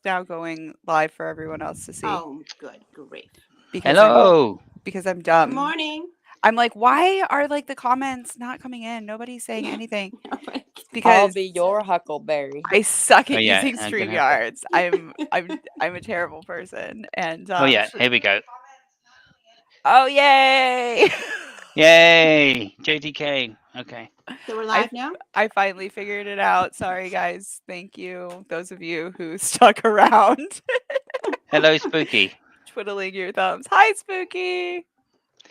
now going live for everyone else to see Oh, good grief. because Hello. I'm Good dumb. morning. I'm like, why are like the comments not coming in? Nobody's saying anything. Nobody- It's I'll because be your huckleberry. I suck Oh at yeah, using I'm gonna have to. StreamYards. I'm a terrible person. And Oh yeah, here we go. oh yay! Yay, JDK. Okay. So we're I live now? I finally figured it out. Sorry guys. Thank you. Those of you who stuck around. Hello, Spooky. Twiddling your thumbs. Hi Spooky.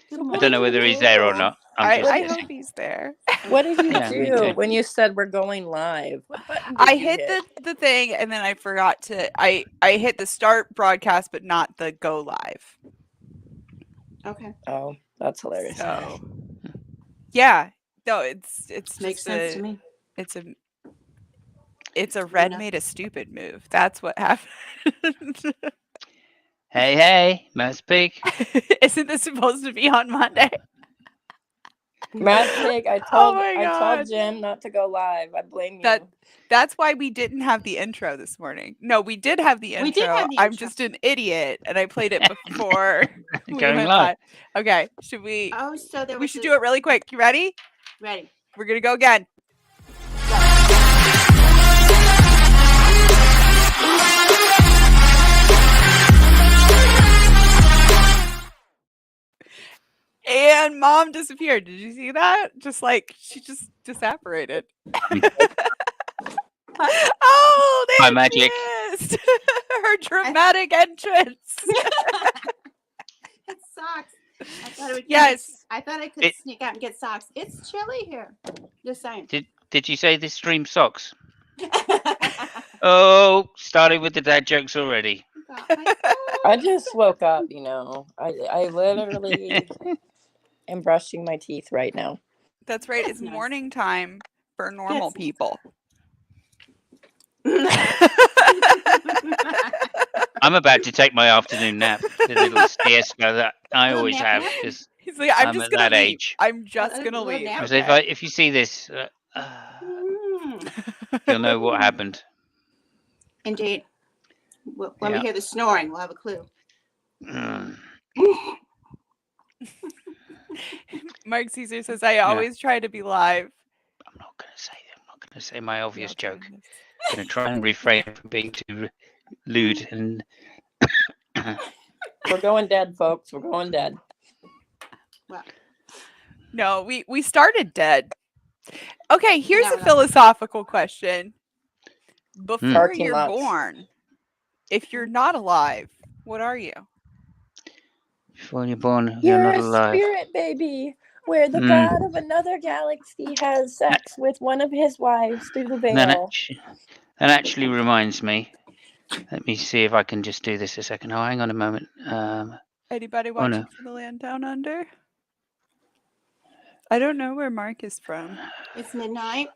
Good So I what don't did know morning. you whether he's there or do? not. I'm I, just I What hope guessing. he's there. What did you Yeah, me do too. when you said we're going live? What button did I you hit hit? the thing and then I forgot to I hit the start broadcast but not the go live. Okay. Oh, that's hilarious. So yeah. No, it's Makes just sense to me. it's a it's a red made a stupid move. That's what happened. Hey, must speak. Isn't this supposed to be on Monday? Mad Pig, Oh my I god. told Jim not to go live. I blame you. That's why we didn't have the intro this morning. No, we did have the intro. We did have the I'm intro. just an idiot and I played it before we Going went live. live. Okay, should we Oh, so there we was should do it really quick. You ready? Ready. We're going to go again. And mom disappeared. Did you see that? Just like she just disapparated. Oh, Hi, there she Magic. is. Her dramatic entrance. It sucks. I thought it would Yes. I thought I could It- sneak out and get socks. It's chilly here. Just saying. Did you say this stream socks? Oh, starting with the dad jokes already. I just woke up, you know. I literally am brushing my teeth right now. That's right. That's It's nice. morning time for normal That's- people. I'm about to take my afternoon nap, the little siesta that I Little always nap have, nap? because He's like, I'm I'm just at gonna that leave. age. I'm just A gonna little leave. nap. If you see this, Mm. you'll know what happened. Indeed. When we Yeah. hear the snoring, we'll have a clue. Mm. Mark Caesar says, I always try to be live. I'm not gonna say my obvious No, joke. I'm gonna try and refrain from being too lewd and. We're going dead, folks. We're going dead. Well, No, we started dead. Okay, here's No, a no. philosophical question. Before Parking you're lots. born, if you're not alive, what are you? Before you're born, You're you're not a alive. spirit, baby, where the Mm. god of another galaxy has sex with one of his wives through the That actually reminds me. Let me see if I can just do this a second. Oh, hang on a moment. Anybody Oh, watching no. for the land down under? I don't know where Mark is from. it's midnight.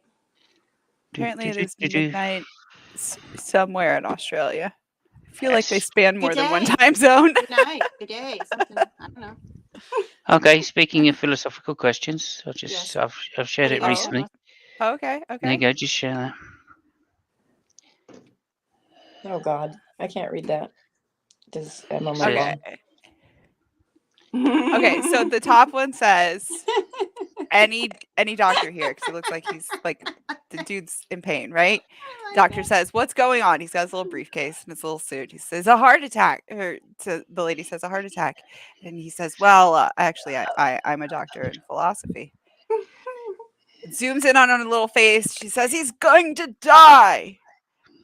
Apparently, it is Did you- midnight somewhere in Australia. I feel like they Yes. span more than one Good day. time zone. Good night. Good day. Something. I don't know. Okay, speaking of philosophical questions, Yes. I've shared it Oh. recently. Okay, There okay. you go, just share that. Oh God, I can't read that. Does I'm on my Says- phone. Okay, so the top one says any doctor here because it looks like he's like the dude's in pain, right? Doctor says, "What's going on?" He's got his little briefcase and his little suit. He says, "A heart attack." Or the lady says, "A heart attack," and he says, "Well, actually, I'm a doctor in philosophy." It zooms in on her little face. She says, "He's going to die,"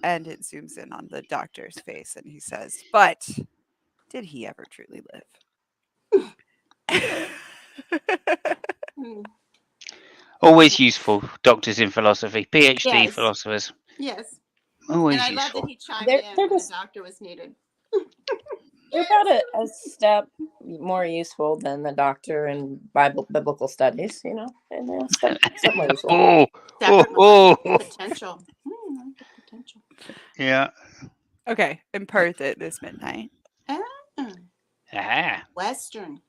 and it zooms in on the doctor's face, and he says, "But did he ever truly live?" Hmm. Always useful, doctors in philosophy, PhD Yes. philosophers. Yes. Always And I love useful. that he chimed They're- in they're when just- the doctor was needed. They're about a step more useful than the doctor in biblical studies, you know. And step more useful. Oh, Separate oh, potential. Potential. yeah. Okay, in Perth it is midnight. Ah, Aha. Western.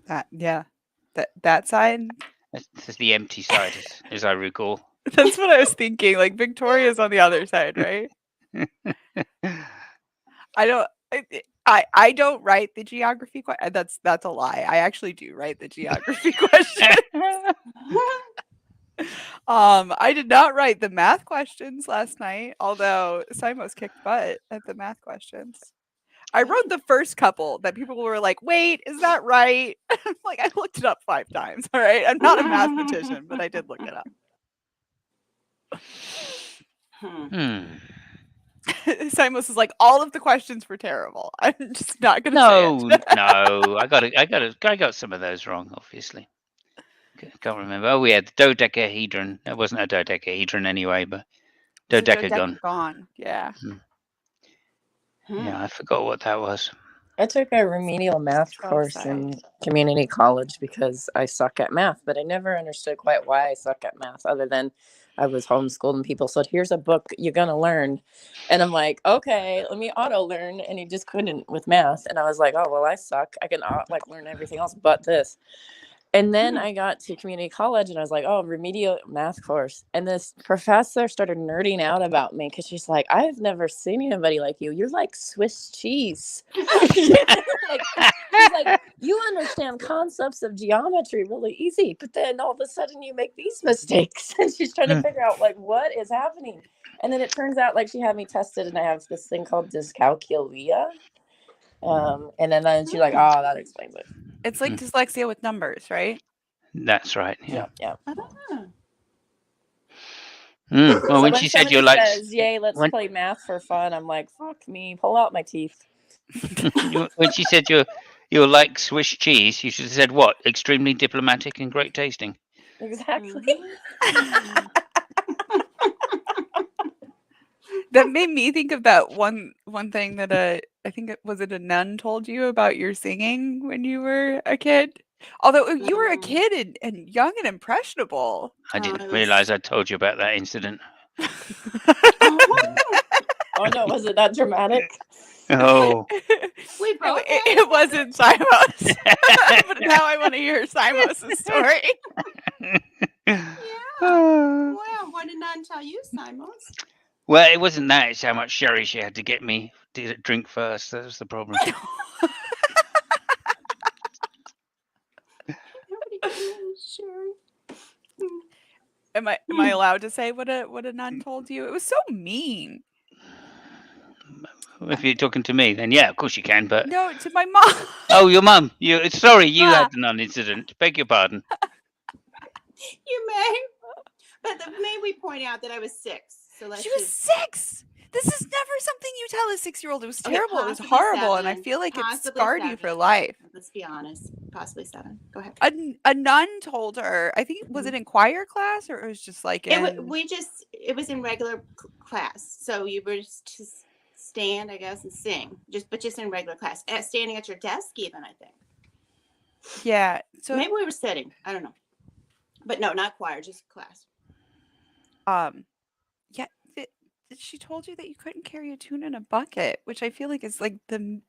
That side. This is the empty side, as I recall. That's what I was thinking. Like Victoria's on the other side, right? I don't. I don't write the geography question. That's a lie. I actually do write the geography question. I did not write the math questions last night, although Simos kicked butt at the math questions. I wrote the first couple that people were like, "Wait, is that right?" Like I looked it up 5 times. All right, I'm not a mathematician, but I did look it up. Simos is like, all of the questions were terrible. I'm just not gonna say it. No. I got some of those wrong, obviously. Can't remember. Oh, we had the dodecahedron. It wasn't a dodecahedron anyway, but It's a dodecagon. dodecagon. Yeah. Yeah, I forgot what that was. I took a remedial math 12 course sides. in community college because I suck at math, but I never understood quite why I suck at math other than I was homeschooled and people said, here's a book you're going to learn. And I'm like, okay, let me auto learn. And you just couldn't with math. And I was like, oh, well, I suck. I can learn everything else but this. And then I got to community college and I was like, oh, remedial math course. And this professor started nerding out about me because she's like, I've never seen anybody like you. You're like Swiss cheese. She's like, you understand concepts of geometry really easy, but then all of a sudden you make these mistakes. And she's trying to figure out like what is happening. And then it turns out like she had me tested and I have this thing called dyscalculia. And then she's like, oh, that explains it. It's like dyslexia with numbers, right? That's right. Yeah. So Well, when she said somebody you're like, says, yay, let's play math for fun, I'm like, fuck me, pull out my teeth. when she said you're like Swiss cheese, you should have said what? Extremely diplomatic and great tasting. Exactly. That made me think of that one thing that I think it was a nun told you about your singing when you were a kid. Although you were a kid and young and impressionable. I didn't realize I told you about that incident. Oh no, was it that dramatic? Oh. We both it wasn't Simos. But now I want to hear Simos' story. Well, why did not tell you, Simons? Well, it wasn't that. It's how much sherry she had to get me to drink first. That was the problem. Nobody cares, Sherry. Am I allowed to say what a nun told you? It was so mean. If you're talking to me, then yeah, of course you can. But no, to my mom. Oh, your mum. Sorry, you had the non-incident. Beg your pardon. You may, but may we point out that I was 6. So she was 6. This is never something you tell a 6-year-old. It was terrible. It was horrible, 7, and I feel like it scarred 7. You for life. Let's be honest. Possibly 7. Go ahead. A nun told her. I think was it in choir class or it was just like it was in regular class. So you were just stand, I guess, and sing. Just in regular class, standing at your desk, even I think. Yeah. So maybe we were sitting. I don't know. But no, not choir, just class. Yeah. She told you that you couldn't carry a tune in a bucket, which I feel like is like not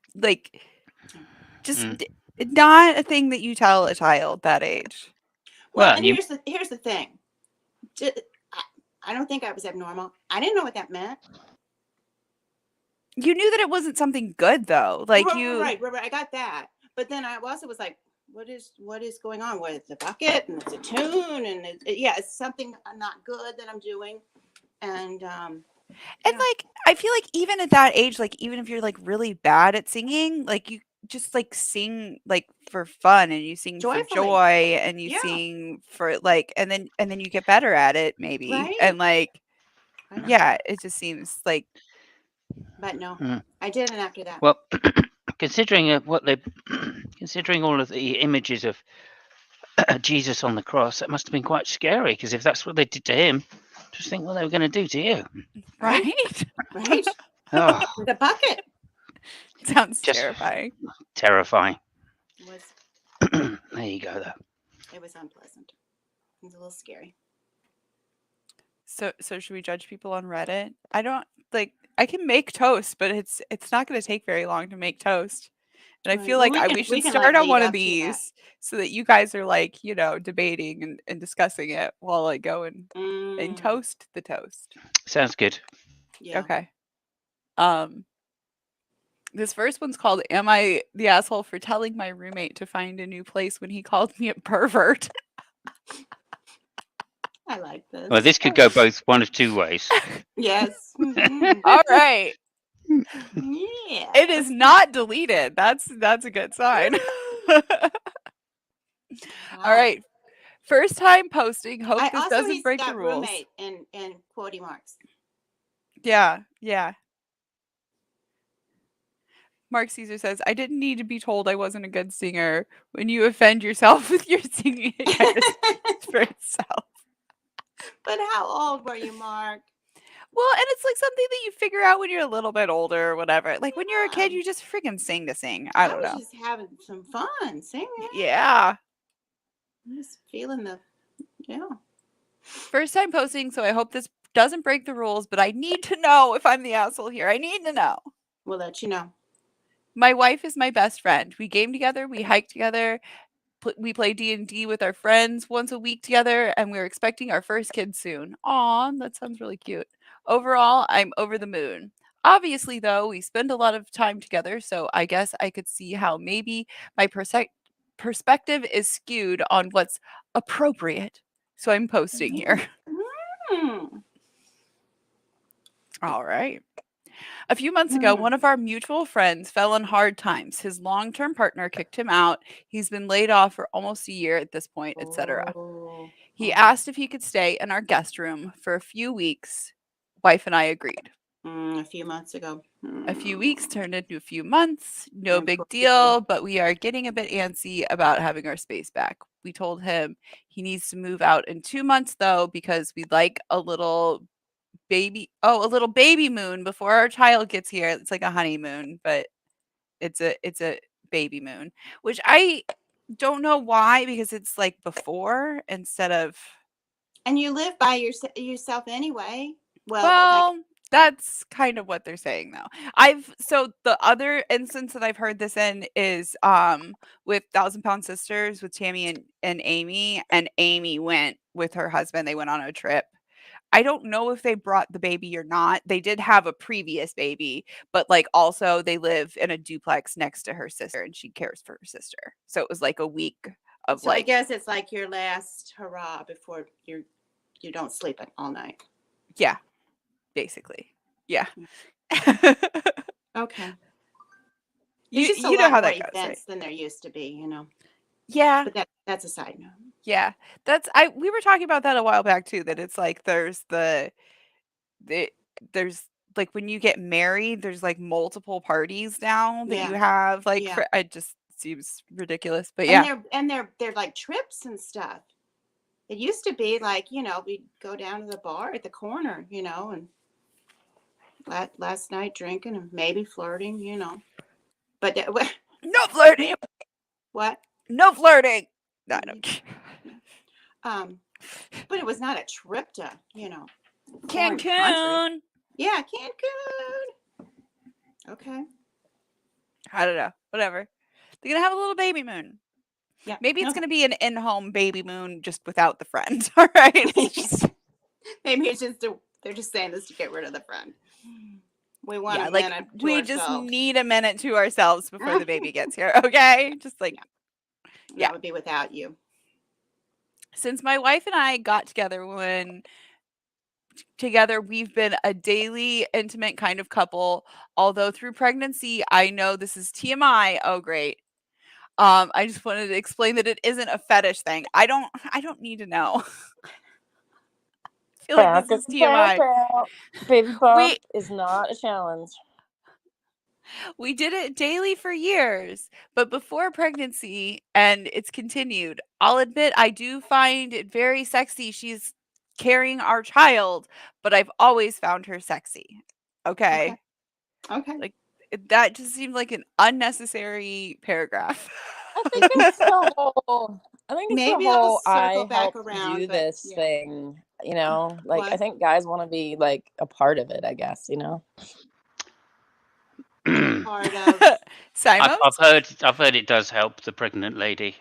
a thing that you tell a child that age. Well, and here's the thing. I don't think I was abnormal. I didn't know what that meant. You knew that it wasn't something good though. Like right. I got that, but then I also was like, what is going on with the bucket? And it's a tune, and it's something not good that I'm doing, and like I feel like even at that age, like even if you're like really bad at singing, like you just like sing like for fun, and you sing for joy, and you sing for like, and then you get better at it maybe, right? And like, yeah, it just seems like. But no, I didn't after that. Well, considering considering all of the images of Jesus on the cross, that must have been quite scary. Because if that's what they did to him, just think what they were going to do to you, right? Right. Oh, with a bucket. Sounds terrifying. Terrifying. It was. There you go, though. It was unpleasant. It was a little scary. So should we judge people on Reddit? I don't like. I can make toast, but it's not going to take very long to make toast. And I feel like we should start on one of these so that you guys are like, debating and discussing it while I go and toast the toast. Sounds good. Yeah. Okay. This first one's called "Am I the asshole for telling my roommate to find a new place when he called me a pervert?" I like this. Well, this could go both one of two ways. Yes. Mhm. All right. Yeah. It is not deleted. That's a good sign. All Wow. right. First time posting. Hope I this also doesn't he's break the got rules. roommate in quoting marks. Yeah, yeah. Mark Caesar says, "I didn't need to be told I wasn't a good singer. When you offend yourself with your singing, it kind of speaks for itself." But how old were you, Mark? Well, and it's like something that you figure out when you're a little bit older or whatever. Like when you're a kid, Yeah. you just freaking sing to sing. I don't was know. just having some fun singing. Yeah. I'm just feeling the yeah. First time posting, so I hope this doesn't break the rules, but I need to know if I'm the asshole here. I need to know. We'll let you know. My wife is my best friend. We game together, we hike together, we play D&D with our friends once a week together, and we're expecting our first kid soon. Aw, that sounds really cute. Overall, I'm over the moon. Obviously, though, we spend a lot of time together, so I guess I could see how maybe my perspective is skewed on what's appropriate. So I'm posting here. Mm. All right. A few months ago, one of our mutual friends fell on hard times. His long-term partner kicked him out. He's been laid off for almost a year at this point, etc. Oh. He asked if he could stay in our guest room for a few weeks. Wife and I agreed. A few months ago. A few weeks turned into a few months. No And big poor deal, but we are getting a bit antsy about having our space back. We told him he needs to move out in 2 months, though, because we'd like a little baby moon before our child gets here. It's like a honeymoon, but it's a baby moon, which I don't know why, because it's like before instead of And you live by yourself anyway. Well, that's kind of what they're saying though. So the other instance that I've heard this in is with Thousand Pound Sisters with Tammy and Amy, and Amy went with her husband. They went on a trip. I don't know if they brought the baby or not. They did have a previous baby, but like also they live in a duplex next to her sister and she cares for her sister. So it was like a week of so I like, guess it's like your last hurrah before you don't sleep it all night. yeah, basically. Yeah. Okay. You, There's just a you know lot how more that goes, right? events than there used to be, you know. Yeah. But that's a side note. Yeah. We were talking about that a while back too, that it's like there's there's like when you get married, there's like multiple parties now that you Yeah. have like Yeah. for it just seems ridiculous. But And yeah. they're like trips and stuff. It used to be like, you know, we'd go down to the bar at the corner, you know, and last night drinking and maybe flirting, you know. But No flirting. what? No flirting. No, I don't. But it was not a trip to, you know, foreign country. Cancun. Yeah, Cancun. Okay. I don't know. Whatever. They're gonna have a little baby moon. Yeah. Maybe it's okay. gonna be an in-home baby moon just without the friend. All right. It's just, Maybe it's just they're just saying this to get rid of the friend. We want yeah, a like minute to we ourselves. just need a minute to ourselves before the baby gets here. Okay. Just like That would be without you. since my wife and I got together we've been a daily intimate kind of couple, although through pregnancy I know this is TMI. Oh great. I just wanted to explain that it isn't a fetish thing. I don't need to know. I feel like this is TMI. Baby bump is not a challenge. We did it daily for years, but before pregnancy, and it's continued. I'll admit I do find it very sexy. She's carrying our child, but I've always found her sexy. Okay. Okay. Like that just seemed like an unnecessary paragraph. I think it's the whole. I think it's Maybe the whole. I'll circle I back helped around, do but this yeah. thing. You know, like I What? think guys want to be like a part of it. I guess you know. Part of Simon? I've heard it does help the pregnant lady.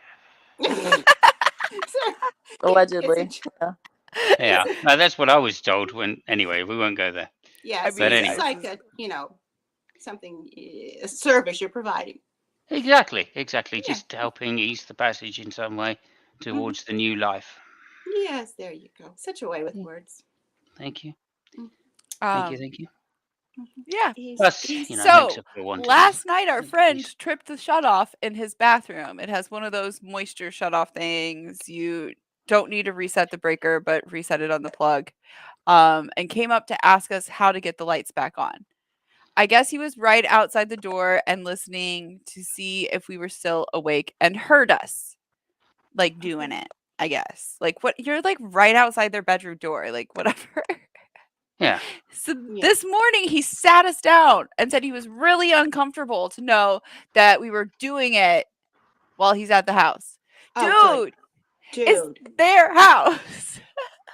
Allegedly. Yeah, no, that's what I was told. Anyway, we won't go there. Yeah, I so mean, it's anyway. just like a, you know, something, a service you're providing. Exactly. Yeah. Just helping ease the passage in some way towards the new life. Yes, there you go. Such a way with Yeah. words. Thank you. Mm. Thank you. Um, Thank you. yeah. Plus, He's makes So up for one to last night, our at friend least. tripped the shutoff in his bathroom. It has one of those moisture shutoff things. You don't need to reset the breaker, but reset it on the plug. And came up to ask us how to get the lights back on. I guess he was right outside the door and listening to see if we were still awake and heard us like doing Okay. it. I guess. Like what you're like right outside their bedroom door, like whatever. Yeah. So Yeah. this morning he sat us down and said he was really uncomfortable to know that we were doing it while he's at the house. Oh, Dude, good. it's Dude. their house.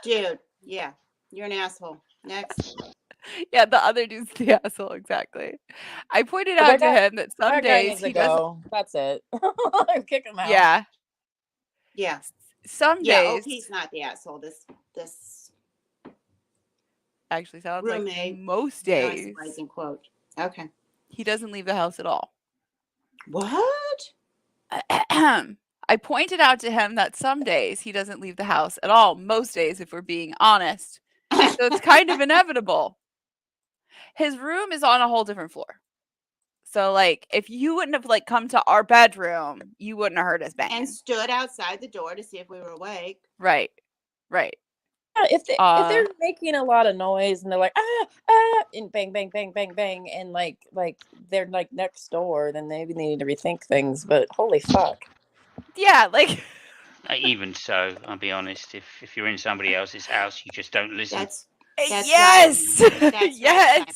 Dude. Yeah. You're an asshole. Next. Yeah, the other dude's the asshole, exactly. I pointed So out to him that some that guy days needs to he doesn't. go. That's it. Kick him out. Yeah, Yeah. some Yeah. Oh, days he's not the asshole. This actually sounds like roommate. most Not a days surprising quote. Okay. he doesn't leave the house at all. What? I pointed out to him that some days he doesn't leave the house at all. Most days, if we're being honest. So it's kind of inevitable. His room is on a whole different floor. So like if you wouldn't have like come to our bedroom, you wouldn't have heard us banging. And stood outside the door to see if we were awake. Right. Right. Yeah, if they're making a lot of noise and they're like and bang bang bang bang bang and like they're like next door, then maybe they need to rethink things. But holy fuck. Yeah, like Even so, I'll be honest. If you're in somebody else's house, you just don't listen. That's yes. right. That's yes. right.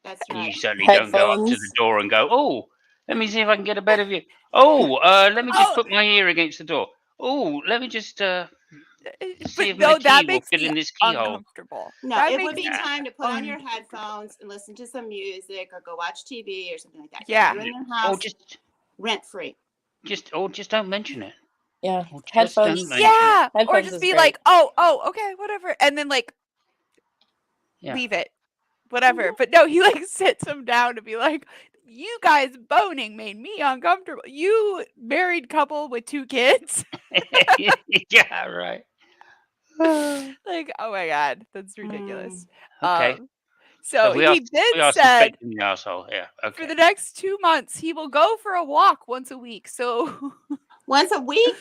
That's And you right. certainly don't go up to the Headphones. door and go, "Oh, let me see if I can get a better view." Oh, let me just put my ear against the door. Oh, let me just see if But my no, that key will makes fit me in this keyhole. uncomfortable. No, That it makes would be me time to put on your uncomfortable. headphones and listen to some music or go watch TV or something like that. Yeah. You're in your Or house just rent free. just don't mention it. Yeah. Or just Headphones. don't mention it. Yeah. Or Headphones just is be great. like, oh, okay, whatever. And then like Yeah. leave it. Whatever. But no, he like sits him down to be like, you guys boning made me uncomfortable. You married couple with 2 kids. Yeah, right. Like, oh my god, that's ridiculous. Okay. So we he then are said suspecting the asshole. Yeah. Okay. for the next 2 months he will go for a walk once a week. So Once a week?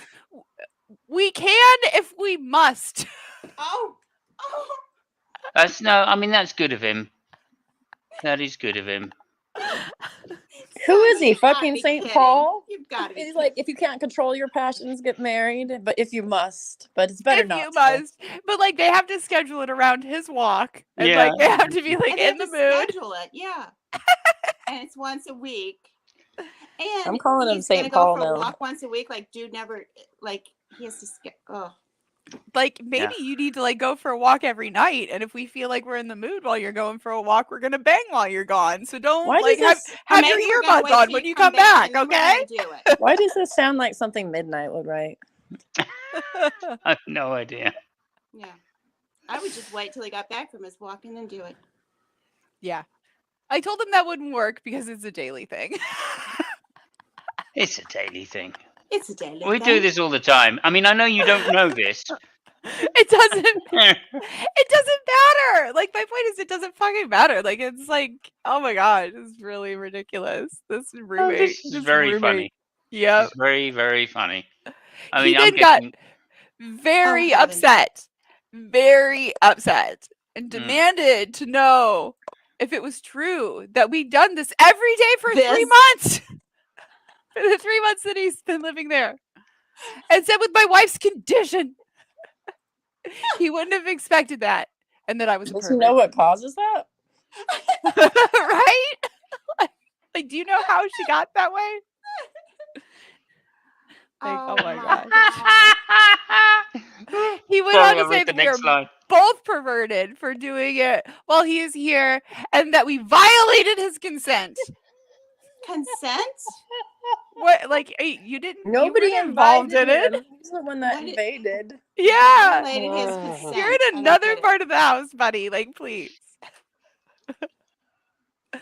we can if we must. Oh. That's good of him. That is good of him. Who is he? You've gotta Fucking be St. kidding. Paul? You've got to be He's kidding. like, if you can't control your passions, get married. But if you must, but it's better If not you to. must. But like they have to schedule it around his walk. And Yeah. like they have to be like And they in have the to mood. schedule it, yeah. And it's once a week. And I'm calling him he's gonna St. go Paul for a now. walk once a week. Like, dude, never. Like, he has to. Like maybe you need to like go for a walk every night, and if we feel like we're in the mood while you're going for a walk, we're gonna bang while you're gone. So don't Why like does this? have maybe we're your gonna earbuds wait on till when you you come come back, back, and then we're okay? gonna do it. Why does this sound like something Midnight would write? I have no idea. Yeah, I would just wait till he got back from his walk and then do it. Yeah. I told him that wouldn't work because it's a daily thing. It's a daily thing. It's a daily We thing. do this all the time. I mean, I know you don't know this. It doesn't matter. Like my point is it doesn't fucking matter. Like it's like, oh my god, it's really ridiculous. This roommate. This is very funny. Yeah. It's very, very funny. I He mean, I'm then got guessing. very heavens. upset. Very upset. And Mm. demanded to know if it was true that we'd done this every day for 3 This? months. For the 3 months that he's been living there. And said with my wife's condition. He wouldn't have expected that. And that I was a Does he pervert. know what causes that? Right? Like, do you know how she got that way? Like, oh my gosh. He went Sorry, on I to say read the that we are next line. both perverted for doing it while he is here and that we violated his consent. Consent? What, like, you didn't, Nobody you weren't involved in invited it? him. He's the one that What did- invaded. Yeah. Violated his consent. You're I in don't another get it. part of the house, buddy. Like, please.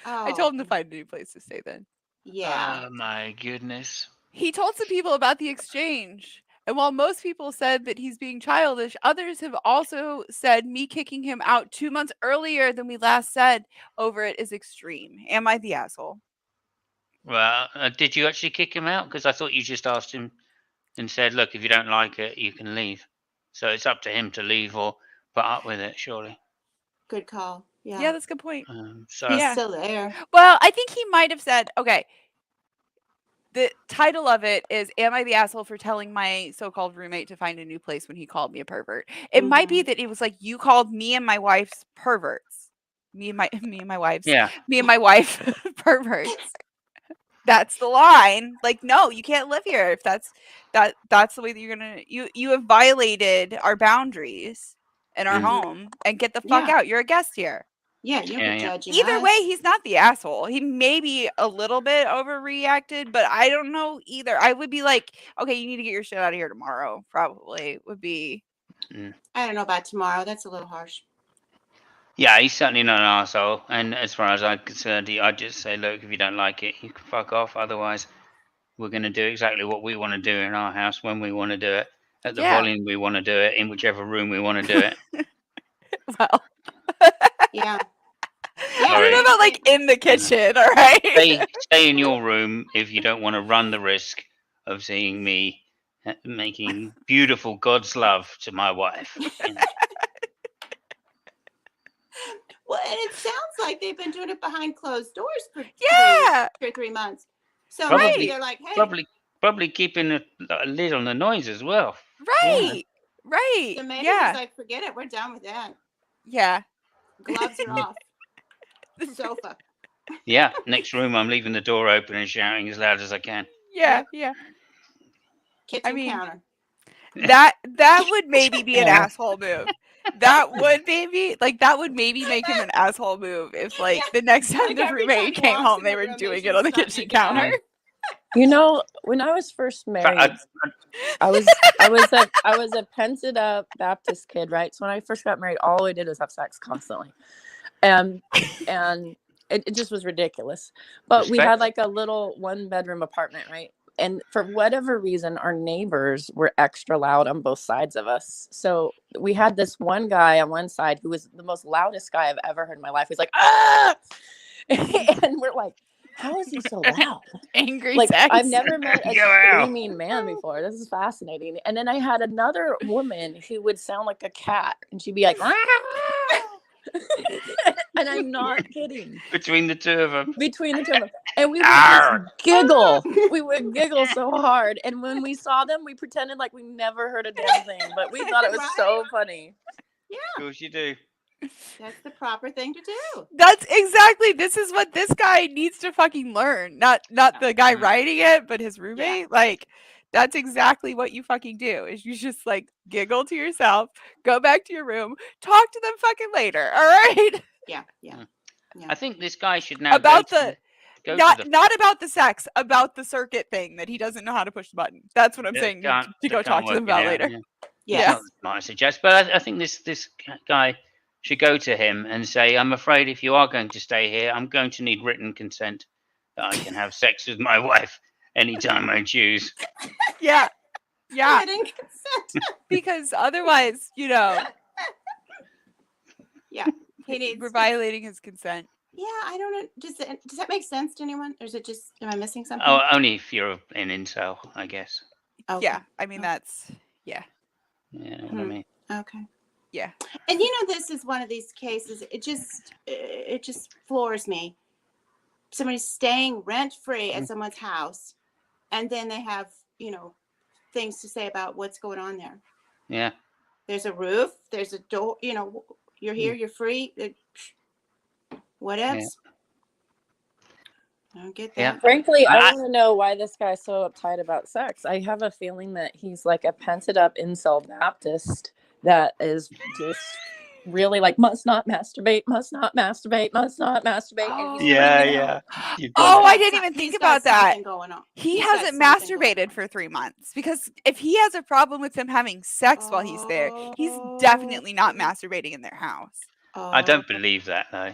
Oh, I told him to find a new place to stay then. yeah. Oh my goodness. He told some people about the exchange. And while most people said that he's being childish, others have also said me kicking him out 2 months earlier than we last said over it is extreme. Am I the asshole? Well, did you actually kick him out? Because I thought you just asked him and said, "Look, if you don't like it, you can leave." So it's up to him to leave or put up with it, surely. Good call. Yeah, Yeah. that's a good point. So He's Yeah. still there. Well, I think he might have said, okay, the title of it is Am I the Asshole for Telling My So-Called Roommate to Find a New Place When He Called Me a Pervert? It might be that it was like you called me and my wife's perverts. Me and my yeah, wife perverts. That's the line. Like, no, you can't live here if that's the way that you're gonna you have violated our boundaries in our Mm. home and get the fuck Yeah. out. You're a guest here. Yeah, you're Yeah, yeah. judging Either us. way, he's not the asshole. He may be a little bit overreacted, but I don't know either. I would be like, okay, you need to get your shit out of here tomorrow. Probably would be. I don't know about tomorrow. That's a little harsh. Yeah, he's certainly not an arsehole. And as far as I'm concerned, I'd just say, look, if you don't like it, you can fuck off. Otherwise, we're going to do exactly what we want to do in our house when we want to do it, at the Yeah. volume we want to do it, in whichever room we want to do it. Well, Yeah. I don't know Sorry. about like in the kitchen. All right. Stay in your room if you don't want to run the risk of seeing me making beautiful God's love to my wife. You know. Well, and it sounds like they've been doing it behind closed doors for Yeah. 3 months. So Probably- maybe they're like, hey, Probably keeping a lid on the noise as well. Right. Right. so maybe Yeah. he's like, forget it. We're done with that. Yeah. Gloves are off. Sofa. Yeah, next room I'm leaving the door open and shouting as loud as I can. Yeah. Yeah. Kitchen mean- counter. That would maybe be an Yeah. asshole move. That would maybe make him an asshole move if like Yeah. the next time Like the every roommate time he came walks home in they the were room, doing they it on the should stop kitchen making out. counter. You know, when I was first married, I was a pented up Baptist kid, right? So when I first got married, all I did was have sex constantly, and it just was ridiculous. But we Respect. had like a little 1-bedroom apartment, right? And for whatever reason, our neighbors were extra loud on both sides of us. So we had this one guy on one side who was the most loudest guy I've ever heard in my life. He's like, ah, and we're like, how is he so loud? Angry Like sex. I've never met a Go out. screaming man before. This is fascinating. And then I had another woman who would sound like a cat, and she'd be like, and I'm not kidding. Between the two of them. Between the two of them, and we would Arr. just giggle. We would giggle so hard, and when we saw them, we pretended like we never heard a damn thing, but we thought it was so funny. Of course you do. That's the proper thing to do. That's exactly this is what this guy needs to fucking learn. Not the guy writing it, but his roommate. Like that's exactly what you fucking do. Is you just like giggle to yourself, go back to your room, talk to them fucking later. All right. Yeah. I think this guy should now About go to the not about the sex, about the circuit thing that he doesn't know how to push the button. That's what I'm saying can't- to go that talk can't to them work it about out, later. yeah. Yes. Yeah. Not what I suggest, but I think this guy should go to him and say, I'm afraid if you are going to stay here, I'm going to need written consent that I can have sex with my wife anytime I choose. Yeah. Yeah. Written consent. Because otherwise, you know, Yeah. He needs. we're violating his consent. Yeah, I don't know. Does that make sense to anyone? Or is it just, am I missing something? Oh, only if you're an incel, I guess. Okay. Yeah. I mean that's yeah. You know what I mean? Okay. Yeah. And you know, this is one of these cases. It just floors me. Somebody's staying rent free at someone's house, and then they have things to say about what's going on there. Yeah. There's a roof. There's a door. You're here. You're free. What else? I don't get that. Yeah. Frankly, I I- want to know why this guy's so uptight about sex. I have a feeling that he's like a pented up incel Baptist that is just really like must not masturbate, must not masturbate, must not masturbate. And he's Yeah, freaking yeah. out. You've got Oh, it. I didn't even think He's got about that. something going on. He He's got hasn't something going masturbated on. for 3 months because if he has a problem with them having sex while he's there, he's definitely not masturbating in their house. I don't believe that though.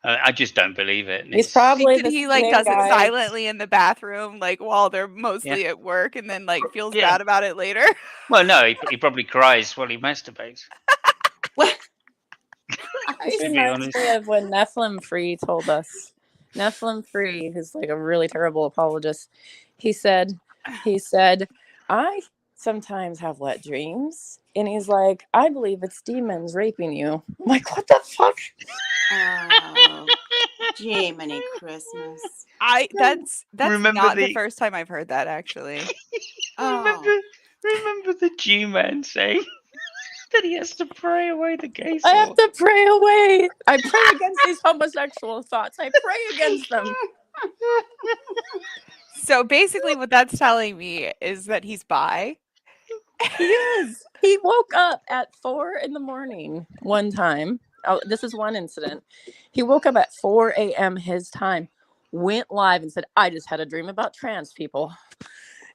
I just don't believe it. He's It's- probably Did the he like same does it guy. silently in the bathroom, like while they're mostly at work, and then like feels Yeah. bad about it later? Well, no, he probably cries while he masturbates. What? This To be reminds honest. me of when Nephilim Free told us. Nephilim Free, who's like a really terrible apologist, he said, I sometimes have wet dreams. And he's like, I believe it's demons raping you. I'm like, what the fuck? Oh, Jiminy Christmas. That's Remember not the the- first time I've heard that actually. Oh, Remember the G-Man saying that he has to pray away the gay I have soul? to pray away. I pray against these homosexual thoughts. I pray against them. So basically, what that's telling me is that he's bi. He is. He woke up at 4 a.m. one time. Oh, this is one incident. He woke up at 4 a.m. his time, went live and said, I just had a dream about trans people.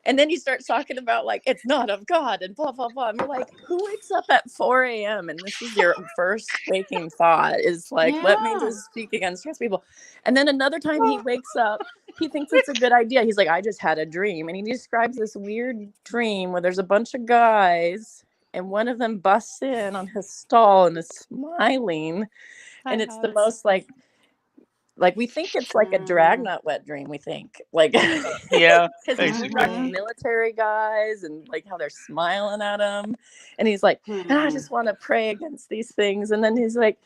And then he starts talking about like, it's not of God and blah, blah, blah. And we're like, who wakes up at 4 a.m. and this is your first waking thought is like, let me Yeah. just speak against trans people. And then another time he wakes up, he thinks it's a good idea. He's like, I just had a dream. And he describes this weird dream where there's a bunch of guys and one of them busts in on his stall and is smiling. And it's the most like we think it's like a dragnet wet dream. We think like Yeah, because he's basically. describing military guys and like how they're smiling at him, and he's like, and I just want to pray against these things. And then he's like,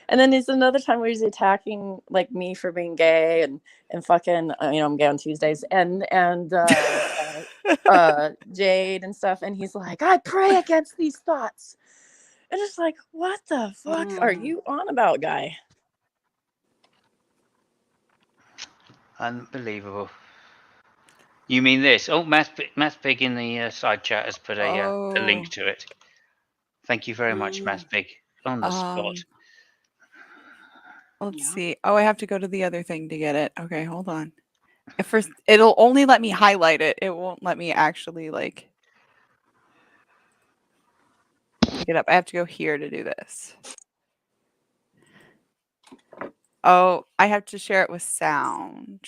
and then there's another time where he's attacking like me for being gay and fucking I'm gay on Tuesdays and Jade and stuff, and he's like, I pray against these thoughts, and it's like, what the fuck are you on about, guy? Unbelievable. You mean this? Oh, Matt Pig in the side chat has put a link to it. Thank you very much, Matt Pig. On the spot. Let's see. Oh, I have to go to the other thing to get it. Okay, hold on. At first, it'll only let me highlight it. It won't let me actually like pick it up. I have to go here to do this. Oh, I have to share it with sound.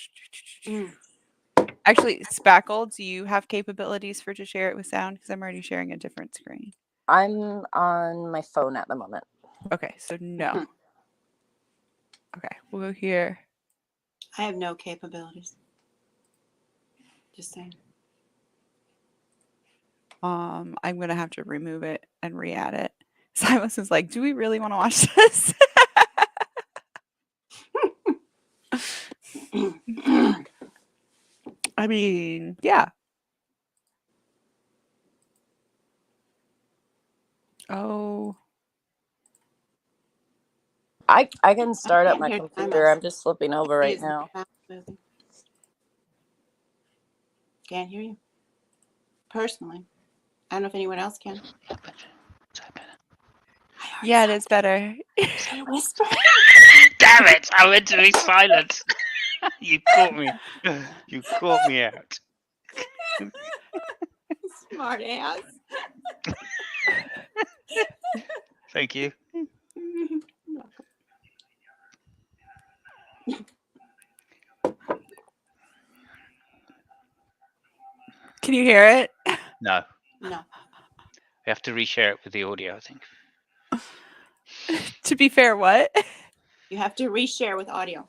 Actually, Spackle, do you have capabilities for to share it with sound? Because I'm already sharing a different screen. I'm on my phone at the moment. Okay, so no. Okay, we'll go here. I have no capabilities. Just saying. I'm gonna have to remove it and re-add it. Silas is like, do we really want to watch this? I mean, yeah. Oh. I can start up my Here, computer. I'm just flipping over right now. Can't hear you. Personally. I don't know if anyone else can. Yeah, it is better. Say whisper. Damn it! I went to be silent. You caught me. You caught me out. Smart ass. Thank you. Can you hear it? No. No. We have to reshare it with the audio, I think. To be fair, what? You have to reshare with audio.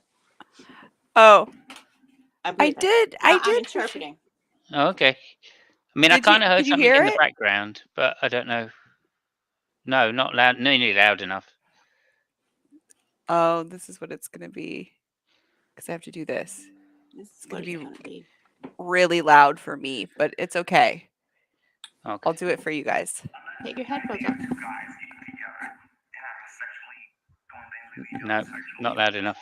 Oh, I did. I'm interpreting. Oh, okay. I mean, I Did you- kind of heard did you something hear in the it? background, but I don't know. No, not loud. Nearly loud enough. Oh, this is what it's gonna be. Because I have to do this. This It's is gonna what be it's gonna be. really loud for me, but it's okay. Okay. I'll do it for you guys. Take your headphones off. No, not loud enough.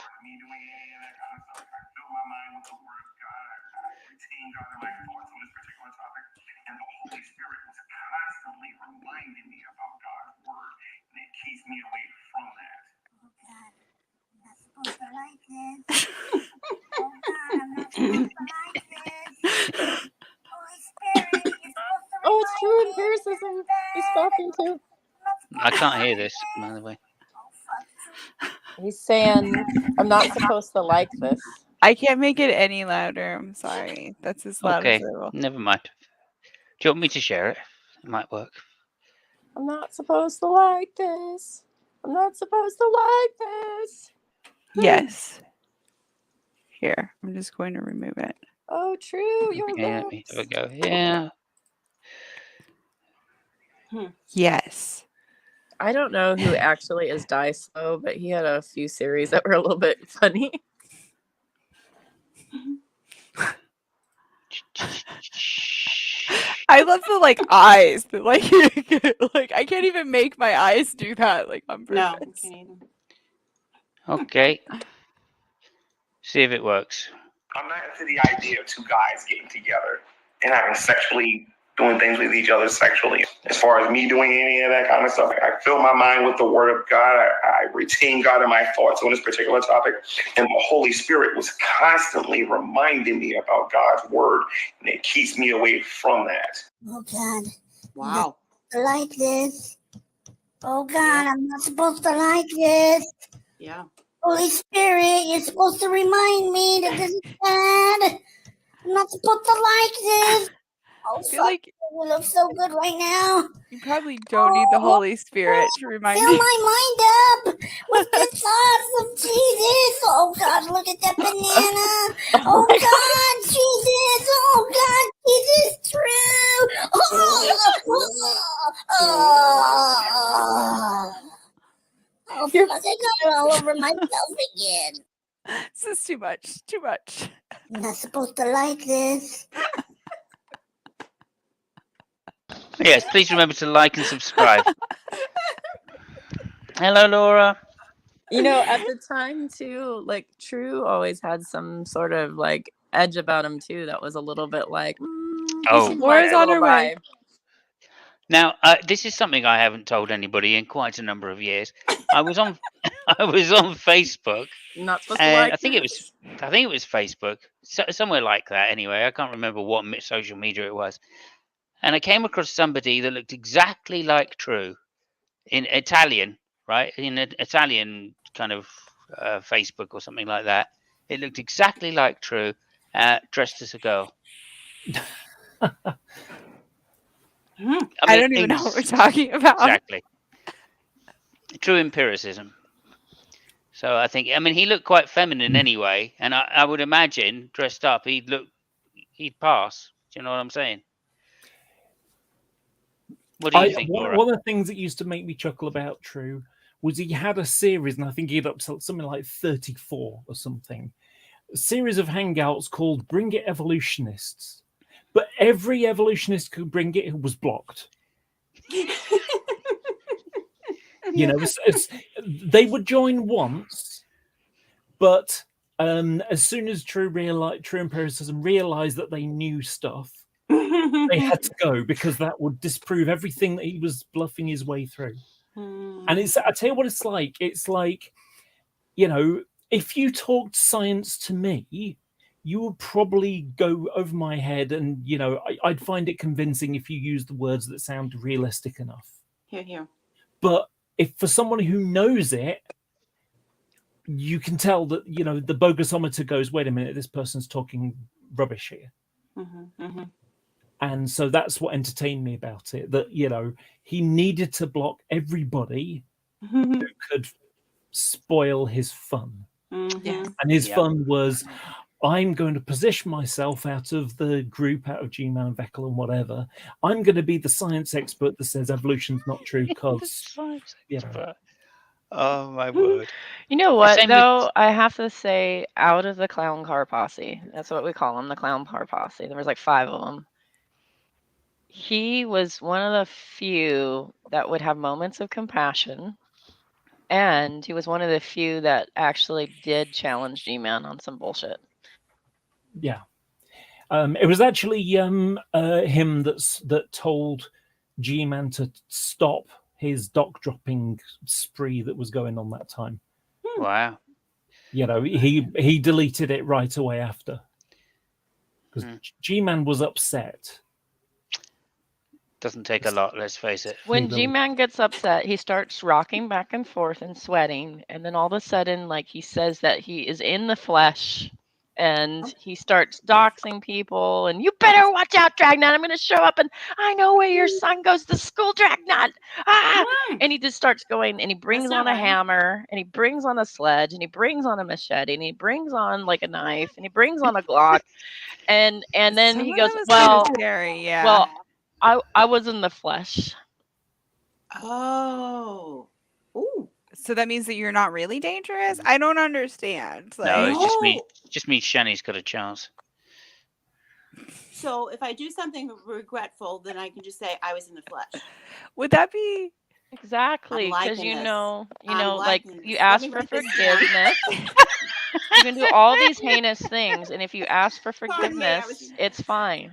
Oh, it's true empiricism. He's talking to. I can't hear this, by the way. He's saying I'm not supposed to like this. I can't make it any louder. I'm sorry. That's as loud as Okay, it will. never mind. Do you want me to share it? It might work. I'm not supposed to like this. I'm not supposed to like this. Yes. Here, I'm just going to remove it. Oh, true. Your Okay, let me have a lips. go here. Yes. I don't know who actually is Die Slow, but he had a few series that were a little bit funny. I love the like eyes. The, like, like I can't even make my eyes do that like on No, purpose. I can't either. Okay. See if it works. I'm not into the idea of two guys getting together and having sexually doing things with each other sexually. As far as me doing any of that kind of stuff, I fill my mind with the word of God. I retain God in my thoughts on this particular topic. And the Holy Spirit was constantly reminding me about God's word. And it keeps me away from that. Oh God. Wow. Like this. Oh God, Yeah. I'm not supposed to like this. Yeah. Holy Spirit, you're supposed to remind me that this is bad. I'm not supposed to like this. Oh, I feel fuck. like You look so good right now. you probably don't need the Holy Spirit to remind Fill you. my mind up with the thoughts of Jesus. Oh God, look at that banana. Oh God, Jesus. Oh God, Jesus, true. Oh, fuck, I got it all over myself again. This is too much. Too much. I'm not supposed to like this. Yes, please remember to like and subscribe. Hello, Laura. You know, at the time too, like True always had some sort of like edge about him too. That was a little bit like, Oh. seemed Laura's a on little her way. vibe. Now, this is something I haven't told anybody in quite a number of years. I was on, I was on Facebook, Not supposed to and like I think it this. was Facebook, somewhere like that. Anyway, I can't remember what social media it was, and I came across somebody that looked exactly like True in Italian, right? In an Italian kind of Facebook or something like that. It looked exactly like True, dressed as a girl. I don't even know what we're talking about. Exactly. True empiricism. So I think, I mean, he looked quite feminine anyway, and I would imagine dressed up, he'd pass. Do you know what I'm saying? What do you think, Laura? One of the things that used to make me chuckle about True was he had a series, and I think he had up to something like 34 or something, a series of hangouts called Bring It Evolutionists. But every evolutionist who could bring it was blocked. You know, they would join once, but as soon as True empiricism realized that they knew stuff, they had to go because that would disprove everything that he was bluffing his way through. And I tell you what it's like. It's like, you know, if you talked science to me, you would probably go over my head, and you know, I'd find it convincing if you used the words that sound realistic enough. Here. But if for someone who knows it, you can tell that, you know, the bogusometer goes, wait a minute, this person's talking rubbish here. And so that's what entertained me about it, that, you know, he needed to block everybody who could spoil his fun. Yeah. And his fun was, I'm going to position myself out of the group, out of G-Man and Veckel and whatever. I'm going to be the science expert that says evolution's not true because, you know. Oh, my word. You know what, Same though? I have to say, out of the clown car posse, that's what we call them, the clown car posse. There was like 5 of them. He was one of the few that would have moments of compassion, and he was one of the few that actually did challenge G-Man on some bullshit. Yeah. It was actually him that told G-Man to stop his dock dropping spree that was going on that time. Wow. You know, he deleted it right away after, because G-Man was upset. Doesn't take a lot, let's face it. When Really. G-Man gets upset, he starts rocking back and forth and sweating, and then all of a sudden, like, he says that he is in the flesh, and he starts doxing people, and you better watch out, Dragnet. I'm going to show up, and I know where your son goes to school, Dragnet. Ah! And he just starts going, and he brings not on a right. hammer, and he brings on a sledge, and he brings on a machete, and he brings on like a knife, and he brings on a Glock, and then Some he of goes, them is kinda well, scary, yeah. well, I was in the flesh. Oh. Ooh. So that means that you're not really dangerous? I don't understand. No, Like, it's just me. No. Just means Shani's got a chance. So if I do something regretful, then I can just say I was in the flesh. would that be Exactly, because liking this. you I'm know, like liking you this. Let ask me for write this down. forgiveness. You can do all these heinous things, and if you ask for Pardon me, I was forgiveness, it's fine.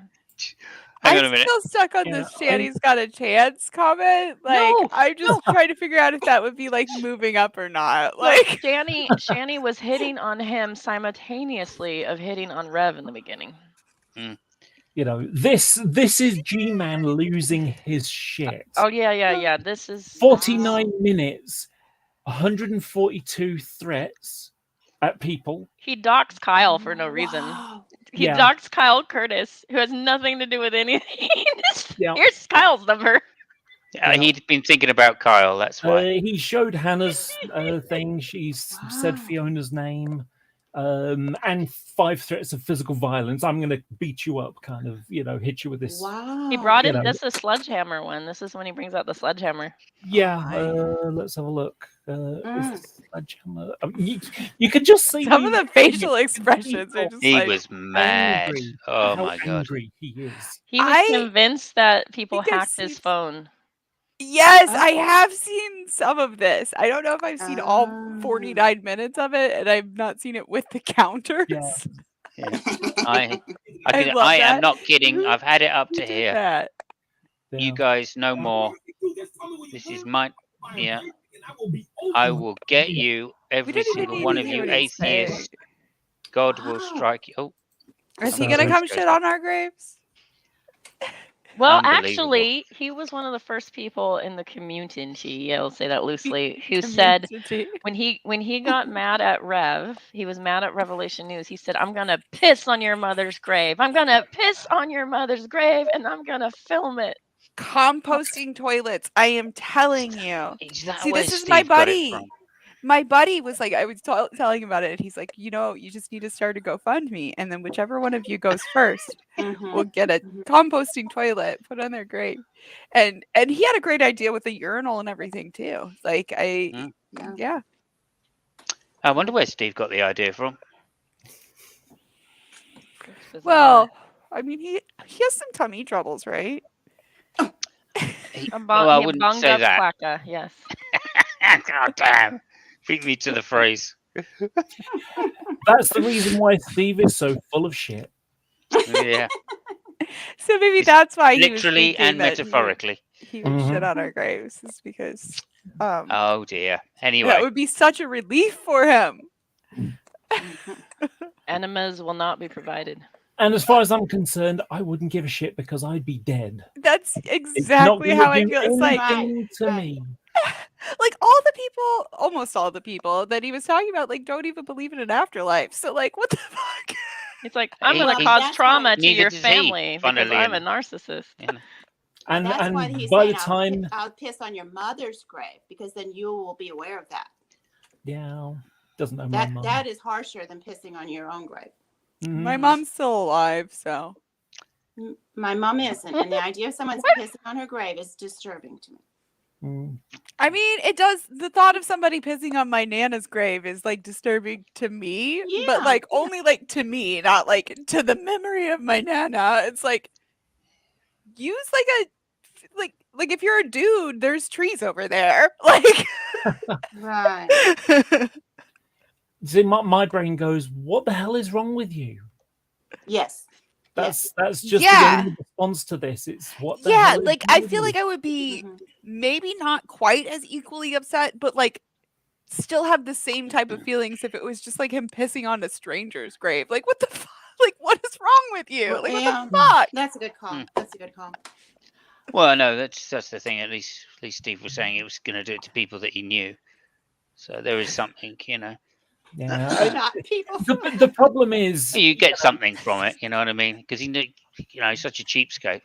Hang I'm on a minute. still stuck on Yeah, this Shani's got a chance comment. Like, No, I'm just trying to figure out if that would be like moving up or not. So Like, Shani was hitting on him simultaneously of hitting on Rev in the beginning. You know, this is G-Man losing his shit. Oh yeah. This is 49 minutes, 142 threats at people. He docks Kyle for no reason. Wow. He Yeah. docks Kyle Curtis, who has nothing to do with anything. Yeah. Here's Kyle's number. Yeah, he'd been thinking about Kyle, that's why. He showed Hannah's thing. She said Wow. Fiona's name, and 5 threats of physical violence. I'm going to beat you up, kind of, hit you with this. Wow. He brought You in know. this is sledgehammer one. This is when he brings out the sledgehammer. Yeah, let's have a look. Is this sledgehammer? You could just see some of the facial expressions are just He like, was mad. angry. Oh how my god. angry he is. He was convinced that people think I've hacked his seen- phone. yes, Oh. I have seen some of this. I don't know if I've seen all 49 minutes of it, and I've not seen it with the counters. Yeah. Yeah. I love am that. not kidding. I've had it up Who to did here. that? You guys no more. This is my I will get you, every didn't even single need one to of hear you what he's saying. atheists. God will Wow. strike you. Oh, Is he So- gonna so- come shit on our graves? Well, Unbelievable. actually, he was one of the first people in the community, I'll say that loosely, who said Community. when he got mad at Rev, he was mad at Revelation News. He said, "I'm gonna piss on your mother's grave. I'm gonna piss on your mother's grave, and I'm gonna film it." Composting toilets. I am telling you. Is that See, where this is my Steve got it buddy. from? My buddy was like, I was telling him about it, and he's like, you just need to start a GoFundMe, and then whichever one of you goes first will get a composting toilet put on their grave. And he had a great idea with the urinal and everything too. Like yeah. I wonder where Steve got the idea from. It's bizarre. Well, I mean, he has some tummy troubles, right? Well, I wouldn't say that. Placa, yes. God damn. Beat me to the phrase. That's the reason why Steve is so full of shit. Yeah. So maybe It's that's why he was literally thinking and that metaphorically. he would shit on our graves, is because Oh dear. Anyway. that would be such a relief for him. Enemas will not be provided. And as far as I'm concerned, I wouldn't give a shit because I'd be dead. That's It's not exactly gonna how I do feel. It's like anything to me. like all the people, almost all the people that he was talking about, like don't even believe in an afterlife. So like, what the fuck? It's like, I'm He- going to he- cause that's trauma why- to Neither your does he, family because funnily I'm a enough. narcissist. Yeah. And That's what he's by saying. the time, I'll piss on your mother's grave because then you will be aware of that. yeah, doesn't know my mum. That is harsher than pissing on your own grave. Mhm. My mom's still alive, so My mom isn't, and the idea of someone's pissing on her grave is disturbing to me. Mm. I mean, it does. The thought of somebody pissing on my nana's grave is like disturbing to me, but Yeah, like only like to me, not like to the memory of my nana. It's like use like if you're a dude, there's trees over there. Like Right. See, my brain goes, "What the hell is wrong with you?" Yes. That's just Yeah. the only response to this. It's what the yeah, hell is like wrong I with feel you? like I would be Mhm. maybe not quite as equally upset, but like still have the same type of feelings if it was just like him pissing on a stranger's grave. Like what the fuck? Like what is wrong with you? Well, Like yeah. what the fuck? That's a good call. That's a good call. Well, no, that's the thing. At least Steve was saying it was going to do it to people that he knew. So there is something, Yeah, Not people. the problem is, you get something from it. You know what I mean? Because he's such a cheapskate.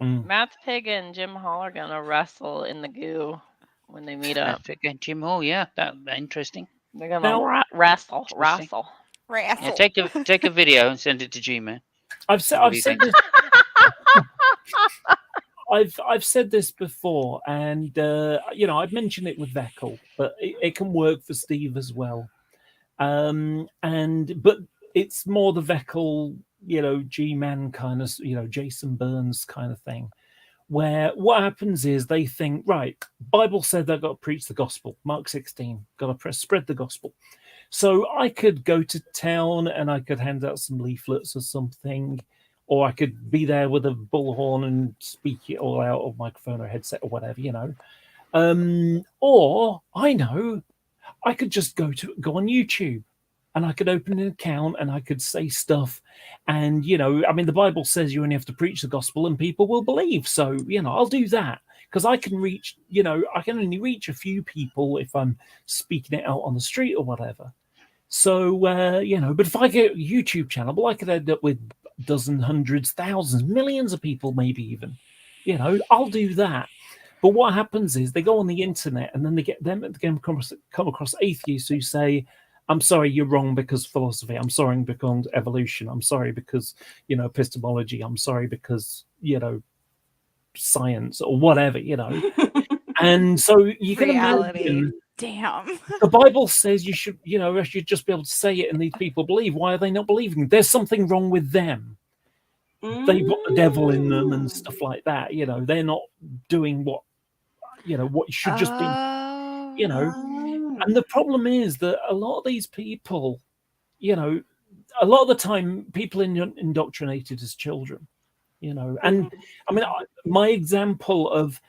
Matt's Pig and Jim Hall are gonna wrestle in the goo when they meet up. Jim Hall, yeah, that interesting. They're gonna Now- wrestle. Interesting. Wrestle. Yeah, take a video and send it to G-Man. I've said What do you this. think? I've said this before, and I've mentioned it with Veckel, but it can work for Steve as well. But it's more the Veckel, G-Man kind of, Jason Burns kind of thing, where what happens is they think, right, Bible said they've got to preach the gospel, Mark 16, got to spread the gospel. So I could go to town and I could hand out some leaflets or something, or I could be there with a bullhorn and speak it all out of microphone or headset or whatever, Or I know I could just go on YouTube and I could open an account and I could say stuff. And, the Bible says you only have to preach the gospel and people will believe. So, I'll do that because I can reach, I can only reach a few people if I'm speaking it out on the street or whatever. So, but if I get a YouTube channel, well, I could end up with dozens, hundreds, thousands, millions of people, maybe even, I'll do that. But what happens is they go on the internet and then they come across atheists who say, I'm sorry, you're wrong because philosophy. I'm sorry because evolution. I'm sorry because, epistemology. I'm sorry because, science or whatever, And so you can imagine, Damn. the Bible says you should just be able to say it and these people believe. Why are they not believing? There's something wrong with them. They've got the devil in them and stuff like that. They're not doing what should just be, And the problem is that a lot of these people, a lot of the time, people are indoctrinated as children, And my example of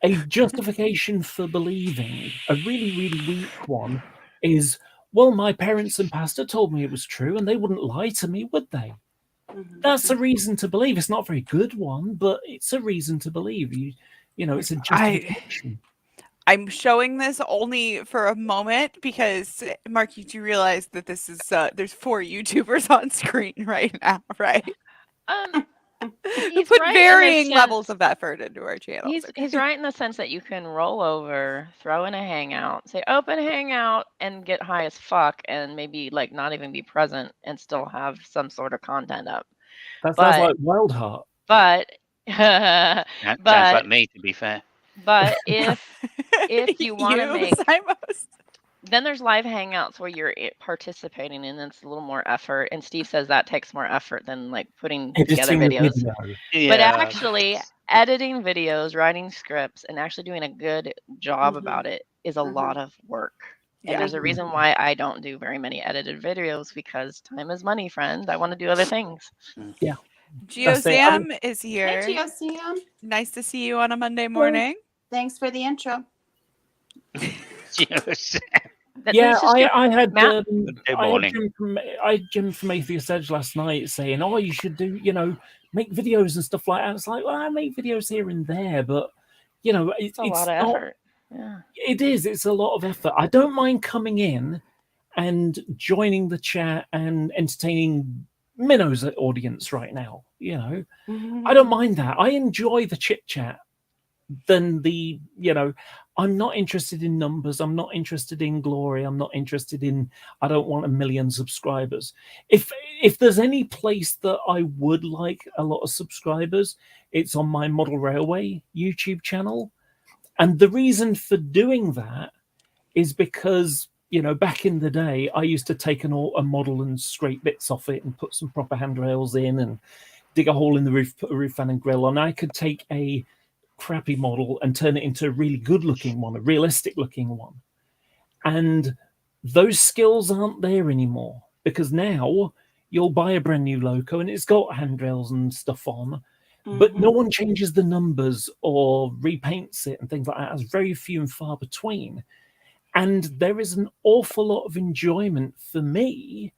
a justification for believing, a really, really weak one, is, well, my parents and pastor told me it was true, and they wouldn't lie to me, would they? That's a reason to believe. It's not a very good one, but it's a reason to believe. It's a justification. I'm showing this only for a moment because, Mark, you do realize that this is there's 4 YouTubers on screen right now, right? We put varying levels of effort into our channels. He's right in the sense that you can roll over, throw in a hangout, say open hangout, and get high as fuck, and maybe like not even be present and still have some sort of content up. That sounds like Wild Heart. But that sounds like me, to be fair. But if you want to make, Simos. Then there's live hangouts where you're participating and it's a little more effort. And Steve says that takes more effort than like putting together videos. Yeah. But actually editing videos, writing scripts, and actually doing a good job about it is a lot of work. And there's a reason why I don't do very many edited videos, because time is money, friend. I want to do other things. Yeah. GeoSam is here. Hey, GeoSam. Nice to see you on a Monday morning. Thanks for the intro. I had Jim from Atheist Edge last night saying, "Oh, you should do, make videos and stuff like that." It's like, well, I make videos here and there, but it's a lot of effort. Yeah, it is. It's a lot of effort. I don't mind coming in and joining the chat and entertaining Minnow's audience right now. I don't mind that. I enjoy the chit chat. Then I'm not interested in numbers. I'm not interested in glory. I'm not interested in, I don't want 1 million subscribers. If there's any place that I would like a lot of subscribers, it's on my Model Railway YouTube channel. And the reason for doing that is because, back in the day, I used to take a model and scrape bits off it and put some proper handrails in and dig a hole in the roof, put a roof fan and grill on. I could take a crappy model and turn it into a really good looking one, a realistic looking one. And those skills aren't there anymore, because now you'll buy a brand new loco and it's got handrails and stuff on, but no one changes the numbers or repaints it and things like that. It's very few and far between. And there is an awful lot of enjoyment for me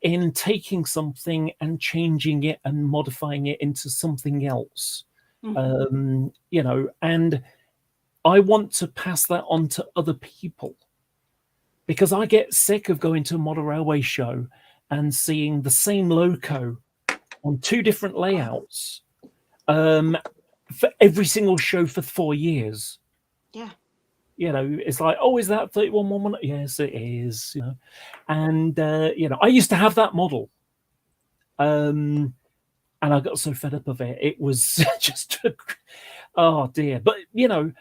in taking something and changing it and modifying it into something else. You know, and I want to pass that on to other people because I get sick of going to a model railway show and seeing the same loco on 2 different layouts for every single show for 4 years. Yeah. You know, it's like, oh, is that 3111? Yes, it is. You know, and you know, I used to have that model, and I got so fed up of it. It was just, oh dear. But you know,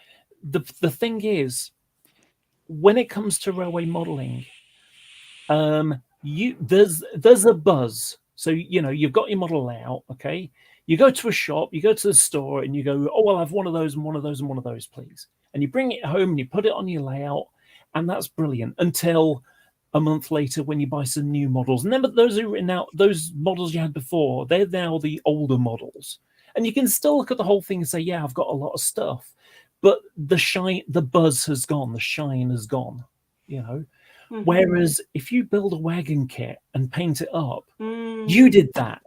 the thing is, when it comes to railway modelling, there's a buzz. So you know, you've got your model layout, okay. You go to a shop, you go to the store, and you go, oh, I'll have one of those and one of those and one of those, please. And you bring it home and you put it on your layout, and that's brilliant until a month later when you buy some new models. And then, but those are written out, those models you had before, they're now the older models. And you can still look at the whole thing and say, yeah, I've got a lot of stuff, but the buzz has gone, the shine has gone, you know. Mhm. Whereas if you build a wagon kit and paint it up, you did that.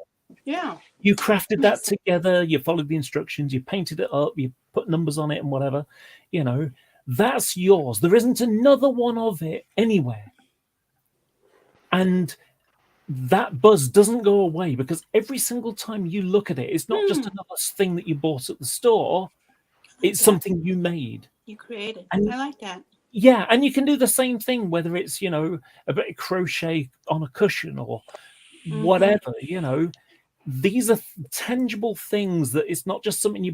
Yeah. You crafted that together, you followed the instructions, you painted it up, you put numbers on it and whatever, you know, that's yours. There isn't another one of it anywhere. And that buzz doesn't go away because every single time you look at it, it's not just another thing that you bought at the store, it's something you made. You created. And I like that. yeah, and you can do the same thing, whether it's, you know, a bit of crochet on a cushion or whatever, you know. These are tangible things that it's not just something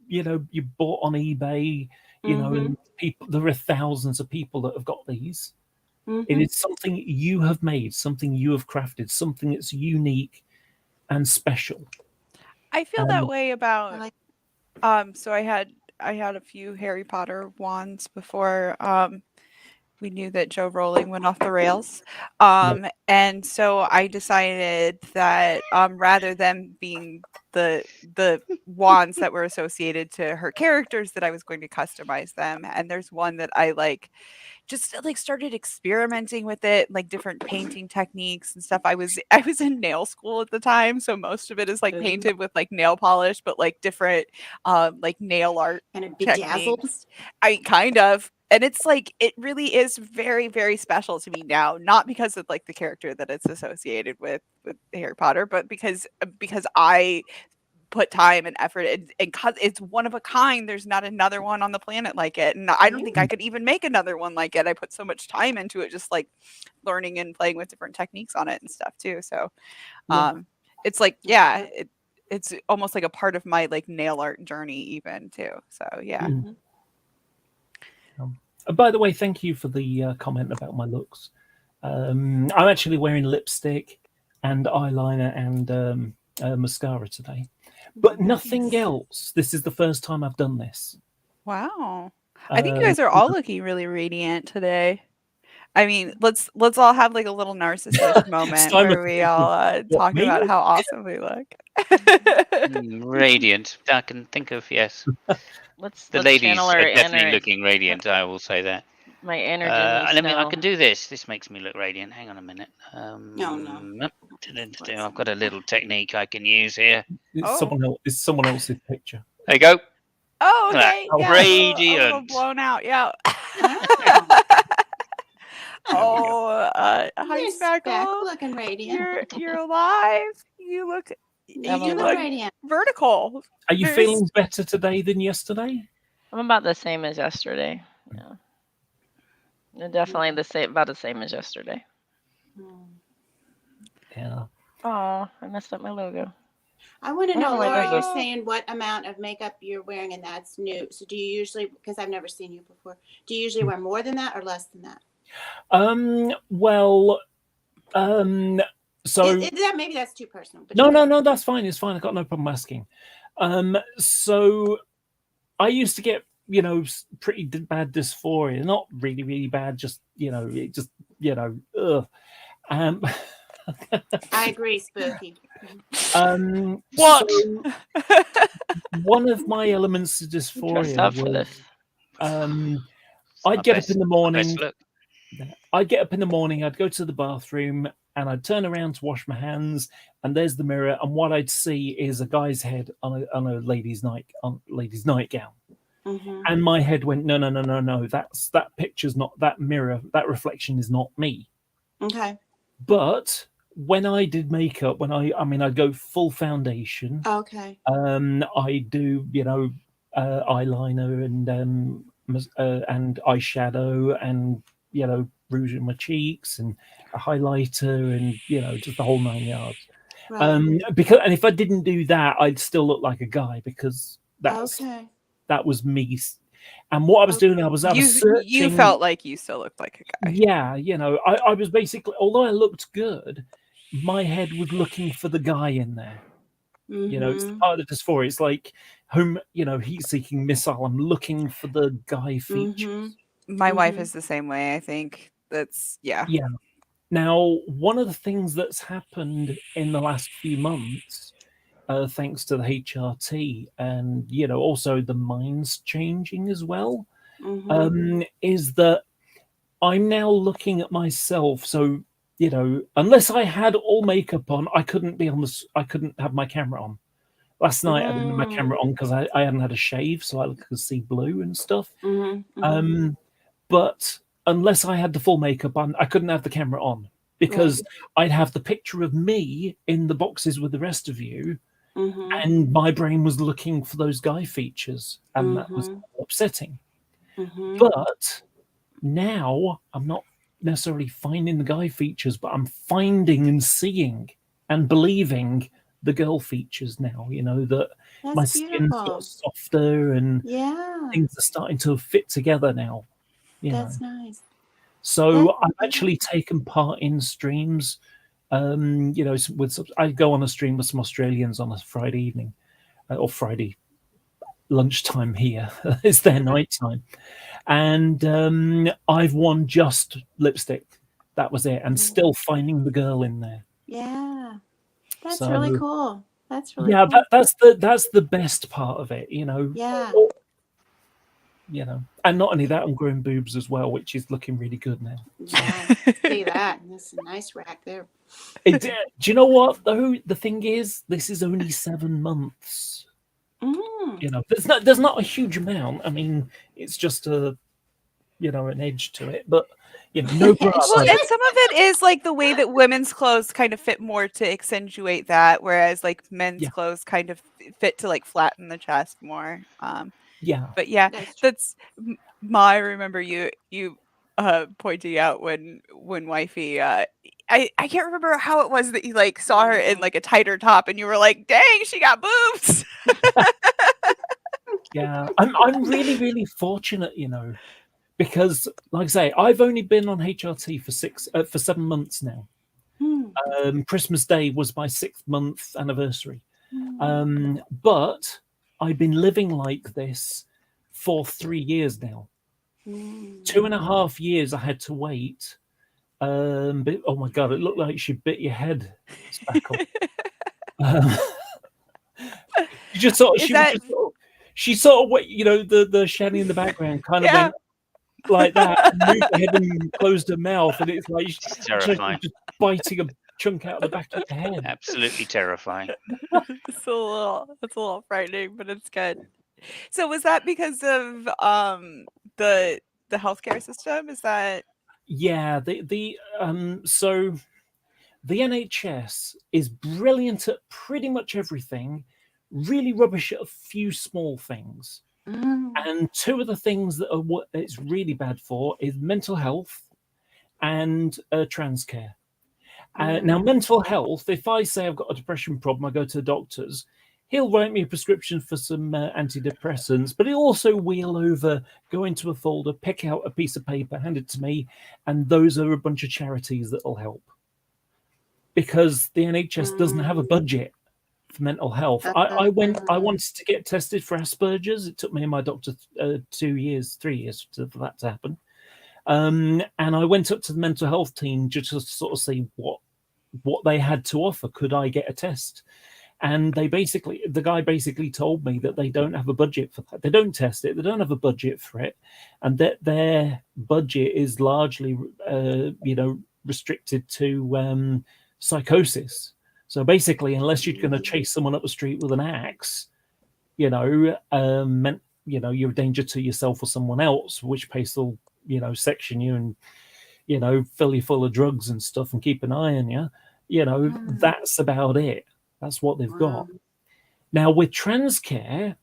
you know you bought on eBay, you know, and people, there are thousands of people that have got these. It is something you have made, something you have crafted, something that's unique and special. I feel that way about I like so I had a few Harry Potter wands before we knew that Joe Rowling went off the rails. And so I decided that rather than being the wands that were associated to her characters, that I was going to customize them. And there's one that I just started experimenting with it, like different painting techniques and stuff. I was in nail school at the time, so most of it is like painted with like nail polish, but like different like nail art kind of bedazzled. techniques. I kind of, and it's like it really is very, very special to me now, not because of like the character that it's associated with Harry Potter, but because I put time and effort and it's one of a kind. There's not another one on the planet like it, and I don't think I could even make another one like it. I put so much time into it, just like learning and playing with different techniques on it and stuff too. So it's like it's almost like a part of my like nail art journey even too. So yeah. By the way, thank you for the comment about my looks. I'm actually wearing lipstick and eyeliner and mascara today, but nothing else. This is the first time I've done this. Wow. I think you guys are all looking really radiant today. I mean, let's all have like a little narcissist moment where we all talk about how awesome we look. Radiant. I can think of, yes. The ladies are definitely looking radiant, I will say that. My energy I can do this. This makes me look radiant. Hang on a minute. No. I've got a little technique I can use here. It's someone else's picture. There you go. Oh, okay. Yeah, radiant. a little blown out. Yeah. Hi, Speckle. Looking radiant. You're alive. You look radiant. Vertical. Are you feeling better today than yesterday? I'm about the same as yesterday. Yeah. They're definitely about the same as yesterday. Yeah. Oh, I messed up my logo. I want to know, Laura, you're saying what amount of makeup you're wearing, and that's new. So do you usually, because I've never seen you before, do you usually wear more than that or less than that? So maybe that's too personal. But no, that's fine. It's fine. I've got no problem asking. So I used to get, pretty bad dysphoria. Not really, really bad. Just, it just, ugh. I agree, Spooky. What? So, one of my elements of dysphoria was, I'd get up in the morning. I'd get up in the morning. I'd go to the bathroom, and I'd turn around to wash my hands, and there's the mirror, and what I'd see is a guy's head on a lady's nightgown. Mm-hmm. And my head went, no. That picture's not, that mirror, that reflection is not me. Okay. But when I did makeup, I'd go full foundation. Okay. I do, eyeliner and eyeshadow and rouge in my cheeks and a highlighter and just the whole 9 yards. Right. Because if I didn't do that, I'd still look like a guy because Okay. that was me. And what I was doing, I was searching. You felt like you still looked like a guy. Yeah, I was basically, although I looked good, my head was looking for the guy in there. It's Mm-hmm. part of the dysphoria. It's like heat-seeking missile. I'm looking for the guy features. My wife is the same way. I think that's Yeah. Now, one of the things that's happened in the last few months, thanks to the HRT and also the mind's changing as well, is that I'm now looking at myself. So unless I had all makeup on, I couldn't have my camera on. Last night I didn't have my camera on because I hadn't had a shave, so I could see blue and stuff. But unless I had the full makeup on, I couldn't have the camera on because I'd have the picture of me in the boxes with the rest of you, and my brain was looking for those guy features, and that was upsetting. But now I'm not necessarily finding the guy features, but I'm finding and seeing and believing the girl features now. That That's my skin's beautiful. got softer and things are starting to fit together now. That's nice. So I've actually taken part in streams. I go on a stream with some Australians on a Friday evening or Friday lunchtime here. It's their night time. And I've won just lipstick. That was it. And still finding the girl in there. Yeah. That's really cool. That's really cool. That's the best part of it, Yeah. And not only that, I'm growing boobs as well, which is looking really good now. Yeah. See that. That's a nice rack there. Do you know what though? The thing is, this is only 7 months. There's not a huge amount. I mean, it's just an edge to it, but no bra. Well, and some of it is like the way that women's clothes kind of fit more to accentuate that, whereas like men's clothes kind of fit to like flatten the chest more. But that's I remember you pointing out when wifey I can't remember how it was that you like saw her in like a tighter top and you were like, dang, she got boobs. Yeah, I'm really, really fortunate, because like I say, I've only been on HRT for 7 months now. Christmas Day was my 6th month anniversary. But I've been living like this for 3 years now. 2.5 years I had to wait. But, oh my God, it looked like she bit your head. She just sort of, she sort of went, the Shani in the background kind of went like that, and moved her head and closed her mouth, and it's like she's terrifying. just biting a chunk out of the back of your head. Absolutely terrifying. It's a little frightening, but it's good. So was that because of the healthcare system? Is that so the NHS is brilliant at pretty much everything, really rubbish at a few small things. And 2 of the things that are what it's really bad for is mental health and trans care. Now, mental health, if I say I've got a depression problem, I go to the doctors, he'll write me a prescription for some antidepressants, but he'll also wheel over, go into a folder, pick out a piece of paper, hand it to me, and those are a bunch of charities that will help. Because the NHS doesn't have a budget for mental health. I wanted to get tested for Asperger's. It took me and my doctor 3 years for that to happen. And I went up to the mental health team just to sort of see what they had to offer. Could I get a test? And the guy basically told me that they don't have a budget for that. They don't test it. They don't have a budget for it. And that their budget is largely, restricted to psychosis. So basically, unless you're going to chase someone up the street with an axe, you're a danger to yourself or someone else, which case they'll, section you and, fill you full of drugs and stuff and keep an eye on you. That's about it. That's what they've got. Now, with trans care,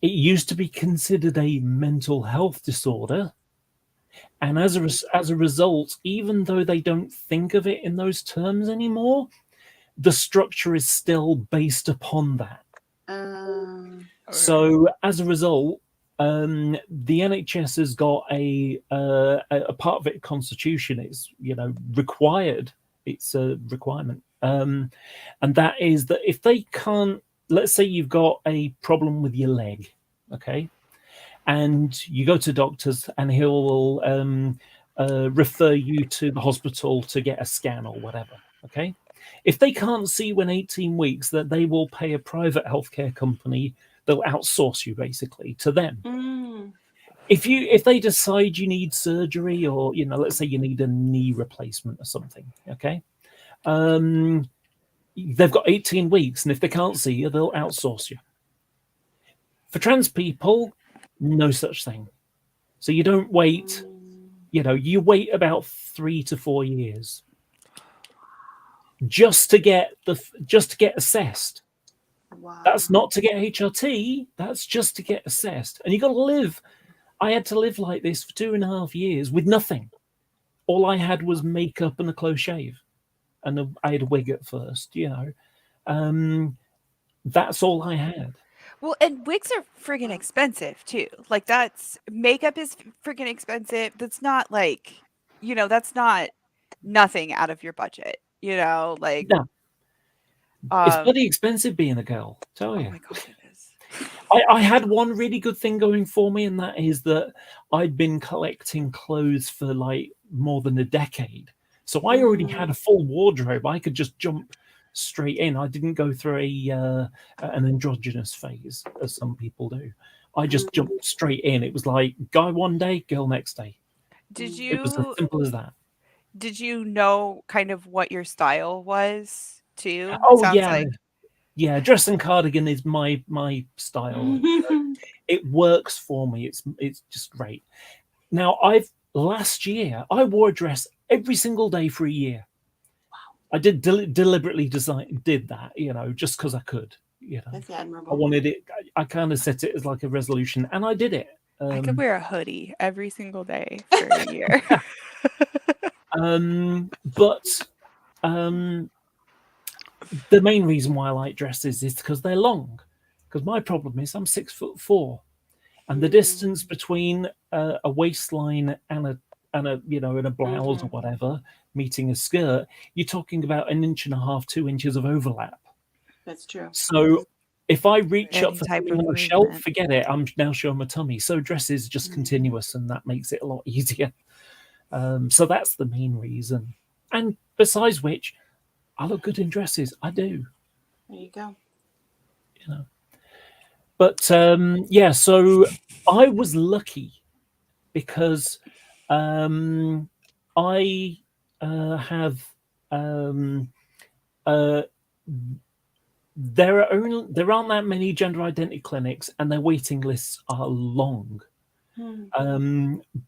it used to be considered a mental health disorder. And as a result, even though they don't think of it in those terms anymore, the structure is still based upon that. So as a result, the NHS has got a part of it constitution is required. It's a requirement, and that is that if they can't, let's say you've got a problem with your leg, okay, and you go to doctors and he'll refer you to the hospital to get a scan or whatever, okay. If they can't see you in 18 weeks, that they will pay a private healthcare company. They'll outsource you basically to them. If they decide you need surgery, or let's say you need a knee replacement or something, okay, they've got 18 weeks, and if they can't see you, they'll outsource you. For trans people, no such thing. So you don't wait. You wait about 3 to 4 years just to get assessed. Wow. That's not to get HRT. That's just to get assessed. And you got to live. I had to live like this for 2.5 years with nothing. All I had was makeup and a close shave, and I had a wig at first. That's all I had. Well, and wigs are friggin' expensive too. Like makeup is friggin' expensive. That's not like, that's not nothing out of your budget. No. It's Um, bloody expensive being a girl, tell oh you. my god, it is. I had one really good thing going for me, and that is that I'd been collecting clothes for like more than a decade. So I already had a full wardrobe. I could just jump straight in. I didn't go through an androgynous phase, as some people do. I just jumped straight in. It was like guy one day, girl next day. It was as simple as that. Did you know kind of what your style was too? Oh, Sounds yeah. like. Yeah, dress and cardigan is my style. It works for me. It's just great. Now, last year I wore a dress every single day for a year. Wow. I did deliberately did that, just because I could. That's admirable. I wanted it. I kind of set it as like a resolution, and I did it. I could wear a hoodie every single day for a year. But the main reason why I like dresses is because they're long. Because my problem is I'm 6'4", and the distance between a waistline and a blouse or whatever meeting a skirt, you're talking about 1.5 inches, 2 inches of overlap. That's true. So if I reach up for type something of on a shelf, movement. forget it. I'm now showing my tummy. So dresses just continuous, and that makes it a lot easier. So that's the main reason. And besides which, I look good in dresses. I do. There you go. But so I was lucky because I have there aren't that many gender identity clinics, and their waiting lists are long.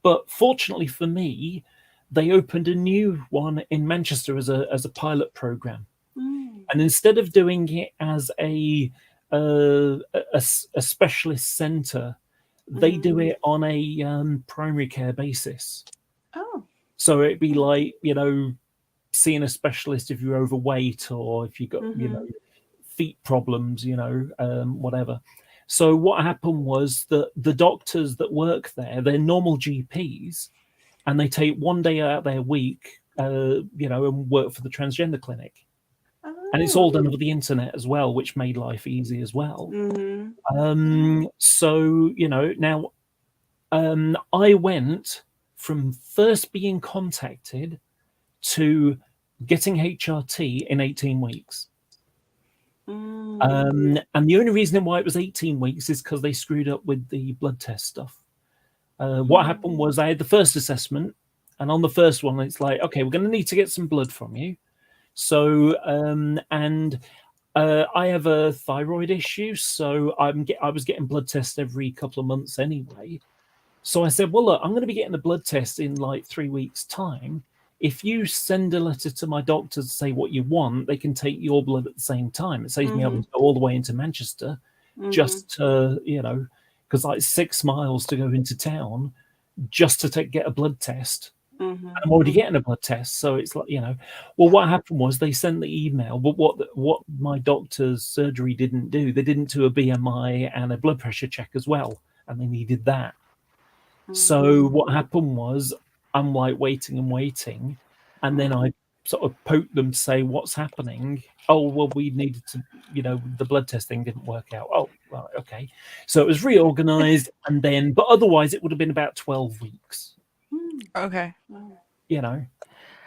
But fortunately for me, they opened a new one in Manchester as a pilot program, and instead of doing it as a specialist centre, they do it on a primary care basis. Oh, so it'd be like seeing a specialist if you're overweight, or if you got feet problems, whatever. So what happened was that the doctors that work there, they're normal GPs, and they take one day out of their week, and work for the transgender clinic. And it's all done over the internet as well, which made life easy as well. So, now I went from first being contacted to getting HRT in 18 weeks. And the only reason why it was 18 weeks is because they screwed up with the blood test stuff. What happened was I had the first assessment, And on the first one, it's like, okay, we're going to need to get some blood from you. So, I have a thyroid issue, so I was getting blood tests every couple of months anyway. So I said, well, look, I'm going to be getting a blood test in like 3 weeks' time. If you send a letter to my doctor to say what you want, they can take your blood at the same time. It saves me having to go all the way into Manchester just to, because like 6 miles to go into town just to get a blood test. I'm already getting a blood test, so it's like, well, what happened was they sent the email, but what my doctor's surgery didn't do, they didn't do a BMI and a blood pressure check as well, and they needed that. So what happened was I'm like waiting and waiting, and then I sort of poked them to say what's happening. Oh, well, we needed to, the blood testing didn't work out. Oh, right, okay. So it was reorganized, and then, but otherwise it would have been about 12 weeks. Okay.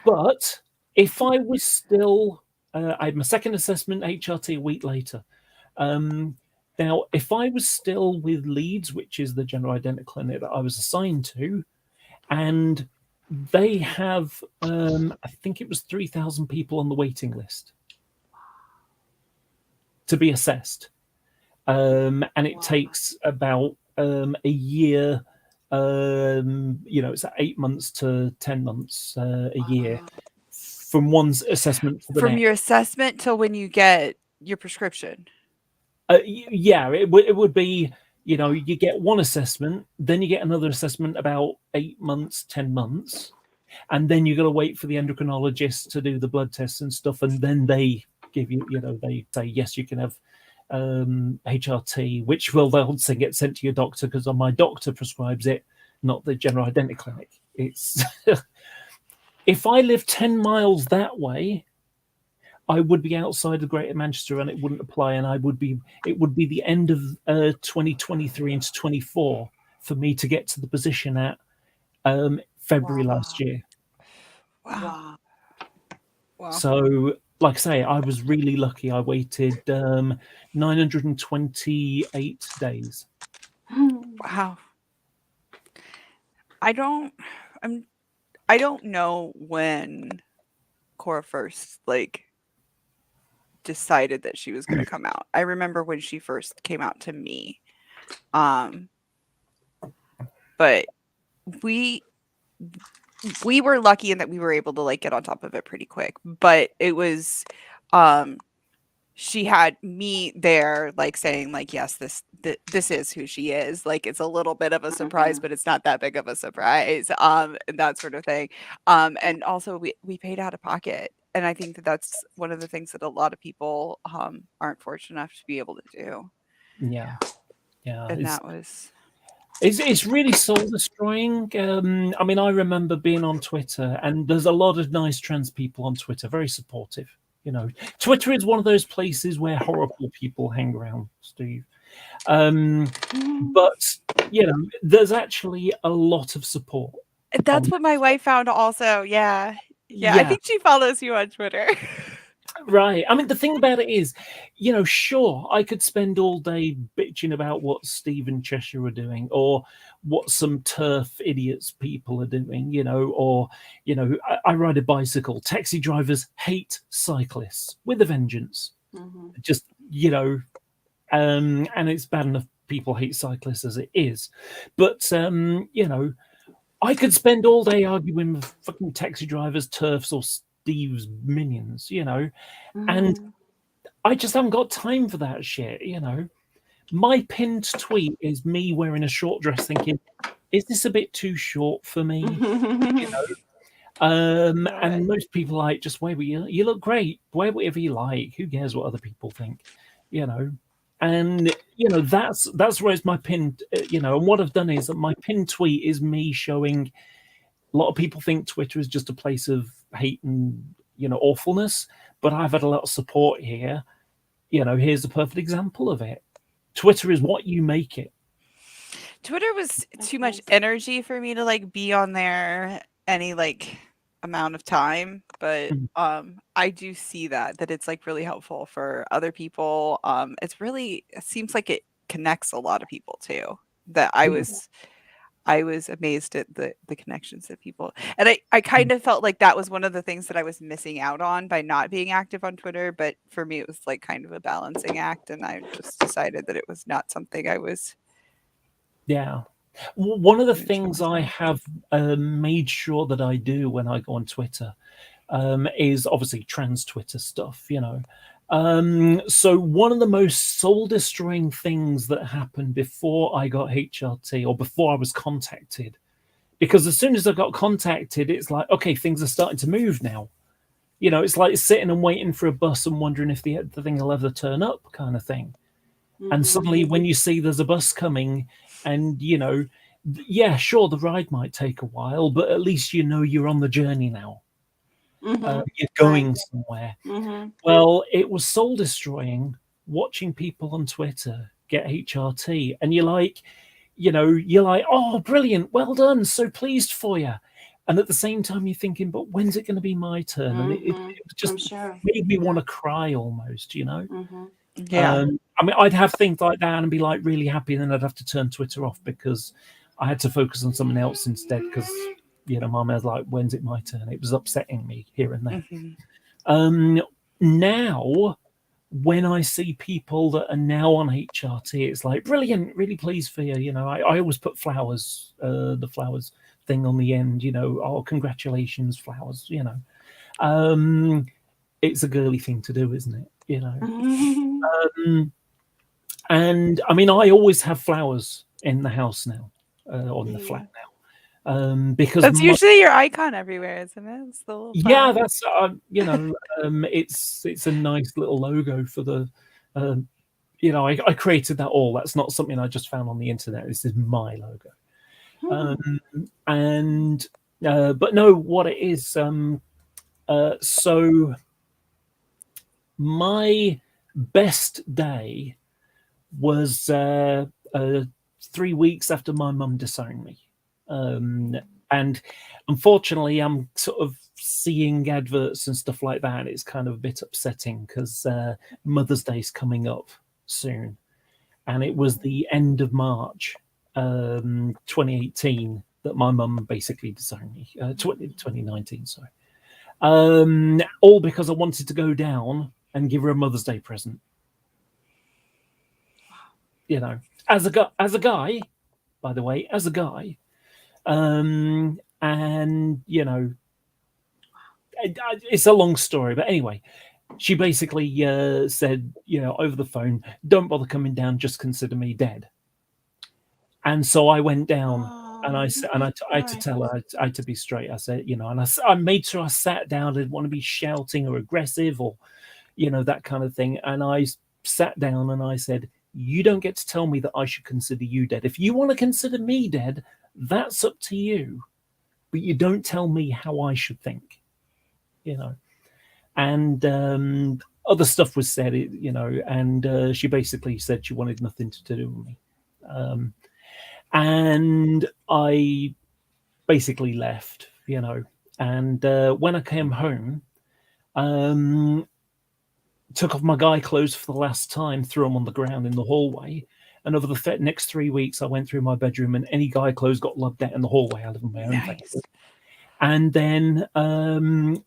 But if I was still, I had my second assessment HRT a week later. Now, if I was still with Leeds, which is the general identical clinic that I was assigned to, and they have, I think it was 3,000 people on the waiting list to be assessed. And it takes about a year, it's 8 months to 10 months a year from one assessment to the From next. your assessment till when you get your prescription. Yeah, it would be, you get one assessment, then you get another assessment about 8 months, 10 months, and then you got to wait for the endocrinologist to do the blood tests and stuff, and then they give you, they say, yes, you can have HRT, which will they'll get sent to your doctor, because my doctor prescribes it, not the general identical clinic. It's if I live 10 miles that way, I would be outside of Greater Manchester, and it wouldn't apply, and it would be the end of 2023 into 24 for me to get to the position at February last year. Wow. So, like I say, I was really lucky. I waited 928 days. Wow. I don't know when Cora first decided that she was going to come out. I remember when she first came out to me. But we were lucky in that we were able to get on top of it pretty quick. But it was she had me there saying yes, this is who she is. It's a little bit of a surprise, but it's not that big of a surprise. And that sort of thing. And also we paid out of pocket. And I think that that's one of the things that a lot of people aren't fortunate enough to be able to do. Yeah. And that was... It's really soul destroying. I mean, I remember being on Twitter, and there's a lot of nice trans people on Twitter, very supportive. Twitter is one of those places where horrible people hang around, Steve. But there's actually a lot of support. That's what my wife found also. Yeah. I think she follows you on Twitter. Right. I mean, the thing about it is, sure, I could spend all day bitching about what Steve and Cheshire are doing, or what some turf idiots people are doing, or, I ride a bicycle. Taxi drivers hate cyclists with a vengeance. Just, and it's bad enough people hate cyclists as it is. But, I could spend all day arguing with fucking taxi drivers, turfs, or Steve's minions, and I just haven't got time for that shit, My pinned tweet is me wearing a short dress thinking, is this a bit too short for me? And most people just wear what you look great, wear whatever you like, who cares what other people think, and that's where it's my pinned, and what I've done is that my pinned tweet is me showing a lot of people think Twitter is just a place of hate and awfulness, but I've had a lot of support here. Here's a perfect example of it. Twitter is what you make it. Twitter was too much energy for me to be on there any amount of time, but I do see that it's really helpful for other people. It seems like it connects a lot of people too. That I was I was amazed at the connections that people, and I kind of felt like that was one of the things that I was missing out on by not being active on Twitter. But for me, it was like kind of a balancing act, and I just decided that it was not something I was. Yeah. One of the gonna do things I myself. have made sure that I do when I go on Twitter is obviously trans Twitter stuff, you know. So one of the most soul destroying things that happened before I got HRT or before I was contacted, because as soon as I got contacted, it's like, okay, things are starting to move now. You know, it's like sitting and waiting for a bus and wondering if the thing will ever turn up, kind of thing. And suddenly, when you see there's a bus coming, and you know, yeah, sure, the ride might take a while, but at least you know you're on the journey now. You're going somewhere. Well, it was soul destroying watching people on Twitter get HRT, and you're like, you know, you're like, oh, brilliant, well done, so pleased for you. And at the same time, you're thinking, but when's it going to be my turn? And it just sure. made me want to cry almost, you know. Yeah. I mean, I'd have things like that and be like really happy, and then I'd have to turn Twitter off because I had to focus on something else instead. Because you know, Mum was like, "When's it my turn?" It was upsetting me here and there. Now, when I see people that are now on HRT, it's like brilliant, really pleased for you. You know, I always put flowers, the flowers thing on the end. You know, oh, congratulations, flowers. You know, it's a girly thing to do, isn't it? You know. And I mean, I always have flowers in the house now, or in the flat now, because That's usually your icon everywhere, isn't it? It's the little yeah, flower. that's you know, it's a nice little logo for the, you know, I created that all. That's not something I just found on the internet. This is my logo, and but no, what it is, so my best day was 3 weeks after my mum disowned me. And unfortunately, I'm sort of seeing adverts and stuff like that. And it's kind of a bit upsetting because Mother's Day's coming up soon. And it was the end of March 2018 that my mum basically disowned me. 2019, sorry. All because I wanted to go down and give her a Mother's Day present. You know, as a guy, by the way, as a guy, and you know, it's a long story, but anyway, she basically said, you know, over the phone, "Don't bother coming down. Just consider me dead." And so I went down, and I had to tell her, I had to be straight. I said, you know, and I made sure I sat down. I didn't want to be shouting or aggressive or, you know, that kind of thing. And I sat down and I said, you don't get to tell me that I should consider you dead. If you want to consider me dead, that's up to you. But you don't tell me how I should think, you know. And other stuff was said, you know, and she basically said she wanted nothing to do with me. And I basically left, you know. And when I came home, took off my guy clothes for the last time, threw them on the ground in the hallway. And over the next 3 weeks, I went through my bedroom and any guy clothes got lugged out in the hallway. I live on my own. Nice. And then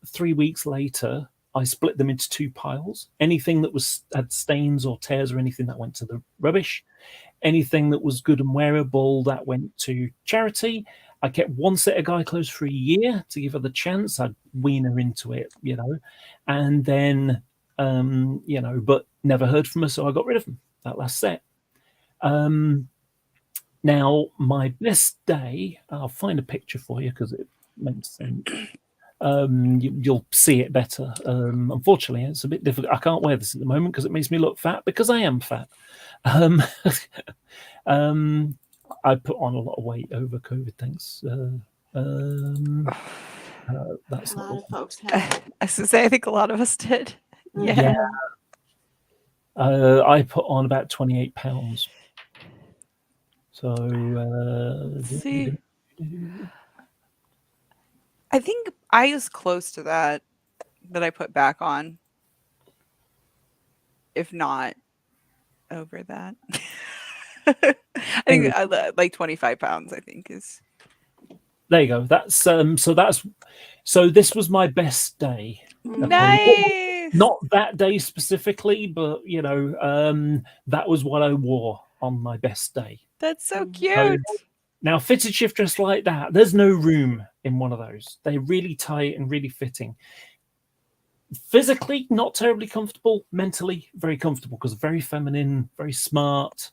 3 weeks later, I split them into 2 piles. Anything that had stains or tears or anything, that went to the rubbish. Anything that was good and wearable, that went to charity. I kept one set of guy clothes for a year to give her the chance. I'd wean her into it, you know. And then, you know, but never heard from her, so I got rid of them, that last set. Now, my best day, I'll find a picture for you because it makes sense. You'll see it better. Unfortunately, it's a bit difficult. I can't wear this at the moment because it makes me look fat because I am fat. I put on a lot of weight over COVID. Thanks. That's A not lot of folks have. I was gonna say, I think a lot of us did. yeah. I put on about 28 pounds. So Let's see. I think I was close to that I put back on. If not over that. I think Anyway. like 25 pounds, I think is. There you go. That's so this was my best day. Nice. Not that day specifically, but that was what I wore on my best day. That's so So cute. now fitted shift dress like that, there's no room in one of those. They're really tight and really fitting. Physically, not terribly comfortable. Mentally, very comfortable because very feminine, very smart.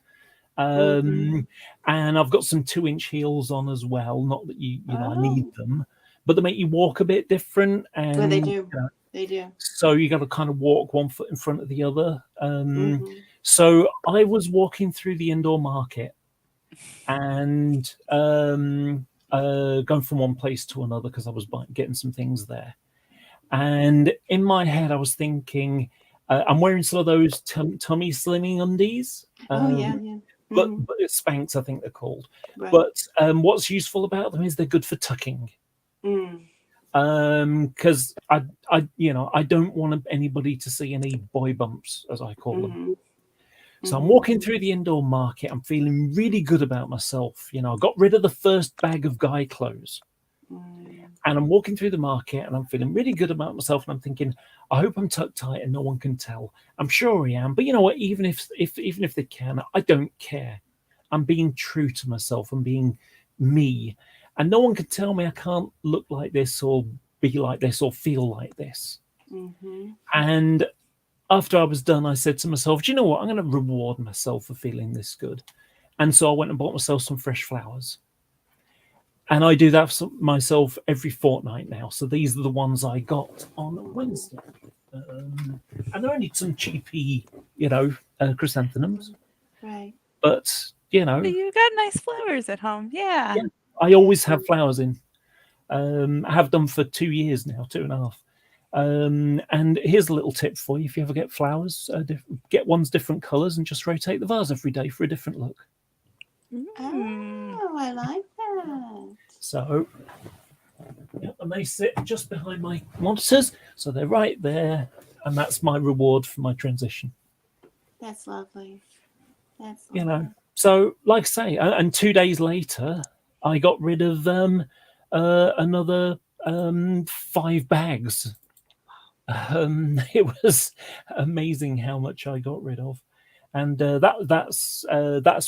And I've got some 2-inch heels on as well. Not that I need them, but they make you walk a bit different. And Well, they do. They do. so you got to kind of walk one foot in front of the other. So I was walking through the indoor market and going from one place to another because I was getting some things there. And in my head, I was thinking, I'm wearing some of those tummy slimming undies. Yeah. But it's Spanx, I think they're called. Right. But what's useful about them is they're good for tucking. Because I don't want anybody to see any boy bumps, as I call them. So I'm walking through the indoor market. I'm feeling really good about myself. I got rid of the first bag of guy clothes. And I'm walking through the market and I'm feeling really good about myself. And I'm thinking, I hope I'm tucked tight and no one can tell. I'm sure I am. But you know what? Even if they can, I don't care. I'm being true to myself. I'm being me. And no one can tell me I can't look like this or be like this or feel like this. And after I was done, I said to myself, do you know what? I'm going to reward myself for feeling this good. And so I went and bought myself some fresh flowers. And I do that for myself every fortnight now. So these are the ones I got on Wednesday. And they're only some cheapy, chrysanthemums. Right. But, You got nice flowers at home. Yeah. I always have flowers in. I have done for 2 years now, 2.5. And here's a little tip for you. If you ever get flowers, get ones different colours and just rotate the vase every day for a different look. Oh, I like that. So, and they sit just behind my monitors. So they're right there. And that's my reward for my transition. That's lovely. That's lovely. So like I say, and 2 days later, I got rid of another 5 bags. It was amazing how much I got rid of, and that's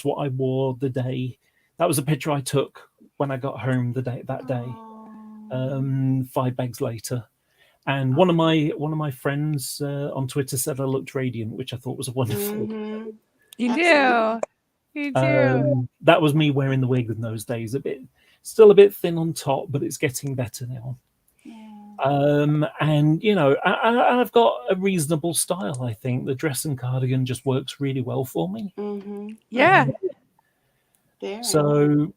what I wore the day. That was a picture I took when I got home that day. 5 bags later, and one of my friends on Twitter said I looked radiant, which I thought was wonderful. You do. You do. That was me wearing the wig in those days. Still a bit thin on top, but it's getting better now. And I've got a reasonable style. I think the dress and cardigan just works really well for me. Yeah. So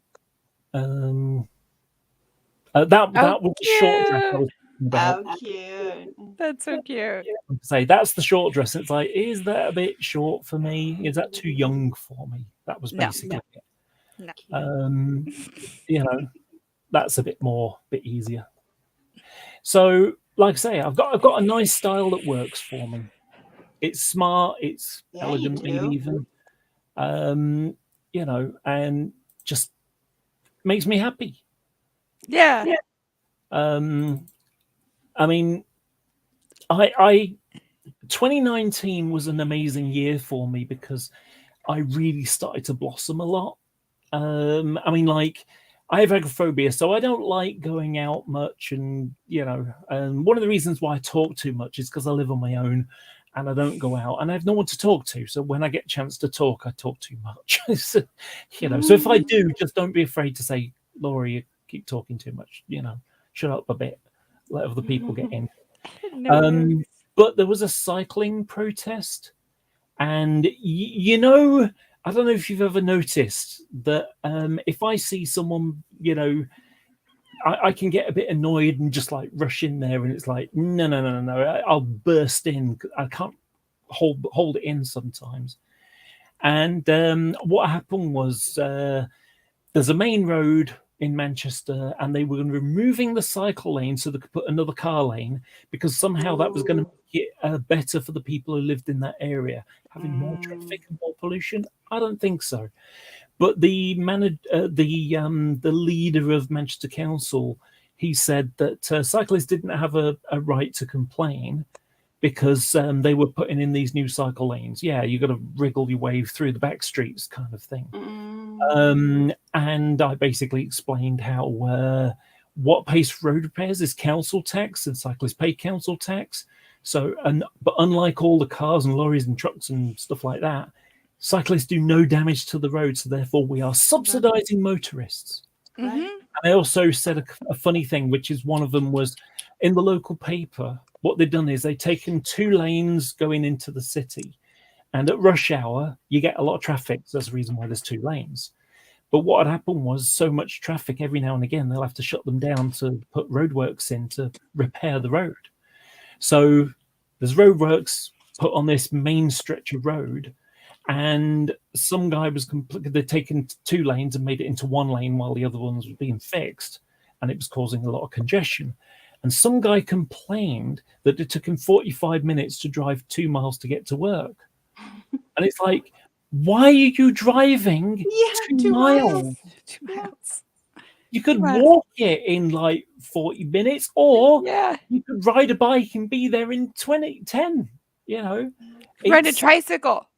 that was the short dress I was talking about. How cute. That's so cute. Say that's the short dress. It's like, is that a bit short for me? Is that too young for me? That was basically it. No. That's a bit easier. So, like I say, I've got a nice style that works for me. It's smart, it's elegant, maybe even, and just makes me happy. Yeah. I mean, 2019 was an amazing year for me because I really started to blossom a lot. I have agoraphobia, so I don't like going out much, and one of the reasons why I talk too much is because I live on my own and I don't go out and I have no one to talk to. So when I get a chance to talk, I talk too much. So if I do, just don't be afraid to say, Laura, you keep talking too much. Shut up a bit, let other people get in. But there was a cycling protest, and I don't know if you've ever noticed that if I see someone, I can get a bit annoyed and just like rush in there, and it's like, no, I'll burst in. I can't hold it in sometimes. And what happened was there's a main road in Manchester, and they were removing the cycle lane so they could put another car lane, because somehow that was going to make it better for the people who lived in that area, having more traffic and more pollution. I don't think so. But the leader of Manchester Council, he said that cyclists didn't have a right to complain, because they were putting in these new cycle lanes. Yeah, you got to wriggle your way through the back streets, kind of thing. And I basically explained how what pays for road repairs is council tax, and cyclists pay council tax. So, but unlike all the cars and lorries and trucks and stuff like that, cyclists do no damage to the road. So therefore, we are subsidising motorists. Mm-hmm. And I also said a funny thing, which is one of them was in the local paper. What they've done is they've taken 2 lanes going into the city, and at rush hour you get a lot of traffic. So that's the reason why there's 2 lanes. But what had happened was so much traffic, every now and again they'll have to shut them down to put roadworks in to repair the road. So there's roadworks put on this main stretch of road, and some guy was they'd taken 2 lanes and made it into 1 lane while the other ones were being fixed, and it was causing a lot of congestion. And some guy complained that it took him 45 minutes to drive 2 miles to get to work. And it's like, why are you driving 2 miles? 2 miles. You could walk it in like 40 minutes, or Yeah. you could ride a bike and be there in 10. You know, Ride a tricycle.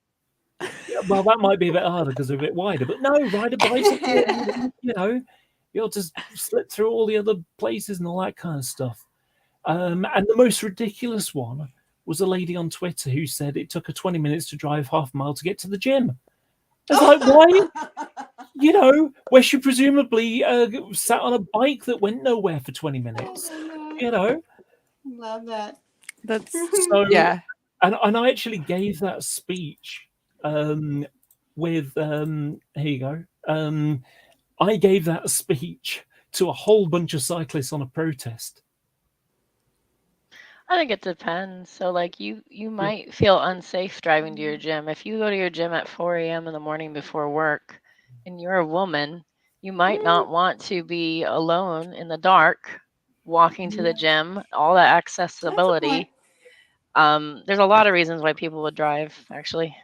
Well, that might be a bit harder because they're a bit wider, but no, ride a bicycle. You know, you'll just slip through all the other places and all that kind of stuff. And the most ridiculous one was a lady on Twitter who said it took her 20 minutes to drive half a mile to get to the gym. It's like, why? You know, where she presumably sat on a bike that went nowhere for 20 minutes. You know, Love that. That's so yeah. And I actually gave that speech with here you go. I gave that speech to a whole bunch of cyclists on a protest. I think it depends. So, like, you might feel unsafe driving to your gym. If you go to your gym at 4 a.m. in the morning before work and you're a woman, you might not want to be alone in the dark walking to the gym, all that accessibility. There's a lot of reasons why people would drive, actually.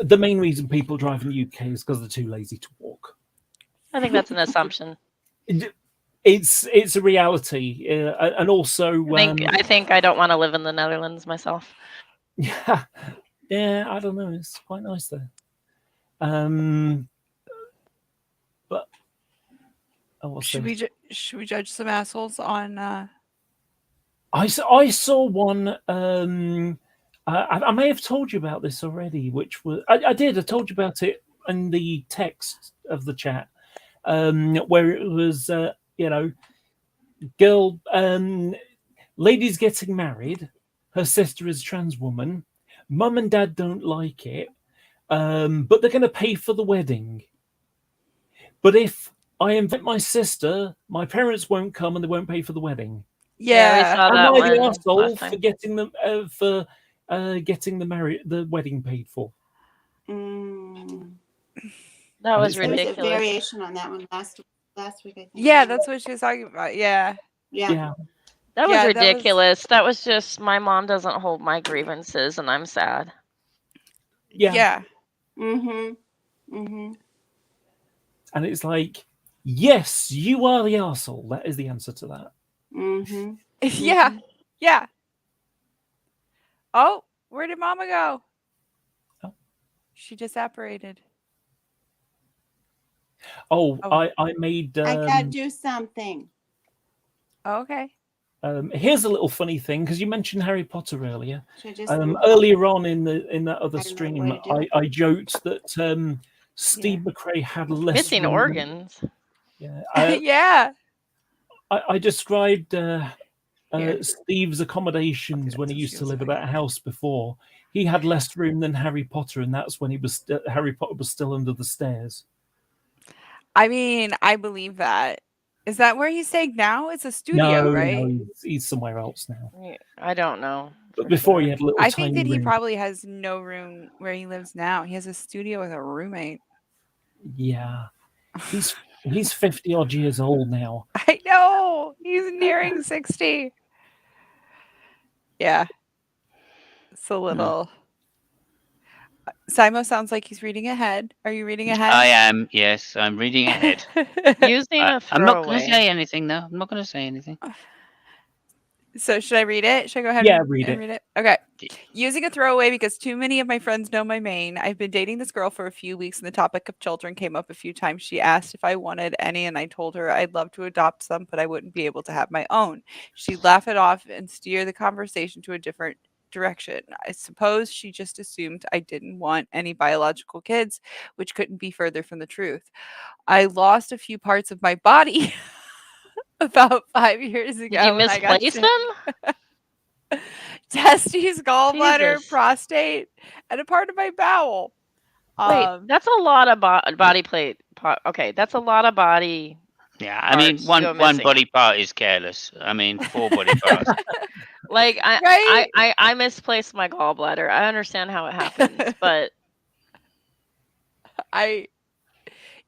The main reason people drive in the UK is because they're too lazy to walk. I think that's an assumption. It's a reality, and also I think I don't want to live in the Netherlands myself. Yeah, I don't know. It's quite nice there. But should we judge some assholes on? I saw one. I may have told you about this already, which was I did. I told you about it in the text of the chat, where it was girl, ladies getting married. Her sister is a trans woman. Mum and dad don't like it, but they're going to pay for the wedding. But if I invite my sister, my parents won't come and they won't pay for the wedding. Yeah, am I the asshole for getting them getting the wedding paid for? That was There ridiculous. was a variation on that one last week, I think. Yeah, that's what she was talking about. Yeah. That was ridiculous. That was just, my mom doesn't hold my grievances, and I'm sad. Yeah. Mm-hmm. And it's like, yes, you are the arsehole. That is the answer to that. Mm-hmm. Yeah. Oh, where did Mama go? Oh. She just separated. I made. I gotta do something. Okay. Here's a little funny thing, because you mentioned Harry Potter earlier. Earlier on in that other stream, I joked that Steve McRae had less missing room. organs. Yeah. I described Steve's accommodations when he used to live at that house before. He had less room than Harry Potter, and that's when Harry Potter was still under the stairs. I mean, I believe that. Is that where he's staying now? It's a studio, right? No, he's somewhere else now. I don't know. But before he had a little I tiny think that he room. probably has no room where he lives now. He has a studio with a roommate. Yeah. He's 50 odd years old now. I know. He's nearing 60. Yeah. It's a little. Simo sounds like he's reading ahead. Are you reading ahead? I am. Yes, I'm reading ahead. Using a I'm not going to throwaway. say anything, though. I'm not going to say anything. So should I read it? Should I go ahead Yeah, and read it. read it? Okay. Using a throwaway because too many of my friends know my main. I've been dating this girl for a few weeks and the topic of children came up a few times. She asked if I wanted any and I told her I'd love to adopt some, but I wouldn't be able to have my own. She'd laugh it off and steer the conversation to a different direction. I suppose she just assumed I didn't want any biological kids, which couldn't be further from the truth. I lost a few parts of my body about 5 years ago. Did you when I got misplace sick. them? Testes, gallbladder, Jesus. prostate, and a part of my bowel. Wait, that's a lot of body plate. Okay, that's a lot of body. Yeah, I mean, parts one go one missing. body part is careless. I mean, 4 body parts. Like Right? I misplaced my gallbladder. I understand how it happens, but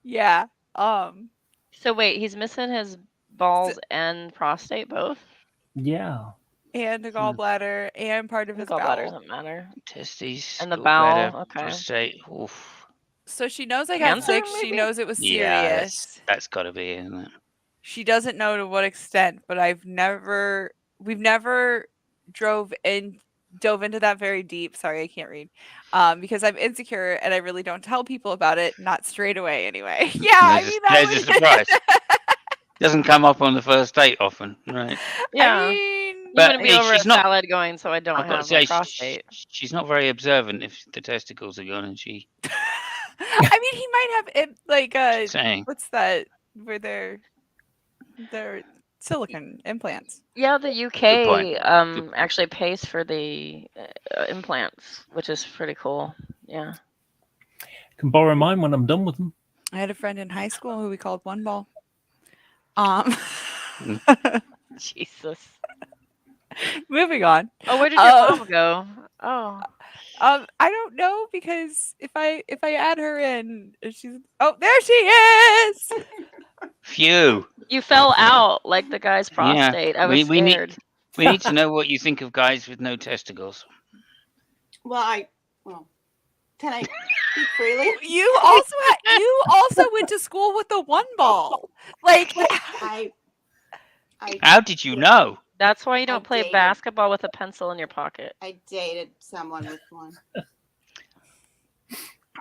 Yeah. so wait, he's missing his balls and prostate both? Yeah. And a gallbladder and part of The his gallbladder bowel. doesn't matter. Testes, And the gallbladder, bowel, okay. prostate. Oof. So she knows I got Cancer, sick. She maybe? knows it was Yeah, serious. that's got to be, isn't it? She doesn't know to what extent, but we've never dove into that very deep. Sorry, I can't read. Because I'm insecure and I really don't tell people about it, not straight away anyway. Yeah, I There's mean a, that there's a surprise. Doesn't come up on the first date often, right? Yeah. I mean, You But wouldn't be hey, over a she's not- salad going, so I don't I've got to have say, a prostate. she's not very observant if the testicles are gone, and she I mean, he might have it like saying. what's that? Where they're silicone implants. Yeah, the Good point. UK actually pays for the implants, which is pretty cool. Yeah. Can borrow mine when I'm done with them. I had a friend in high school who we called One Ball. Jesus. Moving on. Oh, where did your mom go? Oh. I don't know because if I add her in, she's there she is. Phew. You fell out like the guy's prostate. I was we need scared. we need to know what you think of guys with no testicles. Well, can I speak freely? You also went to school with the One Ball. Like I How did you know? That's why you don't play dated- basketball with a pencil in your pocket. I dated someone with one.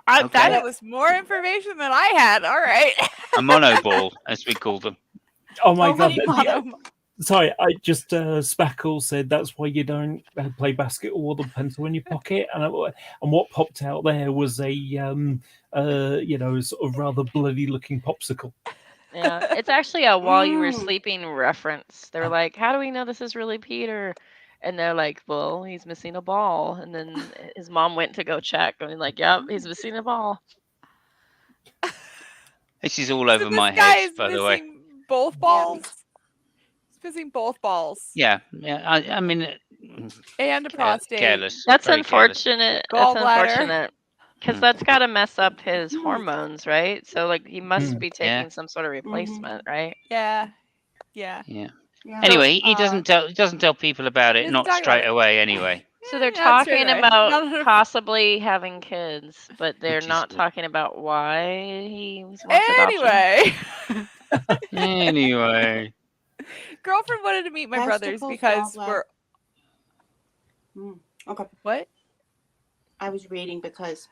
I Okay. thought it was more information than I had. All right. A monoball, as we call them. Oh my Oh god. my Yeah, God. sorry, I just Spackle said that's why you don't play basketball with a pencil in your pocket, and what popped out there was a sort of rather bloody looking popsicle. Yeah, it's actually a while you were Mm. sleeping reference. They were like, "How do we know this is really Peter?" And they're like, "Well, he's missing a ball." And then his mom went to go check, and like, "Yep, he's missing a ball." This is all So over this my guy head, is by the way. missing both balls. He's missing both balls Yeah. I mean, and a prostate. careless. That's very careless. unfortunate. That's Gallbladder. unfortunate. Because Mm. that's got to mess up his hormones, right? So like he must Mm. be taking Yeah. some sort of replacement, right? Yeah. Yeah. Yeah. Yeah. Anyway, he doesn't tell people about it, doesn't not talk about straight it. away. Anyway, So they're Not straight talking away. about Not- possibly having kids, but they're Which is not good. talking about why he wants adoption. Anyway, anyway, girlfriend wanted to meet my brothers Testicles, because gallbladder. we're Okay. what? I was reading because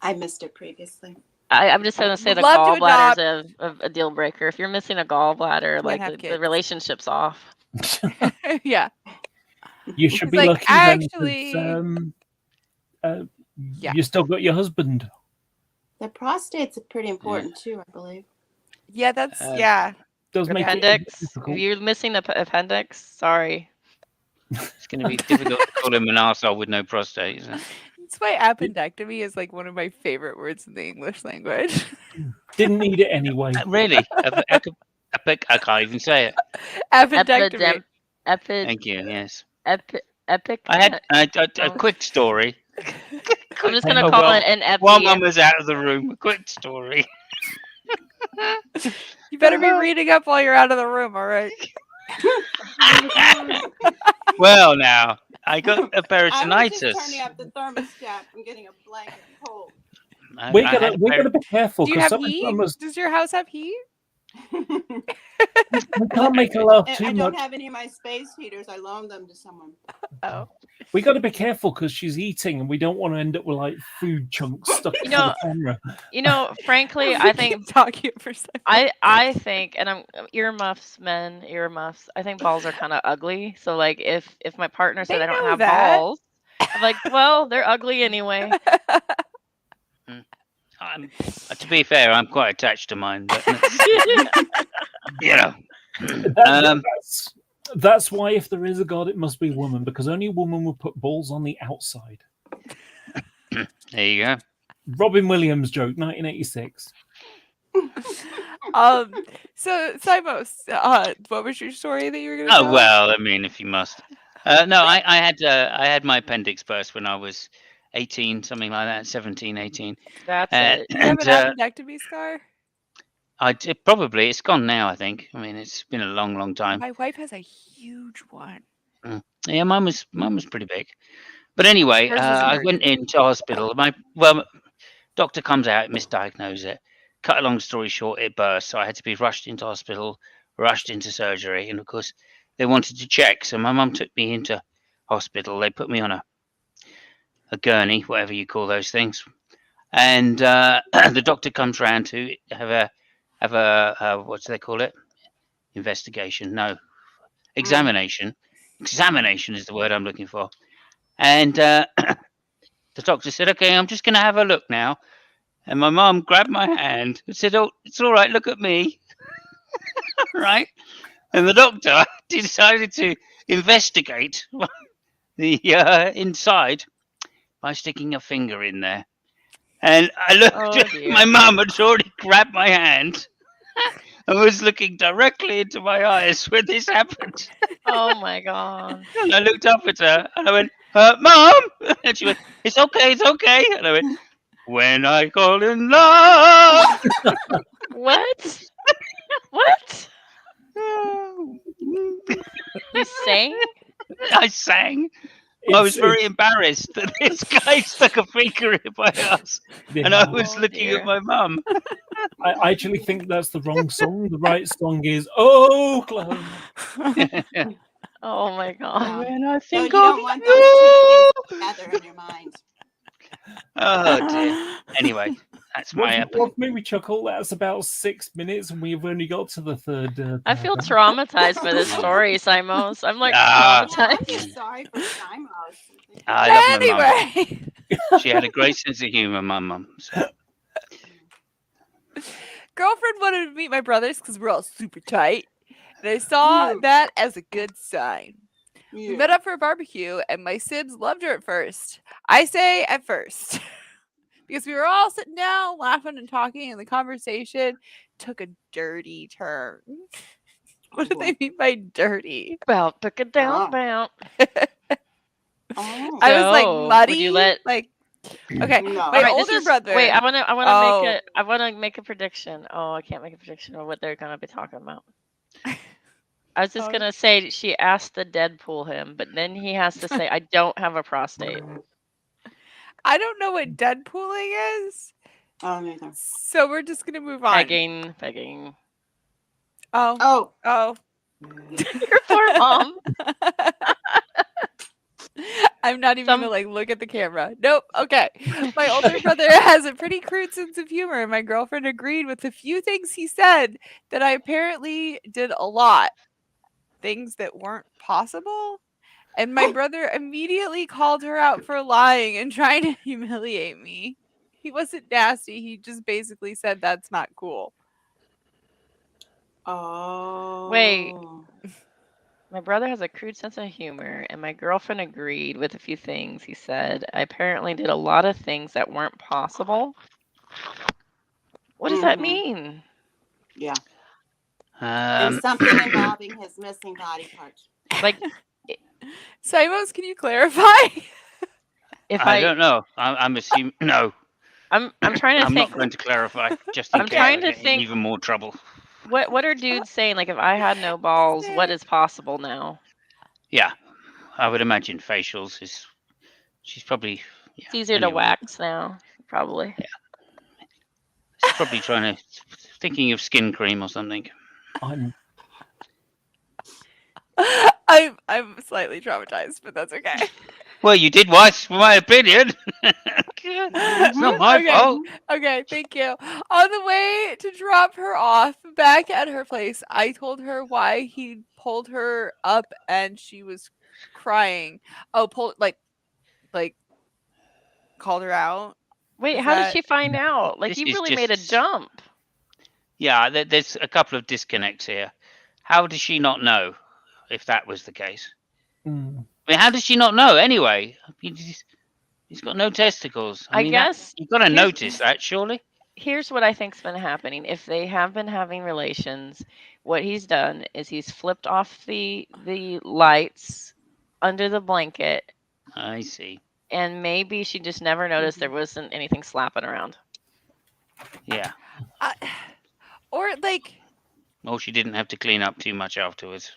I missed it previously. I'm just going to say Would the love to gallbladder's a deal breaker. If you're missing a gallbladder, Can't like have the kids. relationship's off. Yeah. You should He's be like, lucky then, 'cause, actually- Yeah. you still got your husband. The prostate's pretty important too, I believe. Yeah, that's Uh, yeah. Does make it Appendix. If difficult. you're missing the appendix, sorry. it's going to be difficult to call him an arsehole with no prostate, isn't it? That's why appendectomy is like one of my favorite words in the English language. Didn't need it anyway. Really? I can't even say it. Appendectomy. Thank you. Yes. Epic. I had a quick story. I'm just gonna Oh, call well, it an epi. While Mum was out of the room, a quick story. You better be reading up while you're out of the room, all right? Well, now I got a I was just peritonitis. turning up the thermostat. I'm getting a blanket cold. We I gotta had a we gotta be careful Do you because have heat? Does your house have heat? we can't make her laugh And too I much. don't have any of my space heaters. I loaned them to someone. Oh. We got to be careful because she's eating, and we don't want to end up with like food chunks stuck to the camera. Frankly, We I keep think talking for a second. I think, and I'm earmuffs, men, earmuffs. I think balls are kind of ugly. So like, if my partner said They I don't know have that. balls, I'm like, well, they're ugly anyway. To be fair, I'm quite attached to mine, but you know. That's why if there is a God, it must be a woman, because only a woman will put balls on the outside. There you go. Robin Williams joke, 1986. So Simos, what was your story that you were going to Oh tell? well, I mean, if you must. No, I had my appendix burst when I was 18, something like that, 17, 18. That's it. You have an appendectomy scar? I did, probably. It's gone now, I think. I mean, it's been a long, long time. My wife has a huge one. Yeah, mine was pretty big. But anyway, I went into hospital. Doctor comes out, misdiagnosed it. Cut a long story short, it burst, so I had to be rushed into hospital, rushed into surgery, and of course, they wanted to check. So my mum took me into hospital. They put me on a gurney, whatever you call those things, and the doctor comes round to have a what do they call it? Investigation? No, examination. Examination is the word I'm looking for. And the doctor said, "Okay, I'm just going to have a look now." And my mum grabbed my hand and said, "Oh, it's all right. Look at me." Right? And the doctor decided to investigate the inside by sticking a finger in there. And I looked at my mum had already grabbed my hand and was looking directly into my eyes when this happened. Oh my god. And I looked up at her and I went, "Mum!" And she went, "It's okay, it's okay." And I went, "When I call in love." What? What? You sang? I sang. I was very embarrassed that this guy stuck a finger in my ass, and I was looking at my mum. I actually think that's the wrong song. The right song is "Oh, Clone." Oh my god. When I So you think don't of want those two things together in your mind. Oh dear. Anyway, that's my What made me chuckle? That's about 6 minutes, and we've only got to the third. I feel traumatized by this story, Simos. I'm like I'm traumatized. just sorry for Simos. I love my mum. Anyway, She had a great sense of humor, my mum. So. girlfriend wanted to meet my brothers because we're all super tight, and I saw that as a good sign. We met up for a barbecue, and my Sibs loved her at first. I say at first. Because we were all sitting down, laughing and talking, and the conversation took a dirty turn. What do they mean by dirty? About took it down, bound. I was like muddy. Would you let like okay? No. My older brother. Wait, I wanna make a prediction. Oh, I can't make a prediction of what they're gonna be talking about. I was just gonna say she asked to Deadpool him, but then he has to say, "I don't have a prostate." I don't know what deadpooling is. Oh, neither. So we're just gonna move on. Pegging. Oh. Your poor mom. I'm not even gonna look at the camera. Nope. Okay. My older brother has a pretty crude sense of humor, and my girlfriend agreed with a few things he said that I apparently did a lot. Things that weren't possible. And my brother immediately called her out for lying and trying to humiliate me. He wasn't nasty. He just basically said that's not cool. Oh. Wait. My brother has a crude sense of humor, and my girlfriend agreed with a few things he said. I apparently did a lot of things that weren't possible. What does that mean? Yeah. There's something involving his missing body parts. Like, Simos, can you clarify? I don't know. I'm assuming no. I'm trying to I'm not think. going to clarify, just in I'm case trying I to get in think even more trouble. what are dudes saying? Like, if I had no balls, what is possible now? Yeah, I would imagine facials is. She's probably. Yeah. It's easier to Anyway, wax now, probably. she's probably thinking of skin cream or something. I'm I'm slightly traumatized, but that's okay. Well, you did once, for my opinion. It's not my Okay. fault. Okay, thank you. On the way to drop her off back at her place, I told her why he pulled her up and she was crying. Oh, like called her out. Wait, Is how did that she find out? Like, This you is really made a just. jump. Yeah, there's a couple of disconnects here. How does she not know if that was the case? mm, I mean, how does she not know anyway? I mean, he's got no testicles. I I mean, that guess you've got to here's notice that, surely. here's what I think's been happening. If they have been having relations, what he's done is he's flipped off the lights under the blanket, I see. and maybe she just never noticed there wasn't anything slapping around. Yeah. I, or like Well, she didn't have to clean up too much afterwards.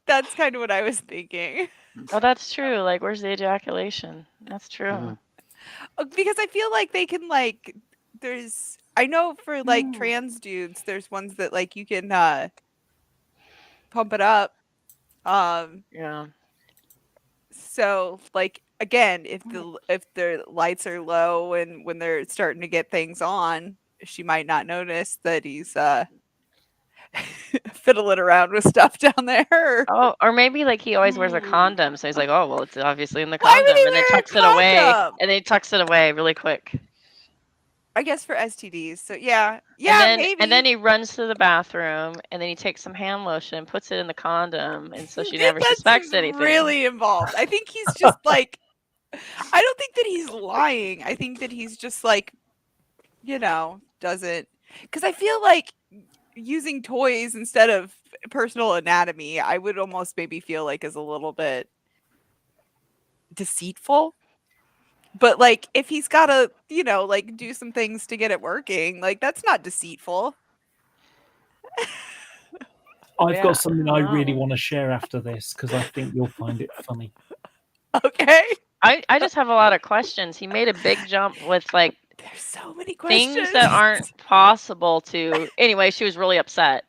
that's kind of what I was thinking. Oh, that's true. Like, where's the ejaculation? That's true. Mhm. Because I feel like they can like there's I know for like Mm. trans dudes there's ones that like you can pump it up. Yeah. So like again, if the lights are low and when they're starting to get things on, she might not notice that he's fiddling around with stuff down there. Oh, or maybe like he always wears a Hmm. condom, so he's like, oh well, it's obviously in the Why would condom, he and then wear a tucks it away, condom? and then he tucks it away really quick. I guess for STDs. So yeah, And maybe. then he runs to the bathroom, and then he takes some hand lotion and puts it in the condom, and so she never That suspects seems anything. really involved. I think he's just like I don't think that he's lying. I think that he's just like, doesn't because I feel like using toys instead of personal anatomy, I would almost maybe feel like is a little bit deceitful. But like if he's got to, like do some things to get it working, like that's not deceitful. I've Yeah, got something I really wow. want to share after this because I think you'll find it funny. Okay. I just have a lot of questions. He made a big jump with like There's so many things questions. that aren't possible to. Anyway, she was really upset.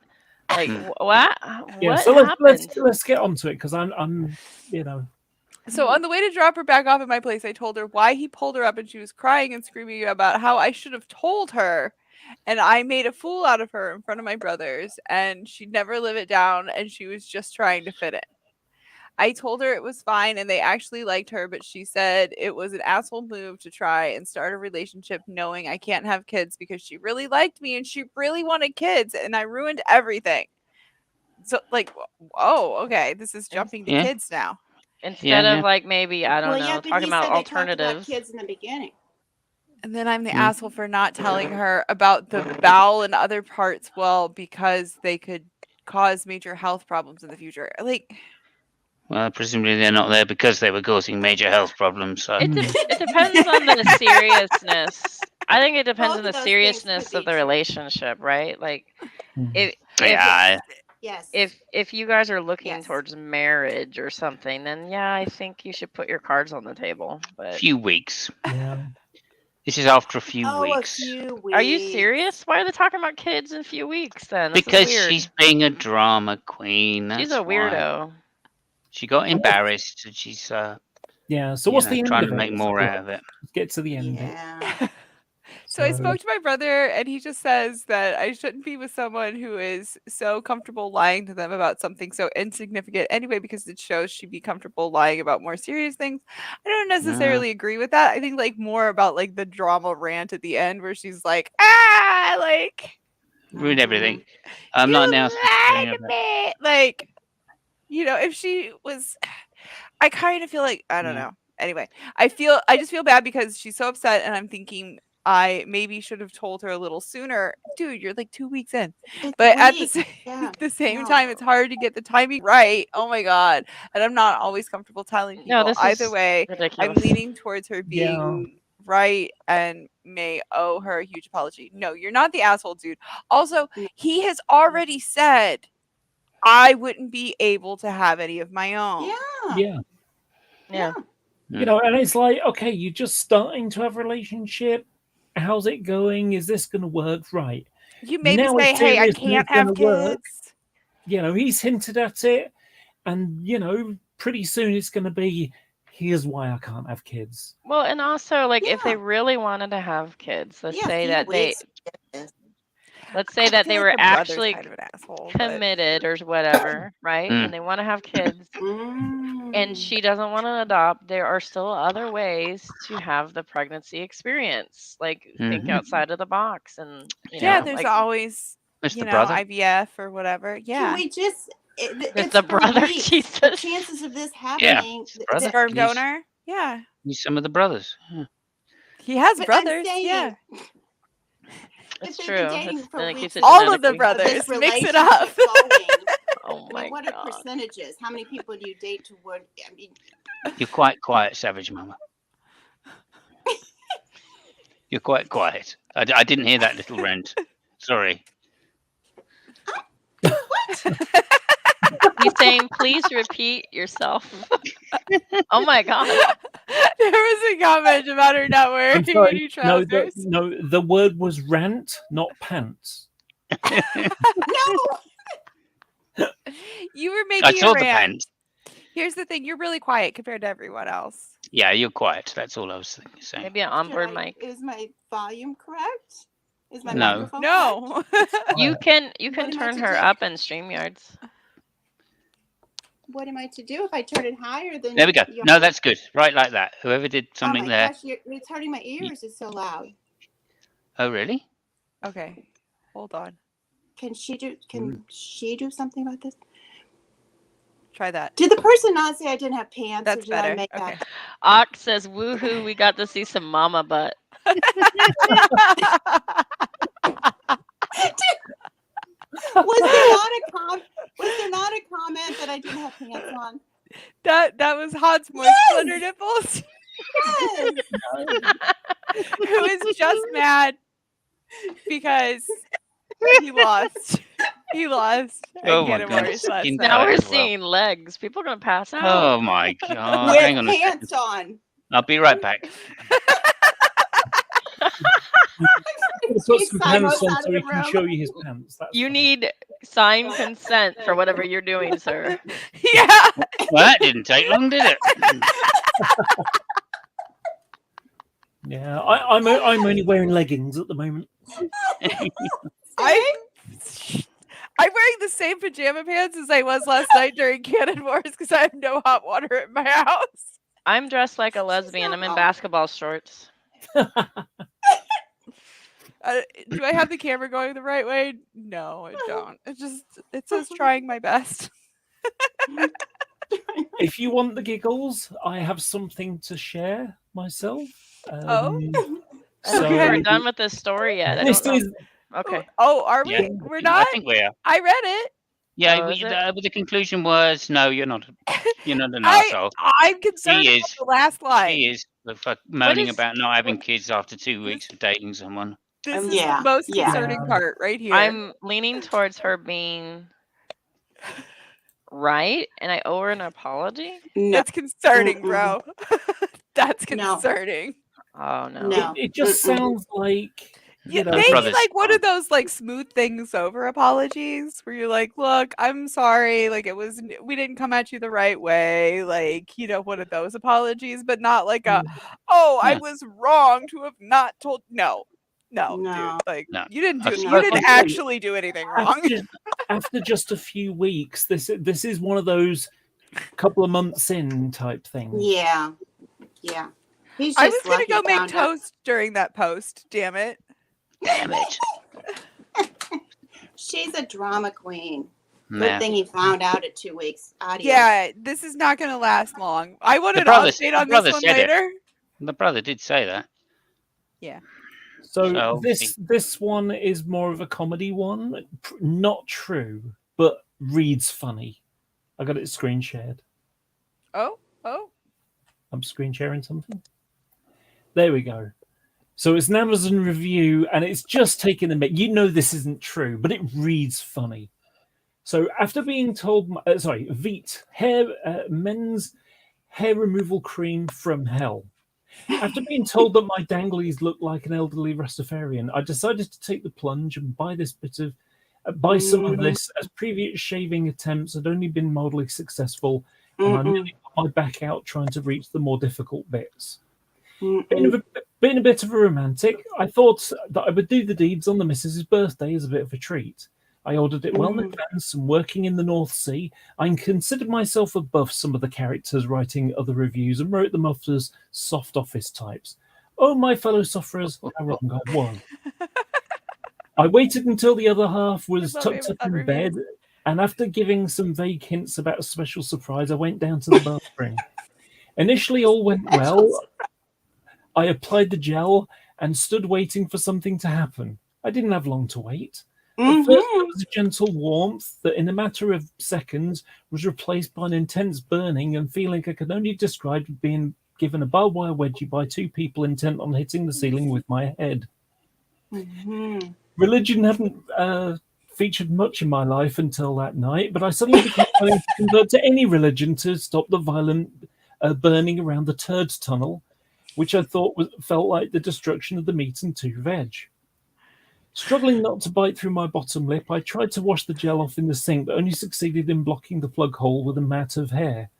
Like, Hmm. what? Yeah, What so happened? let's get onto it because I'm you know So on the way to drop her back off at my place, I told her why he pulled her up and she was crying and screaming about how I should have told her and I made a fool out of her in front of my brothers and she'd never live it down and she was just trying to fit in. I told her it was fine and they actually liked her, but she said it was an asshole move to try and start a relationship knowing I can't have kids because she really liked me and she really wanted kids and I ruined everything. So like, oh, okay, this is jumping to Yeah. kids now. Instead Yeah. of like maybe I don't Well, know, yeah, but talking he about said they talked about alternatives. kids in the beginning. And then I'm the Mm. asshole for not telling her about the bowel and other parts, well, because they could cause major health problems in the future. Like, Well, presumably they're not there because they were causing major health problems. So. It depends on the seriousness. I think it depends Both on of the those things could seriousness be of the true. relationship, right? Like mm. if Yeah. Yes. if you guys are looking Yes. towards marriage or something, then yeah, I think you should put your cards on the table. A But few weeks. Yeah. This is after a few Oh, weeks. a few weeks. are you serious? Why are they talking about kids in a few weeks then? This is Because weird. she's being a drama queen. That's She's a why. weird. She got embarrassed and she's Yeah. So what's the end trying of to it? make more out of it. Let's get to the end. Yeah. so I spoke to my brother, and he just says that I shouldn't be with someone who is so comfortable lying to them about something so insignificant anyway, because it shows she'd be comfortable lying about more serious things. I don't necessarily agree with that. I think like more about like the drama rant at the end where she's like, like Ruined everything. Mm-hmm. I'm you not now supposed to bring lied it to back. me. Like, if she was, I kind of feel like I don't Yeah. know. Anyway, I just feel bad because she's so upset, and I'm thinking I maybe should have told her a little sooner. Dude, you're like 2 weeks in. It's But at the weeks. same Yeah. the same No. time, it's hard to get the timing right. Oh my god. And I'm not always comfortable telling No, people. this Either is way, I'm ridiculous. leaning towards her being Yeah. right and may owe her a huge apology. No, you're not the asshole, dude. Also, he has already said I wouldn't be able to have any of my own. Yeah. Yeah. You know, and it's like, okay, you're just starting to have a relationship. How's it going? Is this going to work? Right. You maybe Now say, it's hey, I serious and can't it's going have to work. kids. You know, he's hinted at it. And, you know, pretty soon it's going to be, here's why I can't have kids. Well, and also, like, if they really wanted to have kids, let's say that they I feel they like were the brother's actually kind of an asshole, but committed or whatever, right? And they want to have kids, and she doesn't want to adopt. There are still other ways to have the pregnancy experience. Like, think outside of the box, and yeah, there's like, always It's you the know brother. IVF or whatever. Yeah, Can we just? It's It's the for brother. weeks. The Jesus. chances of this Yeah, happening. it's the brother. sperm He's- donor. Yeah, He's some of the brothers. Yeah. he has But brothers. I'm saying, yeah, It's if they've true. been dating It's, for then it weeks, keeps it all of the genetically. brothers. this Mix it relationship up. going. Oh I my mean, what are god. percentages? How many people do you date to would? I mean, You're quite quiet, Savage Mama. You're quite quiet. I didn't hear that little rant. Sorry. He's saying, please repeat yourself. Oh my god. There was a comment about her not I'm wearing sorry. any trousers. No, the word was rant, not pants. no. You were I making saw a the rant. pants. Here's the thing: you're really quiet compared to everyone else. Yeah, you're quiet. That's all I was saying. Maybe an onboard mic. Is my volume correct? Is my No. microphone No. You can What am I turn to her do? up in StreamYards. What am I to do if I turn it higher? Then There we go. you'll No, have- that's good. Right like that. Whoever did Oh something my there. gosh, it's hurting my ears. It's so loud. Oh, really? Okay, hold on. Can she do something about this? Try that. Did the person not say I didn't have pants, That's or did better. I make Okay. that? Ox says, woohoo, we got to see some mama butt. Was there not a comment that I didn't have pants on? that was Hod's moist Yes! under nipples. Yes. Who is just mad because he lost. He lost. Oh I my can't God, Morris last skin night. Now we're tight as well. seeing legs. People are gonna pass out. Oh my God. With Hang on a second. pants on. I'll be right back. Put Chase some Simos pants on out so of he the can room. show you his pants. That's You fine. need signed consent for whatever you're doing, sir. Yeah. Well, that didn't take long, did it? Yeah, I'm only wearing leggings at the moment. I'm wearing the same pajama pants as I was last night during Cannon Wars because I have no hot water at my house. I'm dressed like a lesbian. I'm in wrong. basketball shorts. Do I have the camera going the right way? No, I don't. It says trying my best. If you want the giggles, I have something to share myself. I don't think we're done with this story yet. I This don't know. is Okay. Oh, are we? Yeah, We're I not? think we are. I read it. Yeah, Oh, is it? but the conclusion was no. You're not. You're not an I'm arsehole. concerned He about is. the last line. She is the fuck moaning is- about not having kids after 2 weeks of dating someone. This is Yeah, the most yeah. concerning part right here. I'm leaning towards her being right, and I owe her an apology. No. That's concerning, Mm-mm. bro. That's No. concerning. Oh no. No. it just Mm-mm. sounds like Yeah, know, maybe brothers like one fine. of those like smooth things over apologies where you're like, look, I'm sorry, like we didn't come at you the right way, like, one of those apologies, but not like I Yeah. was wrong to have not told. No, dude, No. like No. you didn't I've you spoken didn't to- actually do anything wrong. after just a few weeks, this is one of those couple of months in type things. Yeah. Yeah. He's I just was gonna lucky go make found out. toast during that post. Damn it. Damn it. She's a drama queen. Nah. Good thing he found out at 2 weeks. Adios. Yeah, this is not gonna last long. I want an brother- update the on brother this one said it. later. The brother did say that. So So, this one is more of a comedy one, not true, but reads funny. I got it screen shared. Oh. I'm screen sharing something. There we go. So it's an Amazon review, and it's just taken a minute. You know this isn't true, but it reads funny. So after being told, Veet men's hair removal cream from hell. After being told that my danglies looked like an elderly Rastafarian, I decided to take the plunge and buy some of this, as previous shaving attempts had only been mildly successful, and I nearly put my back out trying to reach the more difficult bits. Being a bit of a romantic, I thought that I would do the deeds on the missus's birthday as a bit of a treat. I ordered it well in advance, and working in the North Sea, I considered myself above some of the characters writing other reviews and wrote them off as soft office types. Oh, my fellow sufferers, how wrong I was. I waited until the other half was tucked up in bed, and after giving some vague hints about a special surprise, I went down to the bathroom. Initially, all went well. I applied the gel and stood waiting for something to happen. I didn't have long to wait. At first, there was a gentle warmth that, in a matter of seconds, was replaced by an intense burning and feeling I could only describe as being given a barbed wire wedgie by two people intent on hitting the ceiling with my head. Religion hadn't featured much in my life until that night, but I suddenly became willing to convert to any religion to stop the violent burning around the turd tunnel, which I thought felt like the destruction of the meat and two veg. Struggling not to bite through my bottom lip, I tried to wash the gel off in the sink, but only succeeded in blocking the plug hole with a mat of hair.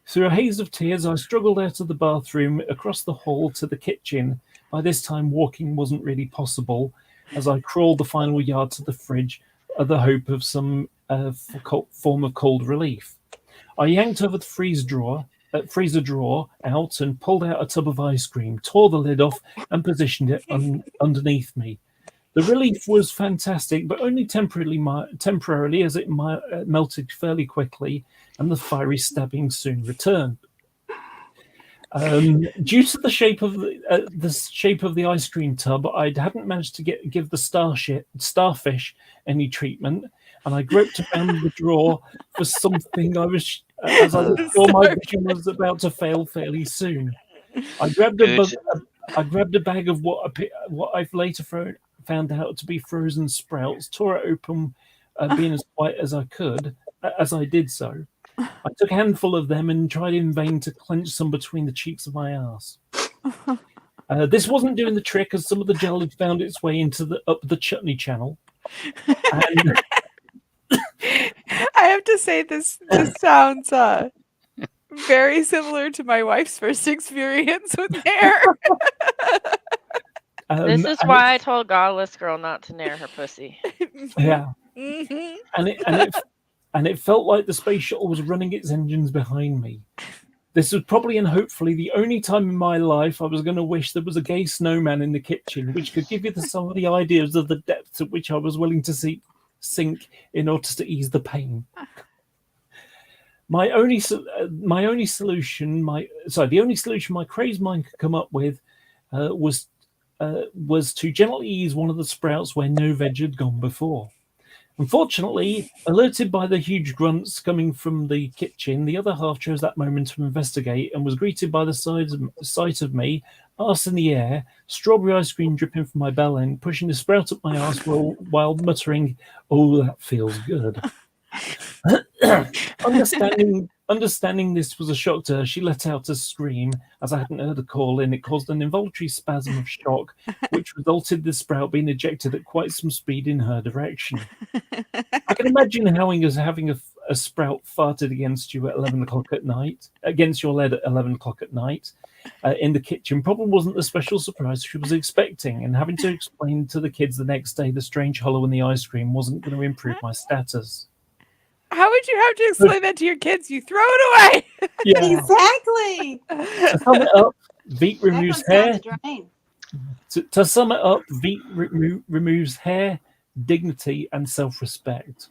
Through a haze of tears, I struggled out of the bathroom, across the hall to the kitchen. By this time, walking wasn't really possible, as I crawled the final yard to the fridge, at the hope of some form of cold relief. I yanked over the freezer drawer out and pulled out a tub of ice cream, tore the lid off, and positioned it underneath me. The relief was fantastic, but only temporarily, as it melted fairly quickly, and the fiery stabbing soon returned. Due to the shape of the ice cream tub, I hadn't managed to give the starfish any treatment, and I groped around the drawer for something as I was sure my vision was about to fail fairly soon. I grabbed a bag of what I've later found out to be frozen sprouts, tore it open, being as quiet as I could. As I did so, I took a handful of them and tried in vain to clench some between the cheeks of my ass. This wasn't doing the trick, as some of the gel had found its way up the chutney channel. And I have to say, this sounds very similar to my wife's first experience with hair. This is why I told Godless Girl not to nair her pussy. Yeah. And it felt like the space shuttle was running its engines behind me. This was probably and hopefully the only time in my life I was going to wish there was a gay snowman in the kitchen, which could give you some of the ideas of the depths at which I was willing to sink in order to ease the pain. The only solution my crazed mind could come up with was to gently ease one of the sprouts where no veg had gone before. Unfortunately, alerted by the huge grunts coming from the kitchen, the other half chose that moment to investigate and was greeted by the sight of me, arse in the air, strawberry ice cream dripping from my bell end, pushing the sprout up my arse while muttering, "Oh, that feels good." Understanding this was a shock to her, she let out a scream. As I hadn't heard a call in, it caused an involuntary spasm of shock, which resulted in the sprout being ejected at quite some speed in her direction. I can imagine having a sprout farted against you at 11 o'clock at night, against your leg at 11 o'clock at night, in the kitchen. Probably wasn't the special surprise she was expecting, and having to explain to the kids the next day the strange hollow in the ice cream wasn't going to improve my status. How would you have to explain that to your kids? You throw it away. Yeah. Exactly. To sum it up, Veet removes hair. To sum it up, Veet removes hair, dignity, and self-respect.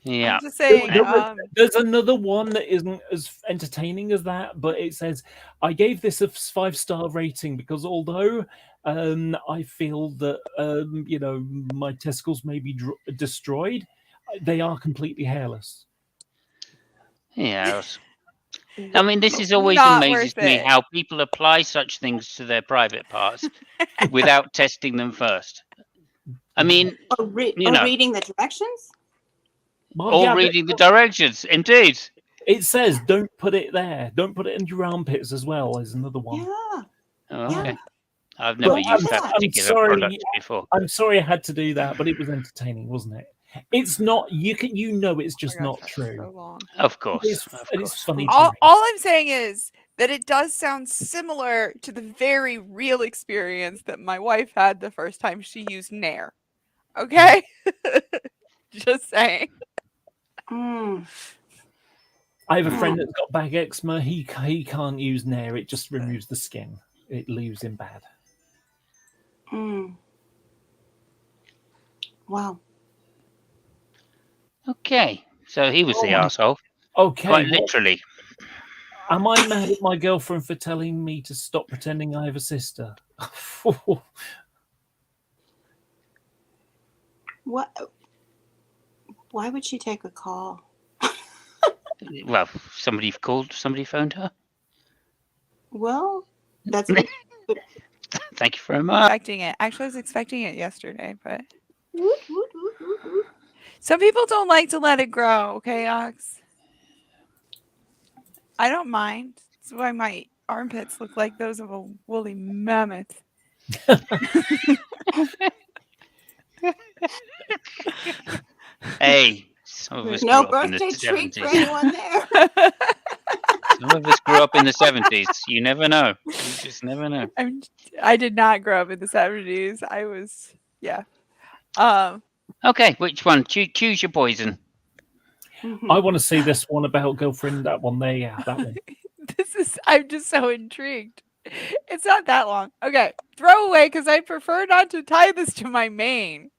Yeah. I'm just saying, there's another one that isn't as entertaining as that, but it says, I gave this a 5-star rating because although I feel that my testicles may be destroyed, they are completely hairless. Yeah. I mean, this is always Not amazes worth me it. how people apply such things to their private parts without testing them first. I mean, Or, you know, reading the directions. Well, or yeah, reading the directions. Indeed. it says don't put it there. Don't put it in your armpits as well. Is another one. Yeah. Oh, Yeah. okay. I've never But used that I'm particular sorry. product before. I'm sorry I had to do that, but it was entertaining, wasn't it? It's not. You know, it's just Oh my not gosh, true. so long. Of course. It's funny to All me. I'm saying is that it does sound similar to the very real experience that my wife had the first time she used Nair. Okay? Just saying. Mm. I have a friend that's got back eczema. He can't use Nair. It just removes the skin. It leaves him bad. Mm. Wow. Okay. So he was the arsehole. Okay. Quite well, literally. am I mad at my girlfriend for telling me to stop pretending I have a sister? What? Why would she take a call? Well, somebody phoned her. Well, that's what. Thank you very much. Expecting it. Actually, I was expecting it yesterday, but some people don't like to let it grow. Okay, Ox. I don't mind. That's why my armpits look like those of a woolly mammoth. Hey, some of us There's no grew up in the birthday treat for 70s. anyone there. Some of us grew up in the 70s. You never know. You just never know. I did not grow up in the 70s. I was, yeah. Okay, which one? Choose your poison. I want to see this one about girlfriend. That one there, yeah, that one. I'm just so intrigued. It's not that long. Okay, throw away because I prefer not to tie this to my mane.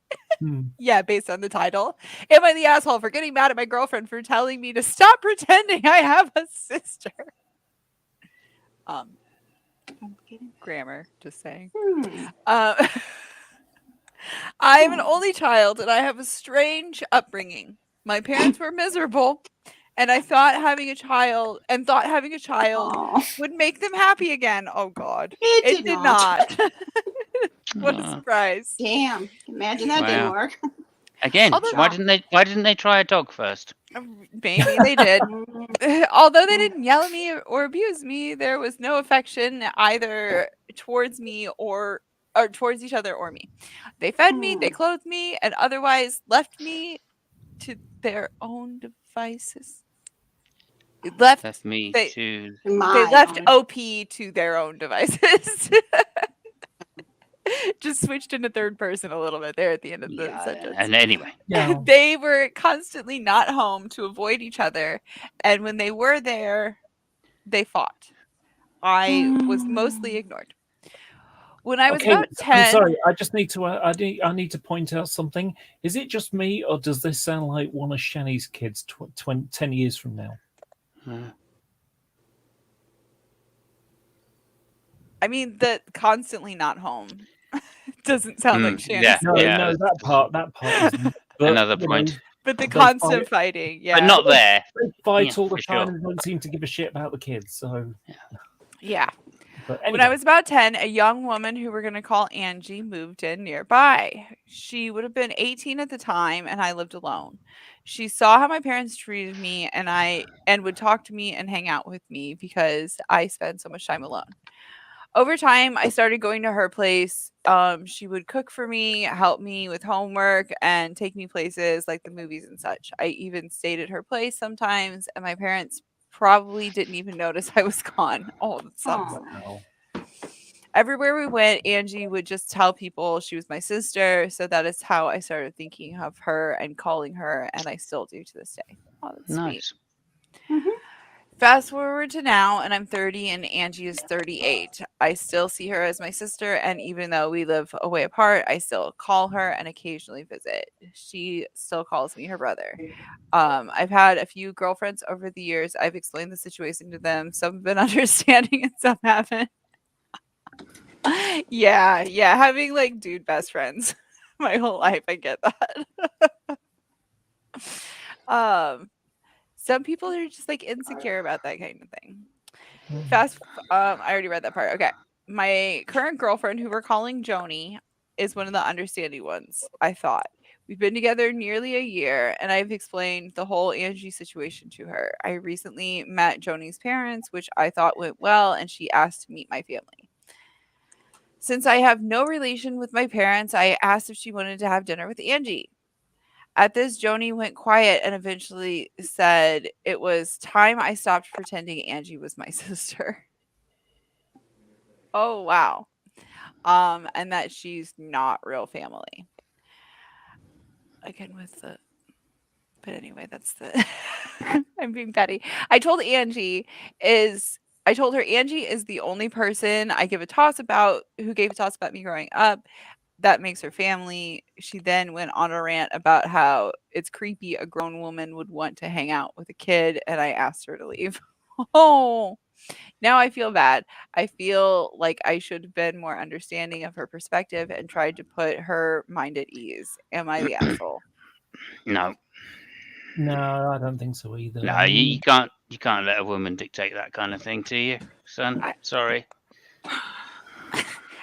Yeah, based on the title. Am I the asshole for getting mad at my girlfriend for telling me to stop pretending I have a sister? Grammar, just saying. I'm an only child and I have a strange upbringing. My parents were miserable, and I thought having a child would make them happy again. Oh God, it did not. What a surprise! Damn! Imagine that didn't work. Again, why didn't they try a dog first? Maybe they did. Although they didn't yell at me or abuse me, there was no affection either towards me or towards each other or me. They fed me, they clothed me, and otherwise left me to their own devices. They left OP to their own devices. Just switched into third person a little bit there at the end of the sentence. And anyway, they were constantly not home to avoid each other, and when they were there, they fought. I was mostly ignored. When I was about 10, I'm sorry. I just need to. I need to point out something. Is it just me, or does this sound like one of Shani's kids 10 years from now? I mean, the constantly not home doesn't sound like Shannon. Yeah, No, that part is another point. But the constant fighting, yeah. But not there. They fight all the for time sure. and don't seem to give a shit about the kids. So Yeah. But When I was about 10, a young woman who we're going to call Angie moved in nearby. She would have been 18 at the time, and I lived alone. She saw how my parents treated me, and would talk to me and hang out with me because I spent so much time alone. Over time, I started going to her place. She would cook for me, help me with homework, and take me places like the movies and such. I even stayed at her place sometimes, and my parents probably didn't even notice I was gone. Oh, that sucks. Everywhere we went, Angie would just tell people she was my sister. So that is how I started thinking of her and calling her, and I still do to this day. Oh, that's Nice. sweet. Fast forward to now, and I'm 30 and Angie is 38. I still see her as my sister, and even though we live away apart, I still call her and occasionally visit. She still calls me her brother. I've had a few girlfriends over the years. I've explained the situation to them. Some have been understanding and some haven't. Yeah, having like dude best friends my whole life, I get that. Some people are just like insecure about that kind of thing. Mm. I already read that part. Okay. My current girlfriend, who we're calling Joni, is one of the understanding ones, I thought. We've been together nearly a year, and I've explained the whole Angie situation to her. I recently met Joni's parents, which I thought went well, and she asked to meet my family. Since I have no relation with my parents, I asked if she wanted to have dinner with Angie. At this, Joni went quiet and eventually said it was time I stopped pretending Angie was my sister. Oh, wow. And that she's not real family. Again with the but anyway, that's the I'm being petty. I told her Angie is the only person I give a toss about who gave a toss about me growing up. That makes her family. She then went on a rant about how it's creepy a grown woman would want to hang out with a kid, and I asked her to leave. Oh, now I feel bad. I feel like I should have been more understanding of her perspective and tried to put her mind at ease. Am I the asshole? No, No, I don't think so either. no, I you mean, can't let a woman dictate that kind of thing to you, son. I Sorry.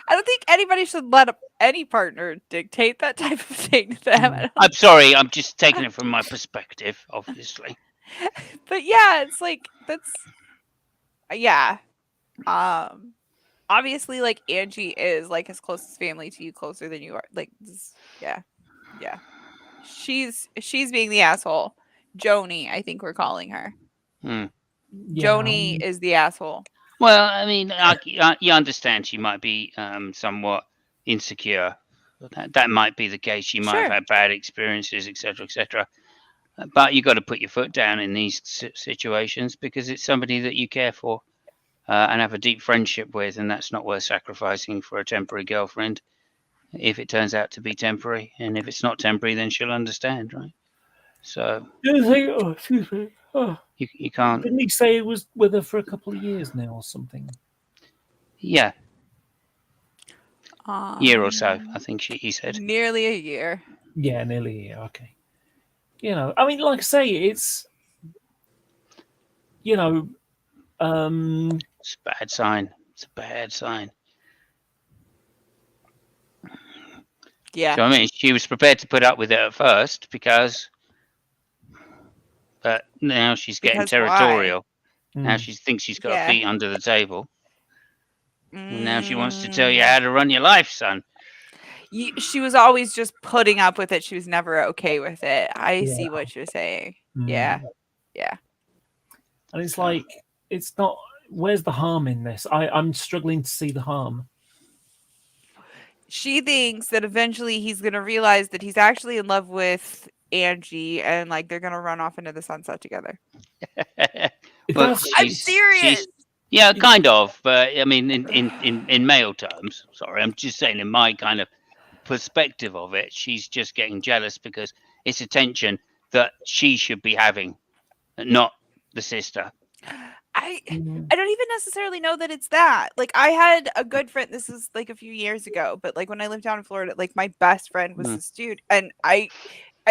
I don't think anybody should let any partner dictate that type of thing to them. I I'm don't sorry. I'm just taking it from my perspective, obviously. but yeah, it's like that's yeah. Um obviously like Angie is like his closest family to you, closer than you are. Like yeah. Yeah. She's being the asshole. Joni, I think we're calling her. Hmm. yeah, I Joni mean, is the asshole. Well, I mean, you understand she might be somewhat insecure. That might be the case. She might have Sure. had bad experiences, etc., etc. But you got to put your foot down in these situations because it's somebody that you care for and have a deep friendship with, and that's not worth sacrificing for a temporary girlfriend. If it turns out to be temporary, and if it's not temporary, then she'll understand, right? So oh, excuse me. Oh, you can't. didn't he say he was with her for a couple of years now or something? Yeah, year or so. I Um think he said. nearly a year. Yeah, nearly a year. Okay. I mean, like I say, it's you know, It's a bad sign. It's a bad sign. Yeah. So I mean, she was prepared to put up with it at first but now she's getting Because why? territorial. Now mm, she thinks she's got her Yeah. feet under the table, and now she wants to tell you Mm, how to run your life, son. she was always just putting up with it. She was never okay with it. I yeah, see what you're saying. mm. Yeah. Yeah. And it's So like it's not. Where's the harm in this? I'm struggling to see the harm. She thinks that eventually he's going to realize that he's actually in love with Angie and like they're going to run off into the sunset together. If but that's I'm she's serious. yeah, kind of. But I mean, in male terms, sorry, I'm just saying in my kind of perspective of it, she's just getting jealous because it's attention that she should be having, not the sister. I mm, I don't even necessarily know that it's that. Like I had a good friend, this is like a few years ago, but like when I lived down in Florida, like my best friend was Mm, this dude and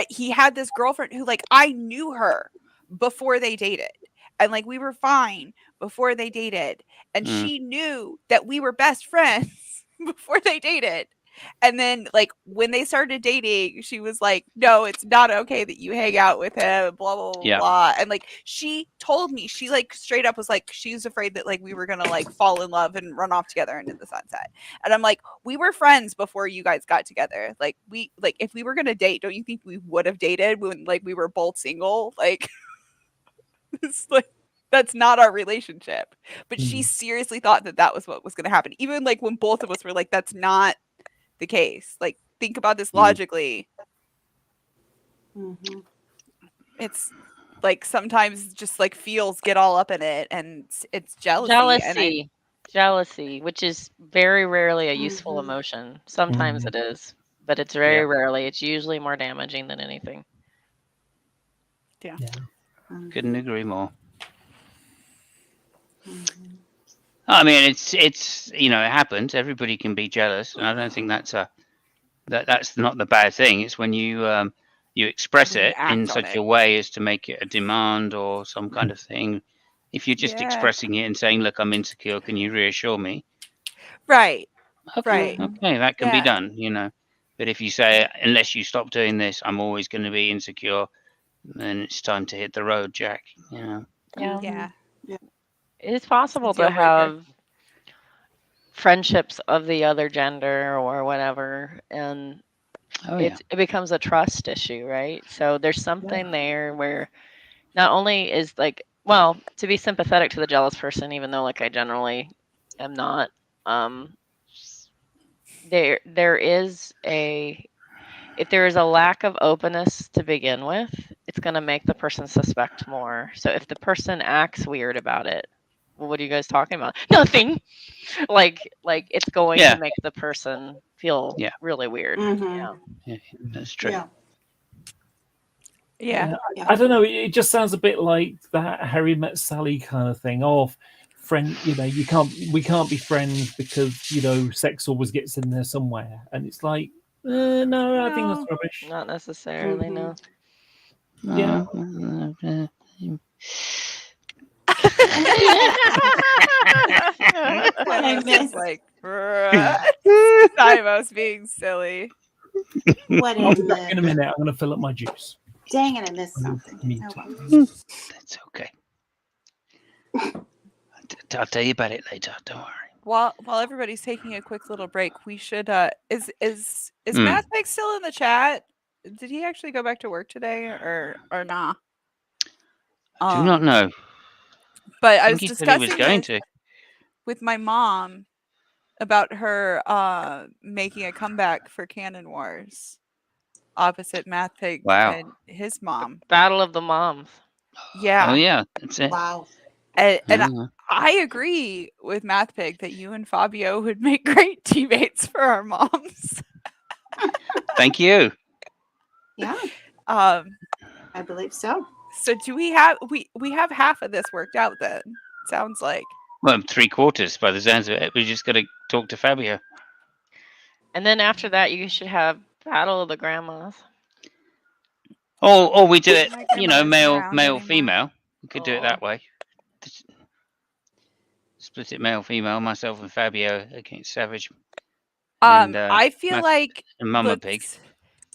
he had this girlfriend who like I knew her before they dated. And like we were fine before they dated. And mm, she knew that we were best friends before they dated. And then like when they started dating, she was like, "No, it's not okay that you hang out with him, blah blah blah yeah, blah." And like she told me, she like straight up was like she was afraid that like we were going to like fall in love and run off together into the sunset. And I'm like, "We were friends before you guys got together. Like we like if we were going to date, don't you think we would have dated when like we were both single?" Like it's like that's not our relationship. But she mm, seriously thought that that was what was going to happen. Even like when both of us were like that's not the case. Like think about this mm, logically. Mhm. It's like sometimes just like feels get all up in it and it's jealousy and I Jealousy, which is very rarely a useful Mhm. emotion. Sometimes mm. it is, but it's yeah. very rarely. It's usually more damaging than anything. yeah. Yeah. Couldn't Mhm. agree more. Mhm. I mean, it's it happens. Everybody can be jealous, and I don't think that's not the bad thing. It's when you you express We it act in on such it. a way as to make it a demand or some kind of thing. If you're just Yeah. expressing it and saying, "Look, I'm insecure. Can you reassure me?" Right. Okay, Right. okay, that can be Yeah. done. You know, but if you say, "Unless you stop doing this, I'm always going to be insecure," then it's time to hit the road, Jack. You know. Yeah. Yeah. It's possible deal to breaker. have friendships of the other gender or whatever, and Oh yeah. it becomes a trust issue, right? So there's something there where not only is like, well, to be sympathetic to the jealous person, even though like I generally am not, there is a if there is a lack of openness to begin with, it's going to make the person suspect more. So if the person acts weird about it, well, what are you guys talking about? Nothing. Like it's going Yeah. to make the person feel Yeah. really weird. Mhm. Yeah, that's true. Yeah. Yeah. Yeah. I don't know. It just sounds a bit like that Harry Met Sally kind of thing. Of friend, you know, we can't be friends because you know sex always gets in there somewhere, and it's like, no, I think that's No. rubbish. Not necessarily, Mhm. no. Yeah. What I Simo's just missed. like Simo's being silly. What I'll I be back in a missed. minute. I'm going to fill up my juice. Dang it, I missed In the something. meantime. Oh, well. That's okay. I'll tell you about it later. Don't worry. While everybody's taking a quick little break, we should is Mm. Matt Peg still in the chat? Did he actually go back to work today or nah? Do not know. But I I was think he said he was discussing going this to. with my mom about her making a comeback for Canon Wars opposite Matt Pig Wow. and his mom. Battle of the Moms. Yeah. Oh yeah, that's it. Wow. And Ah. I agree with Math Pig that you and Fabio would make great teammates for our moms. Thank you. Yeah, I believe so. So do we have we have half of this worked out then? Sounds like. Well, 3/4 by the sounds of it. We just got to talk to Fabio. And then after that, you should have Battle of the Grandmas. Or we do it, My you know, grandma isn't around male, anymore. female. We could do it that Oh. way. Split it male, female, myself and Fabio against Savage. And, I feel like and Mama Pig.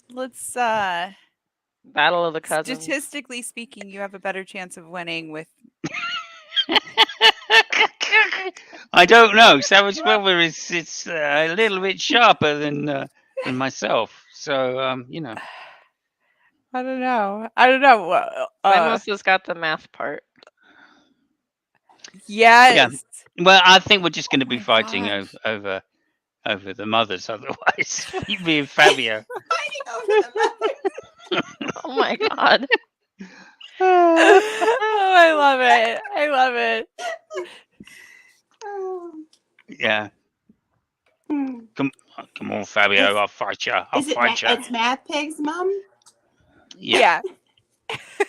Let's Battle of the Cousins. statistically speaking, you have a better chance of winning with I don't know. Savage Wilbur is a little bit sharper than myself. So you know. I don't know. I don't know. Simos has got the math part. Yes. Well, I think we're just going to be my fighting gosh. over the mothers. Otherwise, me and Fabio. Fighting over the Oh my god. Oh, I love it. I love it. Oh. Yeah. Hmm. Come on, Fabio. I'll fight you. I'll fight you. It's Math Pig's mom? Yeah.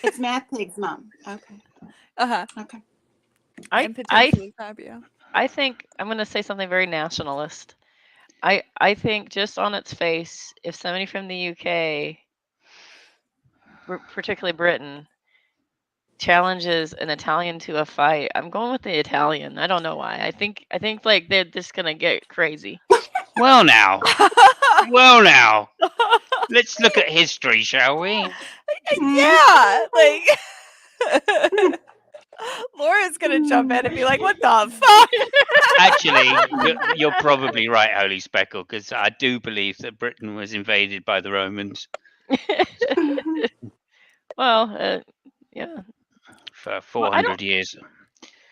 It's Math Pig's mom. Okay. Uh-huh. Okay. And potentially Fabio. I think I'm going to say something very nationalist. I think just on its face, if somebody from the UK, particularly Britain, challenges an Italian to a fight, I'm going with the Italian. I don't know why. I think like they're just going to get crazy. Well now. Let's look at history, shall we? Yeah. Like Laura's gonna jump in and be like, "What the fuck?" Actually, you're probably right, Holy Speckle, because I do believe that Britain was invaded by the Romans. Well, yeah. For 400 years.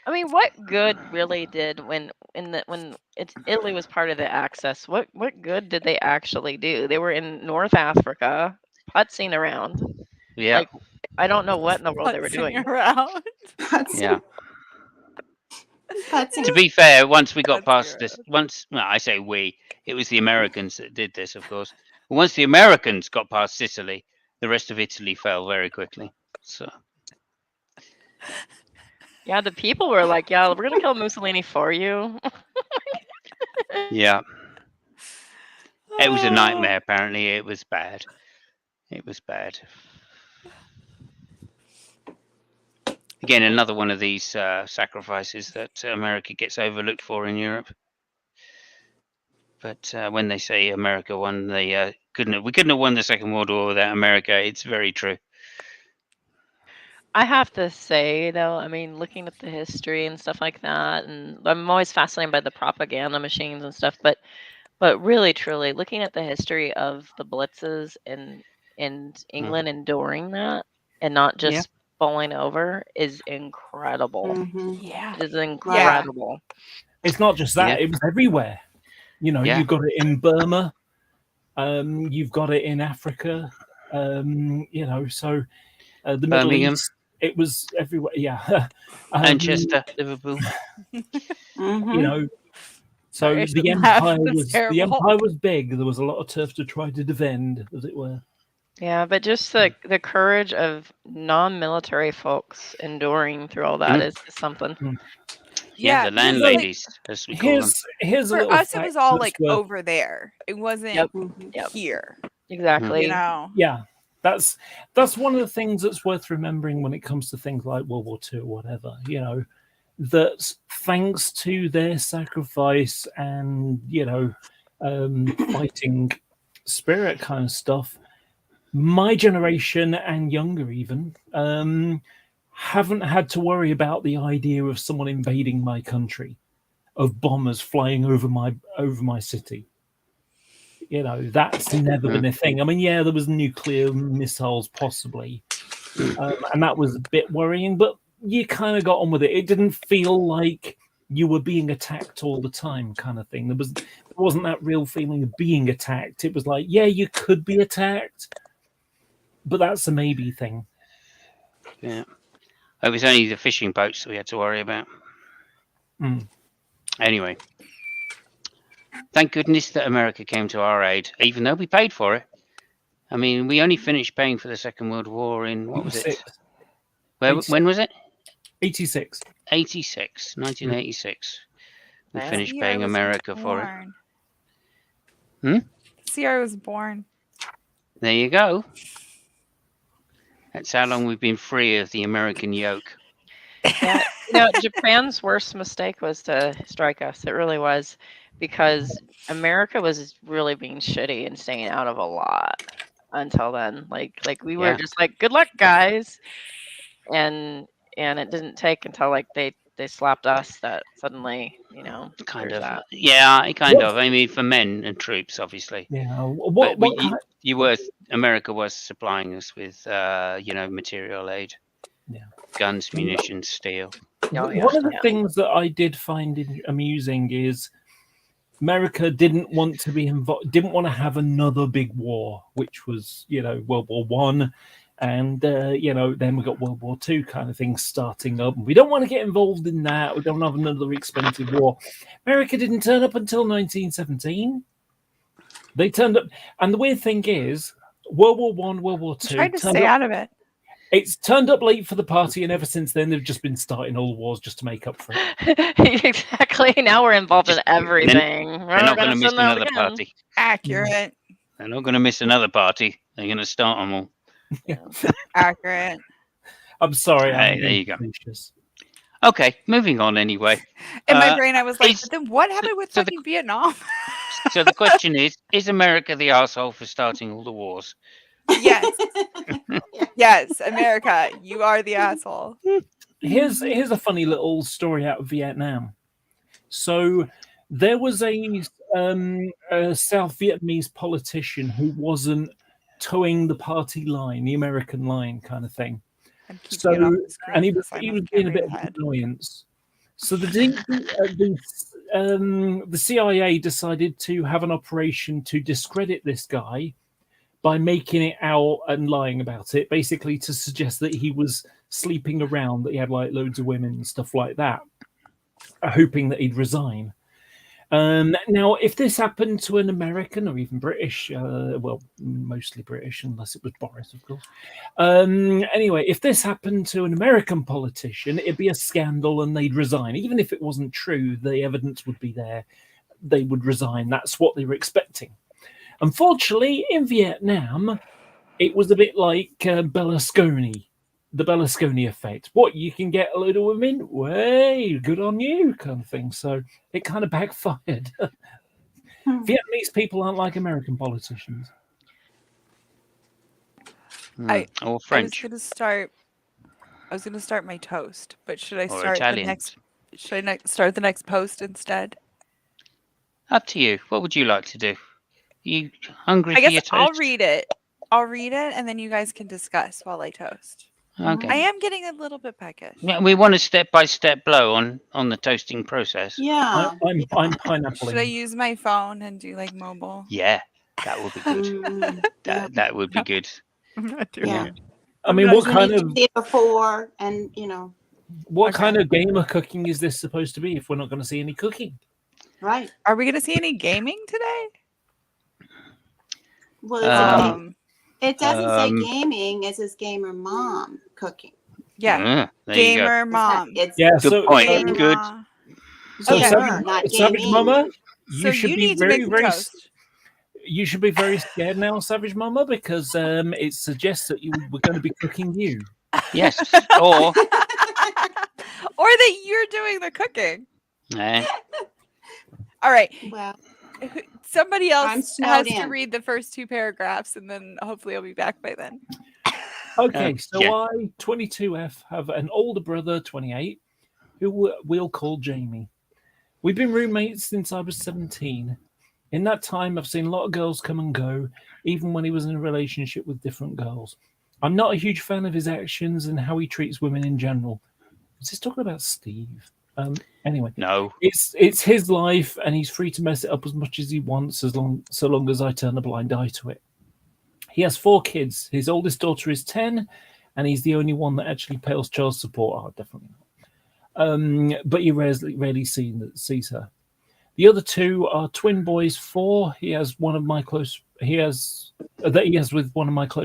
I mean, what good really did when Italy was part of the Axis? What good did they actually do? They were in North Africa, putzing around. Yeah. Like, I don't know what in the world they were doing. Around. Yeah. Putzing. To be fair, once we got Putzing past this, I say we, it was the Americans that did this, of course. But once the Americans got past Sicily, the rest of Italy fell very quickly. So. Yeah, the people were like, "Yeah, we're gonna kill Mussolini for you." Yeah. It was a nightmare. Apparently, it was bad. It was bad. Again, another one of these sacrifices that America gets overlooked for in Europe. But when they say America won, we couldn't have won the Second World War without America. It's very true. I have to say, though, I mean, looking at the history and stuff like that, and I'm always fascinated by the propaganda machines and stuff, but really, truly, looking at the history of the blitzes in England enduring that and not just falling over is incredible. Mhm. Yeah. It is incredible. It's not just that; Yeah. it was everywhere. You know, Yeah. you've got it in Burma, you've got it in Africa. You know, so the Middle Birmingham. East, it was everywhere. Yeah, Manchester, Liverpool. Mhm. you know. So Sorry, I the shouldn't laugh. empire That's was terrible. big. There was a lot of turf to try to defend, as it were. Yeah, but just the courage of non-military folks enduring through all that is something. Yeah, Yeah, the because, like, landladies, as we call them. Here's a for little us, it fact was all that's like worth- over there. It wasn't Yep. Mhm. Yep. here. Exactly. You know. Yeah, that's one of the things that's worth remembering when it comes to things like World War II or whatever. You know, that thanks to their sacrifice and fighting spirit kind of stuff, my generation and younger even haven't had to worry about the idea of someone invading my country, of bombers flying over my city. You know, that's never been a thing. I mean, yeah, there was nuclear missiles possibly, and that was a bit worrying, but you kind of got on with it. It didn't feel like you were being attacked all the time, kind of thing. There wasn't that real feeling of being attacked. It was like, yeah, you could be attacked, but that's a maybe thing. Yeah. It was only the fishing boats that we had to worry about. Anyway, thank goodness that America came to our aid, even though we paid for it. I mean, we only finished paying for the Second World War in, what was it? When was it? 86. 1986. We Wow. finished Yeah, I paying was America for it. born. This year I was born. There you go. That's how long we've been free of the American yoke. Yeah, Japan's worst mistake was to strike us. It really was, because America was really being shitty and staying out of a lot until then. Like we were just like, good luck, guys, and it didn't take until like they slapped us that suddenly Kind there's of. that. Yeah, kind of. I mean, for men and troops, obviously. Yeah. America was supplying us with, material aid. Yeah. Guns, munitions, steel. One of the things that I did find amusing is America didn't want to be involved, didn't want to have another big war, which was, World War One, and then we got World War II kind of thing starting up. We don't want to get involved in that. We don't have another expensive war. America didn't turn up until 1917. They turned up, and the weird thing is, World War One, World War II. Tried to stay out of it. It's turned up late for the party, and ever since then, they've just been starting all the wars just to make up for it. Exactly. Now we're involved in everything. They're not going to miss another party. Accurate. They're not going to miss another party. They're going to start them all. Accurate. I'm sorry. Hey, there you go. Okay, moving on anyway. In my brain, I was like, but then what happened with fucking Vietnam? So the question is America the arsehole for starting all the wars? Yes. Yes, America, you are the asshole. Here's a funny little story out of Vietnam. So there was a South Vietnamese politician who wasn't towing the party line, the American line kind of thing. So, and he was being a bit of an annoyance. So the CIA decided to have an operation to discredit this guy by making it out and lying about it, basically to suggest that he was sleeping around, that he had like loads of women and stuff like that, hoping that he'd resign. Now, if this happened to an American or even British, well, mostly British, unless it was Boris, of course. Anyway, if this happened to an American politician, it'd be a scandal and they'd resign. Even if it wasn't true, the evidence would be there. They would resign. That's what they were expecting. Unfortunately, in Vietnam, it was a bit like Berlusconi, the Berlusconi effect. What, you can get a load of women? Way, good on you, kind of thing. So it kind of backfired. Vietnamese people aren't like American politicians. I Or I was French gonna start. I was gonna start my toast, but should I or start the Italian. next? Should I start the next post instead? Up to you. What would you like to do? You hungry I for guess your I'll toast? read it. I'll read it, and then you guys can discuss while I toast. Okay. I am getting a little bit peckish. Yeah, we want a step-by-step blow on the toasting process. Yeah. I'm pineapple. Should I use my phone and do like mobile? Yeah, that would be good. Yeah. That would be good. I'm not doing Yeah. it. I mean, what We kind need to of see it before, and what Okay. kind of gamer cooking is this supposed to be if we're not going to see any cooking? right. Are we gonna see any gaming today? Well, it's a Um, game. It doesn't say um, gaming. It says gamer mom cooking. Yeah, there you go. gamer It's not- mom. It's Yeah, Good so point. Gamer Good. mom. So Okay. gamer, not Savage gaming. Mama, So you should you be need to make very, the very. toast. You should be very scared now, Savage Mama, because it suggests that we're going to be cooking you. Yes. Or Or that you're doing the cooking. eh, All right. Well, Somebody I'm else snowed has to in. read the first two paragraphs, and then hopefully I'll be back by then. Okay, so yeah. I, 22F, have an older brother, 28, who we'll call Jamie. We've been roommates since I was 17. In that time, I've seen a lot of girls come and go, even when he was in a relationship with different girls. I'm not a huge fan of his actions and how he treats women in general. Is this talking about Steve? Anyway, no. it's his life, and he's free to mess it up as much as he wants, so long as I turn a blind eye to it. He has 4 kids. His oldest daughter is 10, and he's the only one that actually pays child support. Oh, definitely not. But he rarely sees her. The other 2 are twin boys. 4 he has with one of my close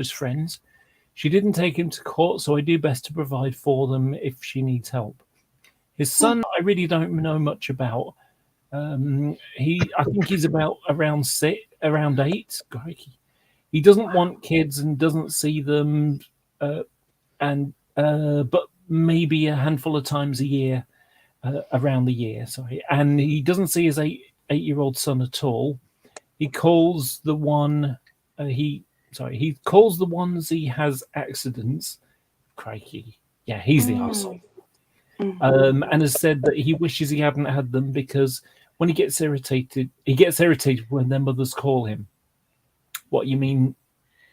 friends. She didn't take him to court, so I do best to provide for them if she needs help. His son, I really don't know much about. I think he's around 8. Crikey. He doesn't want kids and doesn't see them, but maybe a handful of times a year, around the year. Sorry, and he doesn't see his 8-year-old son at all. He calls the one he calls the ones he has accidents. Crikey, yeah, he's the arsehole. And has said that he wishes he hadn't had them because when he gets irritated when their mothers call him. What, you mean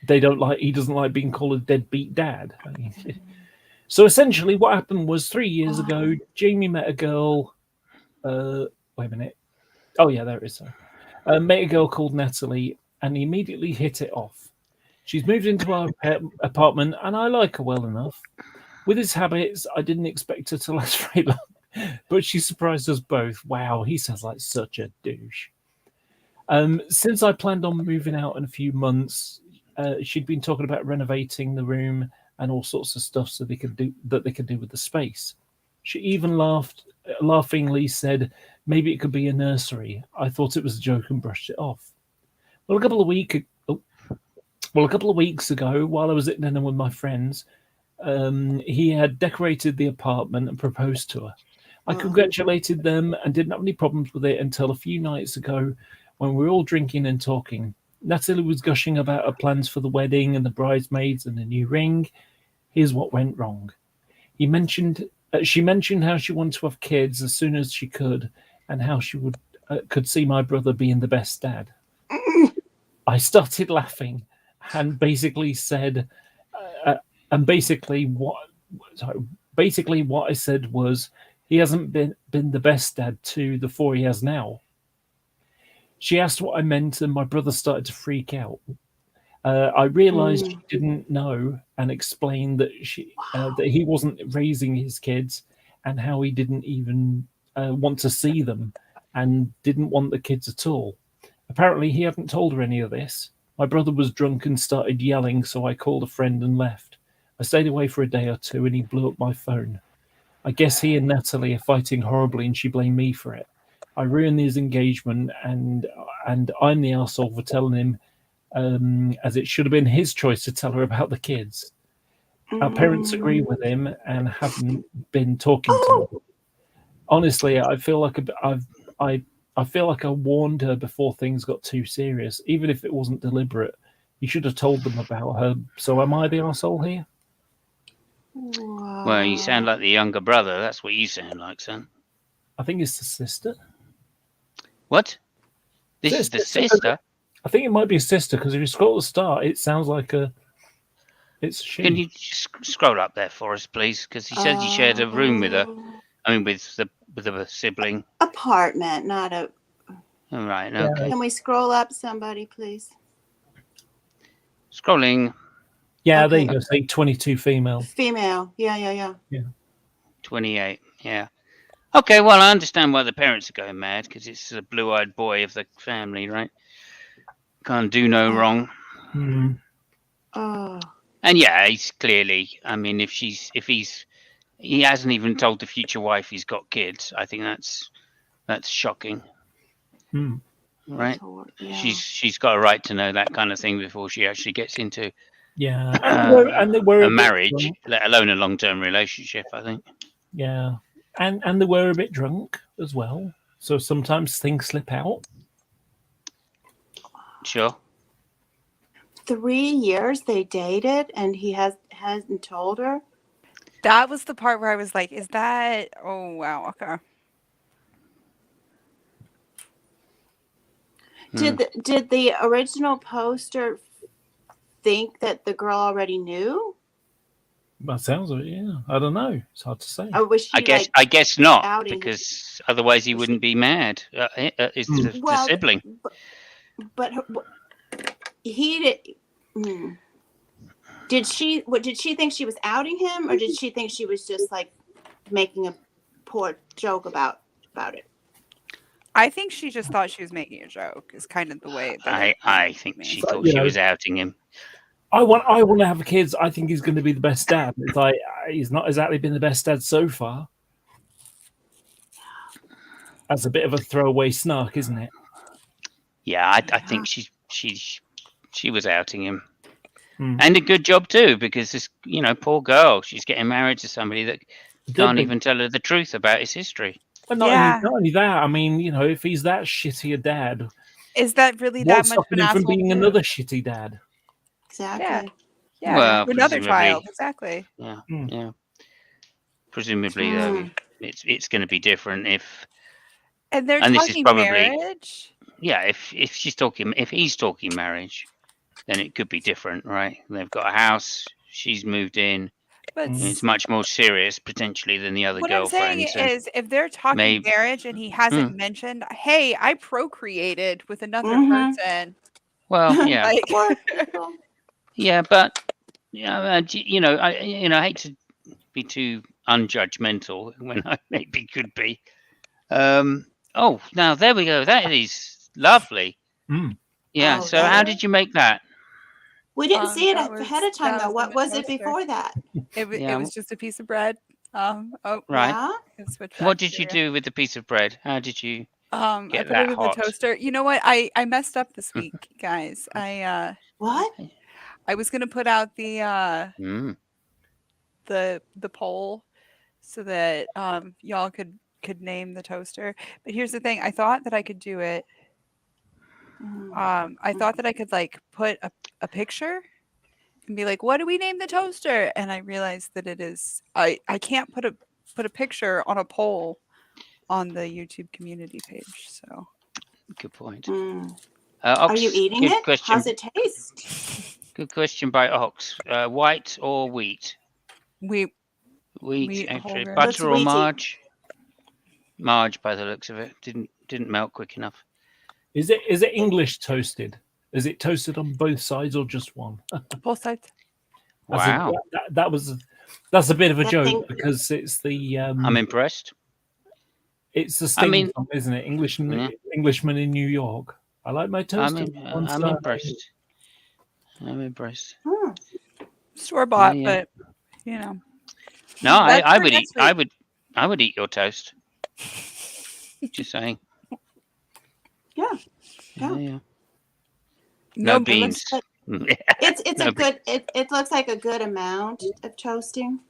he doesn't like being called a deadbeat dad? I mean, so essentially what happened was 3 years ago, Jamie met a girl. Wait a minute. Oh yeah, there it is. Met a girl called Natalie, and he immediately hit it off. She's moved into our apartment, and I like her well enough. With his habits, I didn't expect her to last very long, but she surprised us both. Wow, he sounds like such a douche. Since I planned on moving out in a few months, she'd been talking about renovating the room and all sorts of stuff so they could do with the space. She even laughingly said maybe it could be a nursery. I thought it was a joke and brushed it off. Well, a couple of weeks ago, while I was at dinner with my friends, he had decorated the apartment and proposed to her. I congratulated them and didn't have any problems with it until a few nights ago when we were all drinking and talking. Natalie was gushing about her plans for the wedding and the bridesmaids and the new ring. Here's what went wrong. She mentioned how she wanted to have kids as soon as she could, and how she could see my brother being the best dad. I started laughing and basically said, what I said was, he hasn't been the best dad to the 4 he has now. She asked what I meant, and my brother started to freak out. I realized she didn't know, and explained that that he wasn't raising his kids, and how he didn't even want to see them, and didn't want the kids at all. Apparently, he hadn't told her any of this. My brother was drunk and started yelling, so I called a friend and left. I stayed away for a day or 2, and he blew up my phone. I guess he and Natalie are fighting horribly, and she blamed me for it. I ruined his engagement, and I'm the arsehole for telling him as it should have been his choice to tell her about the kids. Our parents agree with him and haven't been talking to her. Honestly, I feel like I feel like I warned her before things got too serious, even if it wasn't deliberate. You should have told them about her. So am I the arsehole here? Well, you sound like the younger brother. That's what you sound like, son. I think it's the sister. What? This Is is it the sister? sister? I think it might be a sister because if you scroll at the start, it sounds like it's she. Can you just scroll up there for us, please? Because he says you shared a room with her. I mean, with a sibling. Apartment, not a. All right. Yeah. Okay. Can we scroll up, somebody, please? Scrolling. Yeah, there Okay. you go. Say 22 female. Female. Yeah. 28. Yeah. Okay. Well, I understand why the parents are going mad because it's the blue-eyed boy of the family, right? Can't do no wrong. Mm. Oh. And yeah, he's clearly. I mean, if he hasn't even told the future wife he's got kids. I think that's shocking, Mm. right? Yeah. She's got a right to know that kind of thing before she actually gets into Yeah, and they were a a bit marriage, drunk. let alone a long-term relationship. I think. Yeah, and they were a bit drunk as well. So sometimes things slip out. Sure. 3 years they dated, and he hasn't told her. That was the part where I was like, "Is that? Oh wow, okay." Did the original poster think that the girl already knew? That sounds of it. Yeah, I don't know. It's hard to say. Or was she I guess not, outing him? because otherwise he wouldn't be mad. Is the sibling? But he did. Did she think she was outing him, or did she think she was just like making a poor joke about it? I think she just thought she was making a joke. Is kind of the way that I think she thought You she know, was outing him. I want to have kids. I think he's going to be the best dad. It's like he's not exactly been the best dad so far. That's a bit of a throwaway snark, isn't it? Yeah, I think she was outing him. Mm. And a good job too, because this, poor girl, she's getting married to somebody that can't even tell her the truth about his history. But not only that. I mean, if he's that shitty a dad, is that really what's that much of stopping an him from asshole being to do? another shitty dad? Exactly. Yeah. Well, To another presumably- child. Exactly. Yeah, yeah. Presumably, it's going to be different if. And they're And this is talking probably marriage. Yeah, if he's talking marriage, then it could be different, right? They've got a house. She's moved in. But It's much more serious potentially than the other what I'm saying girlfriends. and is, if they're talking maybe- marriage and he hasn't mentioned, "Hey, I procreated with another person." Well, yeah, Like, yeah, but I hate to be too unjudgmental when I maybe could be. Oh, now there we go. That is lovely. Mm. Yeah. Oh, So how did you make that? We didn't see it that ahead of time, that though. was What in the was it toaster. before that? It Yeah. was just a piece of bread. Oh, Right. Yeah? can switch What back did to you do with the piece of bread? How did you I get put that it in hot? the toaster. You know what? I messed up this week, guys. What? I was gonna put out the Mm. the poll so that y'all could name the toaster. But here's the thing: I thought that I could do it. I thought that I could like put a picture and be like, "What do we name the toaster?" And I realized that it is I can't put a picture on a poll on the YouTube community page. So Good point. Are you eating good it? Question. How's it taste? Good question by Ox. White or wheat? Wheat, Wheat, whole actually. grain. Butter or wheaty. Marge? Marge, by the looks of it, didn't melt quick enough. Is it English toasted? Is it toasted on both sides or just one? Both sides. Wow. That's a bit of a That joke thing- because it's the I'm impressed. it's the I Sting mean- song, isn't it? Yeah. Englishman in New York. I like my toast. I'm impressed. I'm impressed. Store bought, Yeah. but you know. No, That's I for would eat. next I week. would eat your toast. Just saying. Yeah. Yeah. No No beans. good. Yeah, It's no a good. It looks like a good amount of toasting.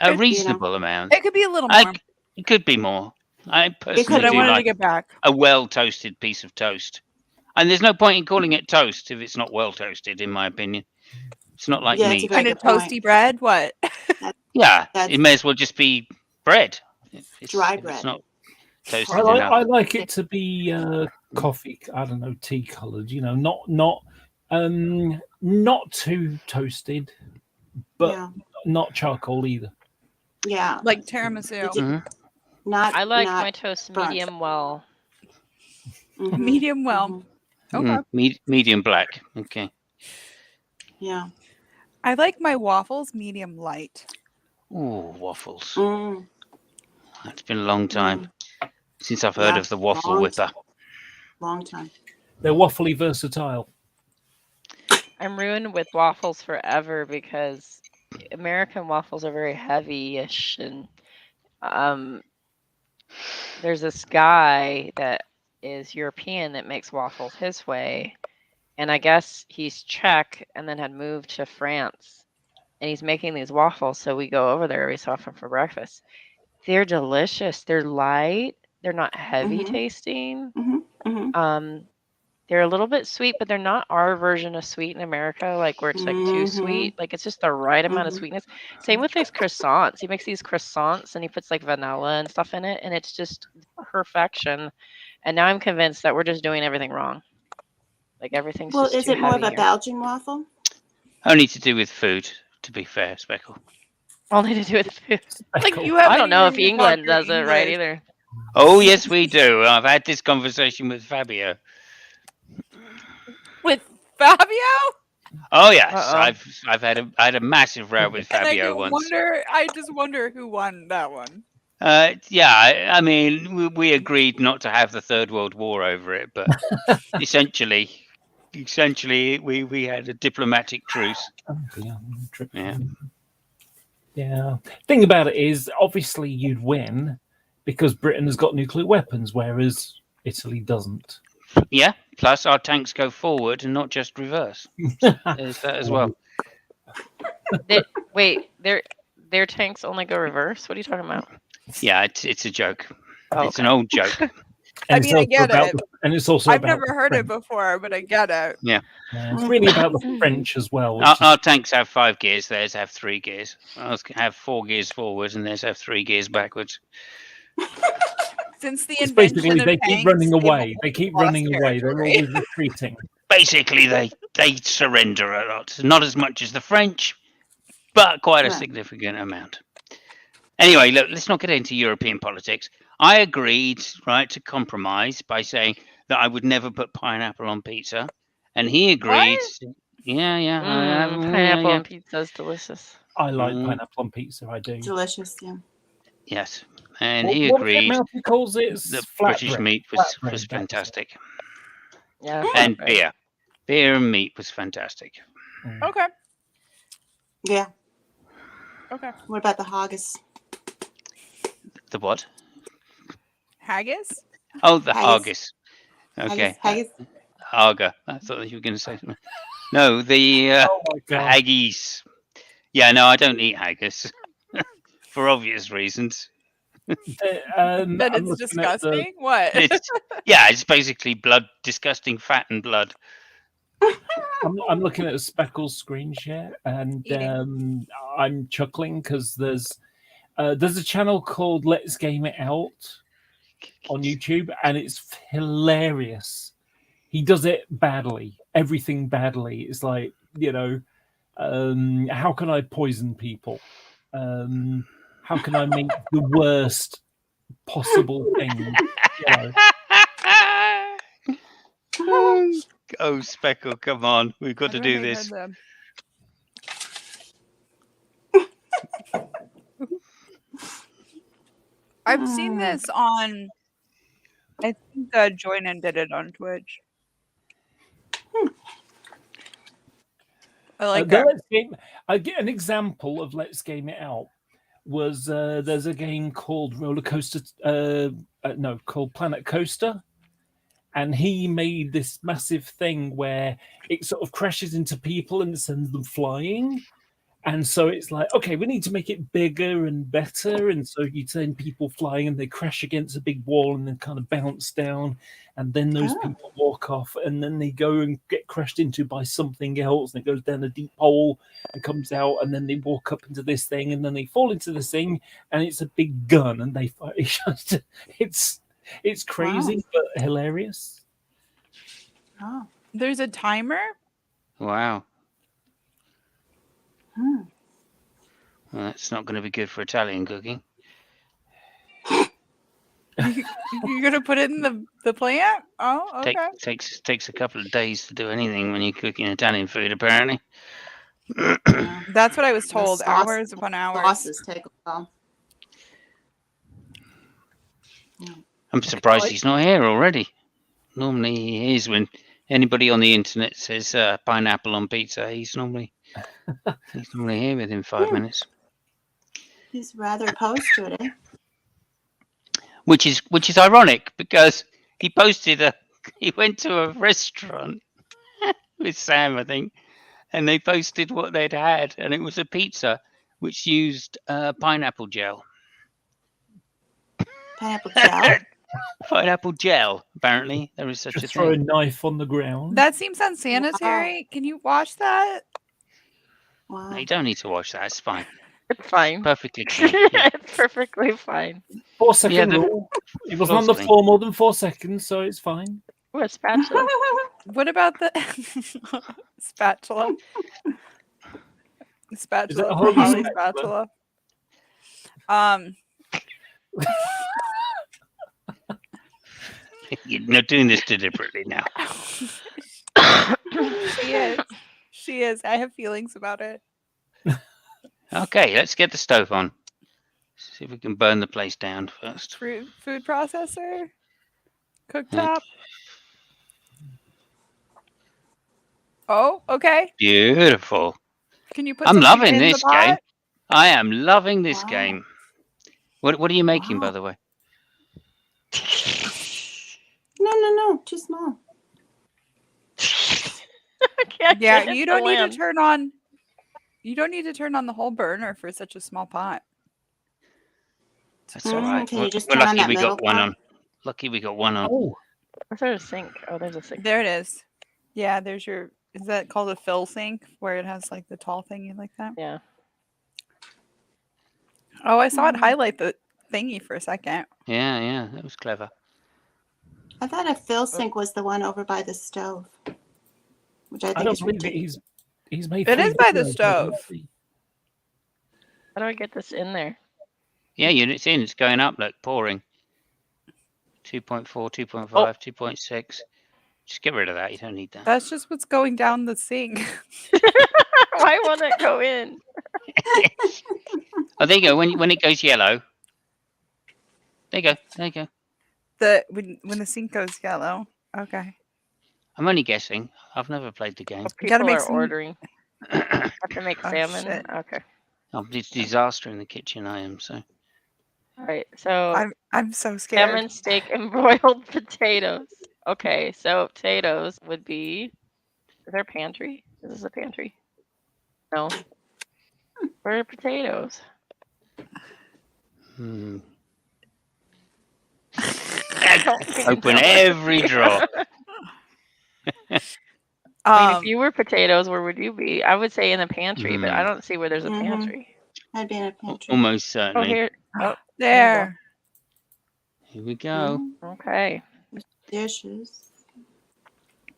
a It- reasonable amount. It could be a little more, It could be more. I It personally but I could do be. wanted to like get back. a well-toasted piece of toast. And there's no point in calling it toast if it's not well toasted, in my opinion. It's not like Yeah, it's a meat. very Kind of good point. toasty bread. What? Yeah, That's it may as well just be bread. dry If it's bread. not I toasted like, enough. I like it to be coffee. I don't know, tea coloured. You know, not too toasted, but Yeah, not charcoal either. yeah. Like tiramisu. Mhm. Not. I like not my toast burnt. medium well. Mhm, Medium well. mhm, Okay. Medium black. Okay. Yeah. I like my waffles medium light. Ooh, waffles. Mm, It's been a long time since I've heard yeah. of the waffle Long, whipper. long time. They're waffly versatile. I'm ruined with waffles forever because American waffles are very heavy-ish, and there's this guy that is European that makes waffles his way, and I guess he's Czech and then had moved to France, and he's making these waffles, so we go over there every so often for breakfast. They're delicious. They're light. They're not heavy Mhm. tasting. Mhm. They're a little bit sweet, but they're not our version of sweet in America, like where it's like too sweet. Like it's just the right amount of Mhm. sweetness. Same with these croissants. He makes these croissants and he puts like vanilla and stuff in it, and it's just perfection. And now I'm convinced that we're just doing everything wrong. Like everything's Well, just is too it more of heavy a here. Belgian waffle? Only to do with food, to be fair, Speckle. Only to do with food. Like Speckle. you haven't I don't know if even England talked does it right English. either. Oh, yes, we do. I've had this conversation with Fabio. With Fabio? Oh, yes. Uh-oh. I had a massive row with And Fabio once. I just wonder who won that one. Yeah, I mean, we agreed not to have the Third World War over it, but essentially, we had a diplomatic truce. Yeah. Yeah. Thing about it is, obviously, you'd win because Britain has got nuclear weapons, whereas Italy doesn't. Yeah. Plus, our tanks go forward and not just reverse. There's that as well. Wait, their tanks only go reverse? What are you talking about? Yeah, it's a joke. Oh, It's an old joke. I mean, I get it. And it's also I've about never the heard it French. before, but I get it. Yeah. Yeah, it's really about the French as well. Which Our tanks have 5 gears. Theirs have 3 gears. Ours have 4 gears forward, and theirs have 3 gears backwards. Since the it's invention basically of they tanks, keep running they've away. They keep lost running away. They're territory. always retreating. Basically, they surrender a lot. Not as much as the French, but quite a Right. significant amount. Anyway, look, let's not get into European politics. I agreed, right, to compromise by saying that I would never put pineapple on pizza, and he agreed. Yeah. Pineapple on pizza is delicious. I like pineapple on pizza. I do. Delicious, yeah. Yes, and What he was it agreed. Malcolm calls it? It's The flatbread. British meat was Flatbread, that's it. fantastic, Yeah. and flatbread. beer and meat was fantastic. Okay. Yeah. Okay. What about the haggis? The what? Haggis? Oh, the Haggis. haggis. Okay, Haggis. Haga. I thought you were going to say something. No, the Oh my god! haggis. Yeah, no, I don't eat haggis for obvious reasons. That I'm it's looking at disgusting? What? It's basically blood, disgusting fat and blood. I'm looking at a Speckles screen share, and Eating. I'm chuckling because there's a channel called Let's Game It Out on YouTube, and it's hilarious. He does it badly, everything badly. It's like, how can I poison people? How can I make the worst possible thing? Oh, Speckle, come on. We've got to do this. I've seen this on, I think Joynan did it on Twitch. I like that. I get an example of Let's Game It Out. Was there's a game called called Planet Coaster, and he made this massive thing where it sort of crashes into people and sends them flying. And so it's like, okay, we need to make it bigger and better. And so you send people flying and they crash against a big wall and then kind of bounce down. And then those people walk off and then they go and get crashed into by something else. And it goes down a deep hole and comes out. And then they walk up into this thing and then they fall into this thing. And it's a big gun and they fight. It's crazy, but hilarious. Oh. There's a timer. Wow. Hmm. Well, that's not going to be good for Italian cooking. You're gonna put it in the plant? Oh, okay. Takes a couple of days to do anything when you're cooking Italian food, apparently. Yeah. That's what I was The told. sauce- Hours upon hours. Sauces take a while. I'm surprised he's not here already. Normally he is when anybody on the internet says pineapple on pizza. He's normally here within 5 minutes. He's rather opposed to it, eh? Which is ironic because he went to a restaurant with Sam, I think, and they posted what they'd had, and it was a pizza which used pineapple gel. Pineapple gel? Pineapple gel, apparently. There is such Just a throw a thing. knife on the ground. That seems unsanitary. Can you wash that? Wow. No, you don't need to wash that. It's fine. It's fine. Perfectly clean. Yeah. It's perfectly fine. 4 second Yeah, the- rule. It wasn't on the Mostly. floor more than 4 seconds, so it's fine. Ooh, a spatula. What about the spatula? Spatula, a for holy Holly spatula? spatula. You're not doing this deliberately now. She is. She is. I have feelings about it. Okay, let's get the stove on. See if we can burn the place down first. Food processor, cooktop. Oh, okay. Beautiful. Can you put? I'm something loving in the this game. pot? I am loving this Wow. game. What are you making, by Wow. the way? No. Too small. Yeah, you don't need to turn on. You don't need to turn on the whole burner for such a small pot. That's all right. Can you just We're turn on lucky that we middle got one part? on. Lucky we got one on. Oh, Where's there a sink? Oh, there's a sink. There it is. Yeah, there's your. Is that called a fill sink, where it has like the tall thingy like that? Yeah. Oh, I saw it Mhm. highlight the thingy for a second. Yeah, that was clever. I thought a fill sink was the one over by the stove, which I I think don't is believe it. ridiculous. He's made. It 3 is by the videos, I stove. believe. How do I get this in there? Yeah, it's in. It's going up, like pouring. 2.4, 2.5, 2.6. Just get rid of that. You don't need that. That's just what's going down the sink. Why won't it go in? Oh, there you go. When it goes yellow. There you go. When the sink goes yellow. Okay. I'm only guessing. I've never played the game. You gotta People make are some- ordering. Have to make Oh, salmon. shit. Okay. It's a disaster in the kitchen. I am so. All right. So I'm so scared. salmon, steak, and broiled potatoes. Okay. So potatoes would be. Is there a pantry? Is this a pantry? No. Where are potatoes? Hmm. I don't think Open so. every drawer. I mean, if you were potatoes, where would you be? I would say in the pantry, but I Hmm. don't see where there's a Mhm. pantry. I'd be in a pantry. Almost Oh, certainly. here. Oh, there. Here we go. okay. Dishes.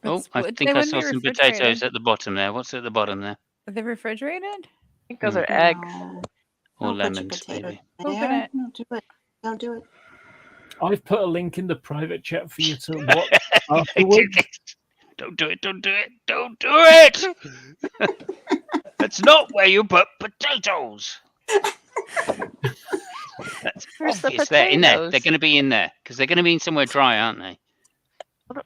Oh, It's- I they think I wouldn't saw be some refrigerated. potatoes at the bottom there. What's at the bottom there? Are they refrigerated? I think those Hmm. are eggs. No. Or Don't put your lemons, potatoes maybe. in Open there. it. Don't do it. Don't do it. I've put a link in the private chat for you to watch afterwards. Don't do it. Don't do it. Don't do it. That's not where you put potatoes. That's Where's the obvious. They're in there. They're potatoes? going to be in there because they're going to be in somewhere dry, aren't they?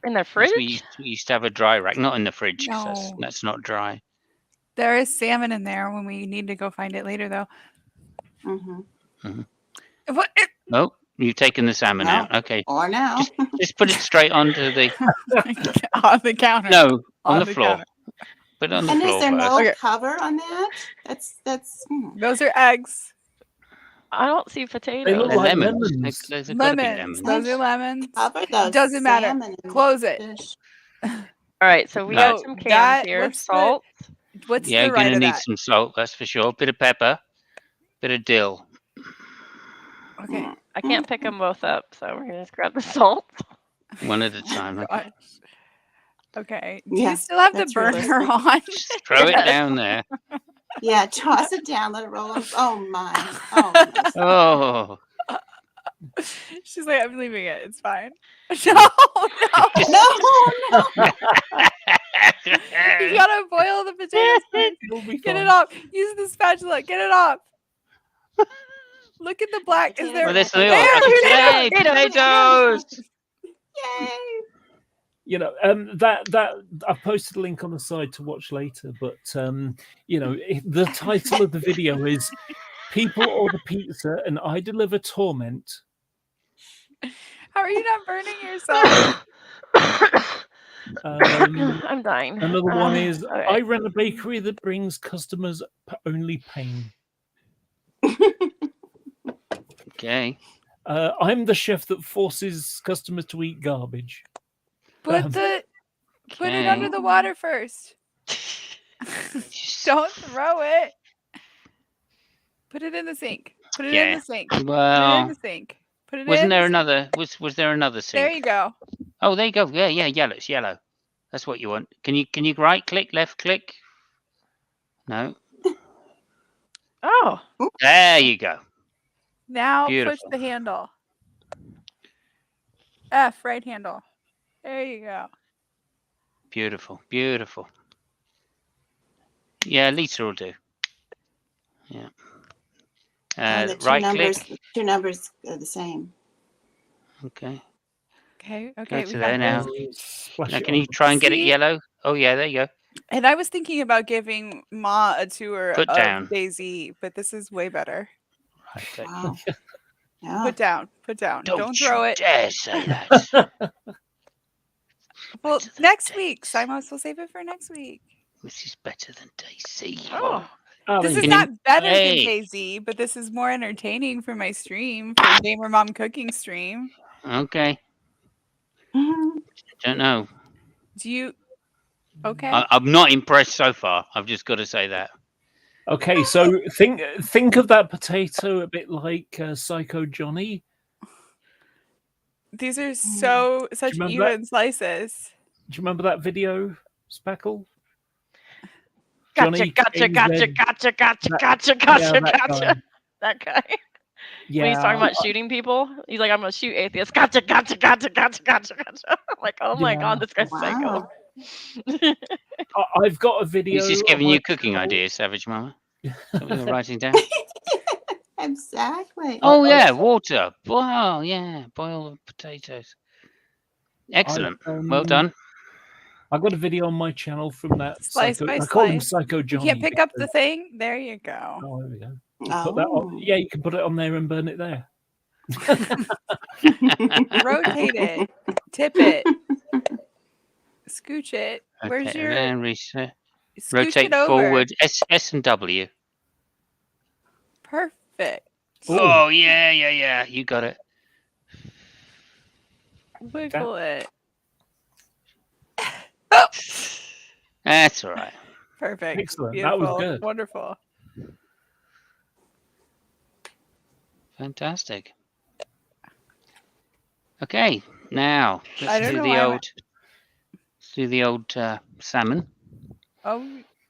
In the Yes, fridge? we used to have a dry rack, not in the fridge because No. that's not dry. There is salmon in there when we need to go find it later, though. Mm-hmm. What? Oh, You've taken the salmon No. out. Okay. Or now. Just put it straight onto the On the counter. no on On the the floor. counter. Put it on the And floor is there first. no Okay. cover on that? That's Those are eggs. I don't see They potatoes. look They're like lemons. lemons. Those have got to be Lemons. lemons. Those are lemons. cover those Doesn't matter. salmon and Close it. fish. All right, so we Right. got some cans here. what's Salt. What's Yeah, the you're right gonna of need that? some salt. That's for sure. Bit of pepper. Bit of dill. Okay. I can't pick them both up, so we're gonna just grab the salt. One at a time. Okay. Gosh. Okay. Do Yeah, you still have the that's burner realistic. on? Just throw it Yes. down there. Yeah, toss it down, let it roll over. Oh my. Oh my. Oh. She's like, I'm leaving it. It's fine. No, Just- no. No, You gotta boil the potatoes first. It'll be Get fine. it off. Use the spatula. Get it off. Look at the black. Is Potatoes there? Well, there's There, little Hey, potatoes. Yay. You know, that I've posted a link on the side to watch later, but you know, the title of the video is "People Order Pizza and I Deliver Torment." How are you not burning yourself? I'm dying. Another one is all right. I run a bakery that brings customers only pain. Okay. I'm the chef that forces customers to eat garbage. Put it under Okay. the water first. Don't throw it. Put it in the sink. Put it in Yeah. the sink. Put it in Well, the sink. Put it wasn't in there the sink. another? Was there another sink? There you go. Oh, there you go. Yeah, yeah, yellow. It's yellow. That's what you want. Can you right click, left click? No. Oh, There you go. Now push Beautiful. the handle. F, right handle. There you go. Beautiful. Beautiful. Yeah, Lisa will do. Yeah. And the two Right numbers, click. two numbers are the same. Okay. Okay, Go okay. to We there got now. this. Splash Now, it can on. you try and get it See? yellow? Oh yeah, there you go. And I was thinking about giving Ma a tour Put of down. Daisy, but this is way better. Right click. Wow. Yeah. Put down. Put down. Don't you throw it. dare say that. Well, better than next Daisy. week. Simos will save it for next week. This is better than Daisy. oh, Oh, This there is you Can go. you- not better Hey. than Daisy, but this is more entertaining for my stream, for Gamer Mom cooking stream. Okay. Mhm. Don't know. Do you? Okay. I'm not impressed so far. I've just got to say that. Okay, so think of that potato a bit like Psycho Johnny. These are such remember that? even slices. Do you remember that video, Speckle? gotcha, Johnny gotcha, AZ. gotcha, gotcha, gotcha, That- gotcha, yeah, gotcha, that gotcha. guy. That guy. Yeah, When he's talking about shooting people, he's like, I'm gonna shoot atheists. Gotcha, gotcha, gotcha, gotcha, gotcha, gotcha. I'm like, oh my Yeah. god, this guy's Wow. psycho. I've got a video. He's just giving on you my cooking channel. ideas, Savage Mama. Something you're writing down. Exactly. Oh yeah, water. Wow, yeah. Boil the potatoes. Excellent. Well done. I've got a video on my channel from that. Slice Psycho, by I call him slice. Psycho You Johnny. can't pick up the because- thing. There you go. Oh, there we go. Oh. Put that on, yeah, you can put it on there and burn it there. Rotate it. Tip it. Scooch it. Where's Okay, your? then reset. Scooch Rotate it over. forward. S and W. Perfect. Oh yeah, yeah, yeah. You got it. Wiggle it. That's all right. Perfect. Excellent. Beautiful. That was good. Wonderful. Fantastic. Okay, now I let's don't do know the why I'm- old. Let's do the old salmon. Oh,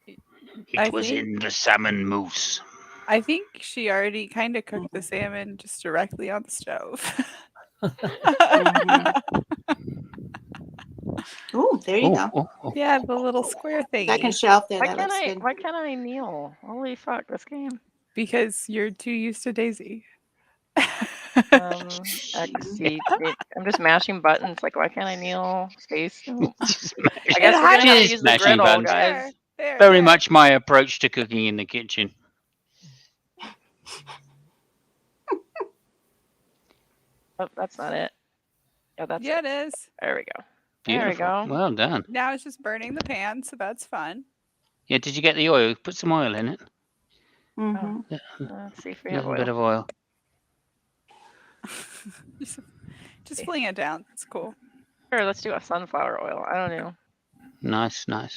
It I was think- in the salmon mousse. I think she already kind of cooked the salmon just directly on the stove. Ooh, there you go. Oh. Yeah, the little square thing. Second shelf there. Why That can't looks I? good. Why can't I kneel? Holy fuck, this game. Because you're too used to Daisy. Exceed. I'm just mashing buttons. Like, why can't I kneel? Space. No. Just I guess And we're gonna have to just use the mashing griddle, buttons. guys. There, Very there. much my approach to cooking in the kitchen. Oh, that's not it. Oh, that's Yeah, it. it is. There we go. Beautiful. There we go. Well done. Now it's just burning the pan, so that's fun. Yeah, did you get the oil? Put some oil in it. Mm-hmm. Let's see if A we have little bit oil. of oil. Just fling it down. It's cool. Sure, let's do a sunflower oil. I don't know. Nice. I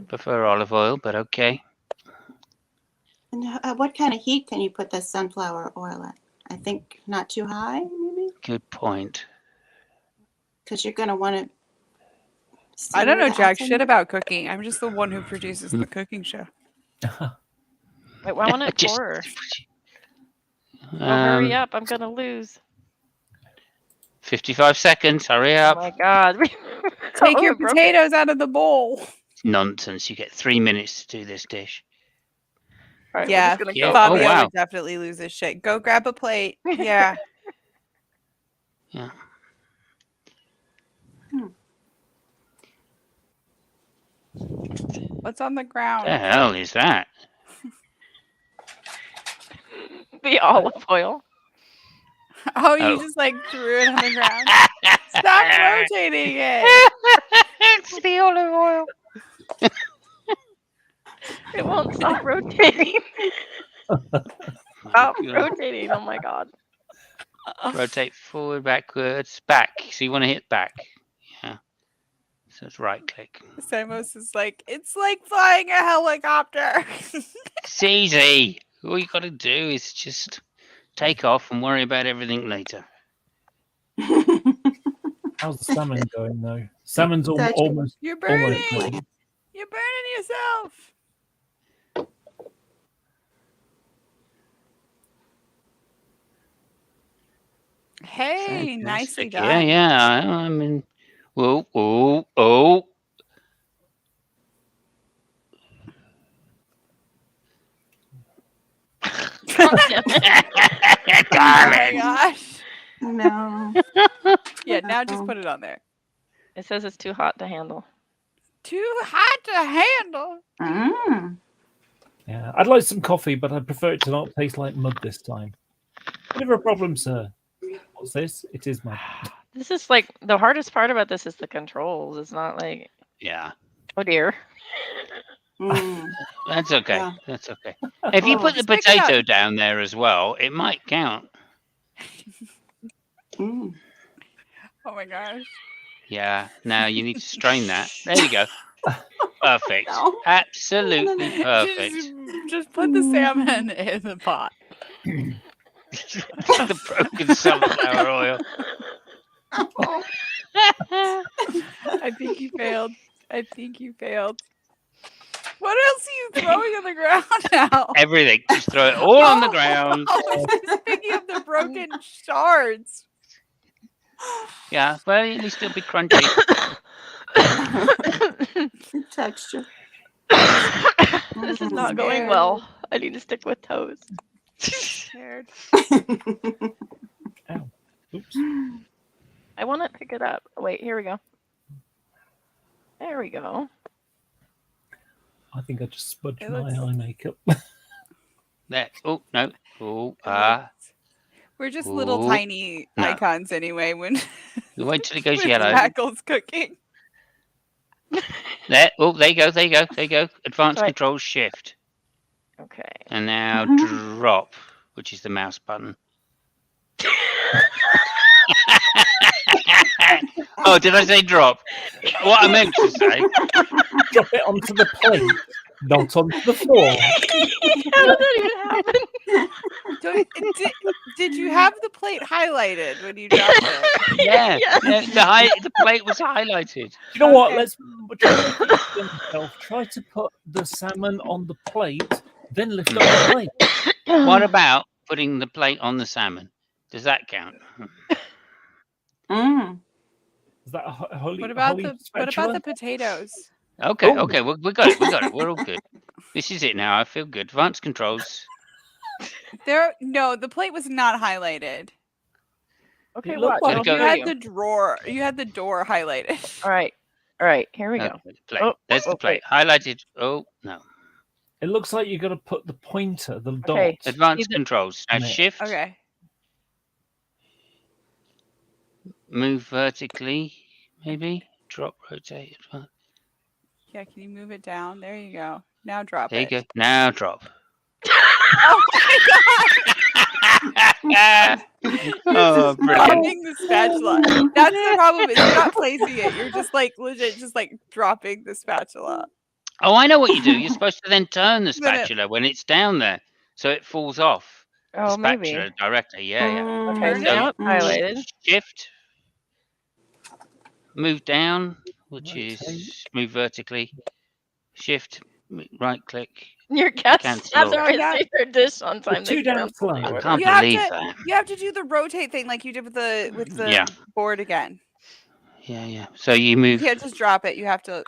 prefer olive oil, but okay. And what kind of heat can you put the sunflower oil at? I think not too high, maybe, Good point. because you're going to want to. I don't know jack shit about cooking. I'm just the one who produces the cooking show. Wait, why won't it Just- pour? Oh, hurry up. I'm going to lose. 55 seconds. Hurry Oh up. my God. Take Oh, your it broke it. potatoes out of the bowl. Nonsense. You get 3 minutes to do this dish. All right, Yeah, we're just going to Yeah. go. Oh, Fabio wow. would definitely lose his shit. Go grab a plate. Yeah. Yeah. What's on the ground? The hell is that? The olive oil. Oh, you Oh. just like threw it on the ground. Stop rotating it. It's the olive oil. It won't stop rotating. Stop rotating. Oh my God. Rotate forward, backwards, back. So you want to hit back. Yeah. So it's right click. Simos is like, it's like flying a helicopter. It's easy. All you got to do is just take off and worry about everything later. How's the salmon going though? Salmon's Such- almost You're burning. almost ready. You're burning yourself. Hey, nicely Fantastic. done. Yeah. I mean, oh. Oh my Darling. gosh. No. Yeah, now just put it on there. It says it's too hot to handle. Too hot to handle. Mm. Yeah, I'd like some coffee, but I prefer it to not taste like mud this time. Never a problem, sir. What's this? It is mud. This is like the hardest part about this is the controls. It's not like, Yeah. oh dear. Mm. That's okay. Yeah. That's okay. If you Oh, put the just pick it up. potato down there as well, it might count. Mm. Oh my gosh. Yeah. Now you need to strain that. There you go. Perfect. No. Absolutely perfect. Just put the salmon in the pot. The broken sunflower oil. I think you failed. I think you failed. What else are you throwing on the ground now? Everything. Just throw it all on the ground. Oh, just picking up the broken shards. Yeah. Well, at least it'll be crunchy. Texture. This is not going well. I need to stick with toast. Scared. Ow. Oops. I want to pick it up. Wait, here we go. There we go. I think I just smudged It my looks- eye makeup. There. Oh no. Oh We're just little Ooh. tiny No. icons anyway when Wait till it goes when yellow. Spackle's cooking. There. Oh, there you go. There you go. There you go. Advanced Right. control shift. Okay. And now drop, which is the mouse button. Oh, did I say drop? What I meant to say. Drop it onto the plate, not onto the floor. How did that even happen? Did you have the plate highlighted when you dropped it? Yeah, Yes. the plate was highlighted. You know what? Okay. Let's try to make it easy on yourself. Try to put the salmon on the plate, then lift up the plate. What about putting the plate on the salmon? Does that count? Mm. Is that a holy? What about holy the spatula? potatoes? Okay, Oh. okay, we got it. We got it. We're all good. This is it now. I feel good. Advanced controls. No, the plate was not highlighted. Okay, It looked watch. like- I'll Go You show had you. the drawer. You had the door highlighted. All right. All right. Here we go. Okay, the plate. Oh, There's the oh, plate. Highlighted. Oh no. It looks like you got to put the pointer, the dot. Okay. Advanced Either- controls. Now Yeah. shift. Okay. move vertically, maybe drop, rotate. Yeah, can you move it down? There you go. Now drop There you it. go. Now drop. Oh my god! Oh, brilliant! Dropping the spatula. That's the problem. Is you're not placing it. You're just like legit, just like dropping the spatula. Oh, I know what you do. You're supposed to then turn the Then it- spatula when it's down there, so it falls off the Oh, maybe. spatula directly. Yeah. Okay, Turn So now it's highlighted. shift, move down, which Okay. is move vertically. Shift, right click. Your cats Cancel. have to always Yeah. say their dish on time. Two They down cancel the slow. I order. can't You have believe to- that. You have to do the rotate thing like you did with the Yeah. board again. Yeah. So you You move. can't just drop it. You have to.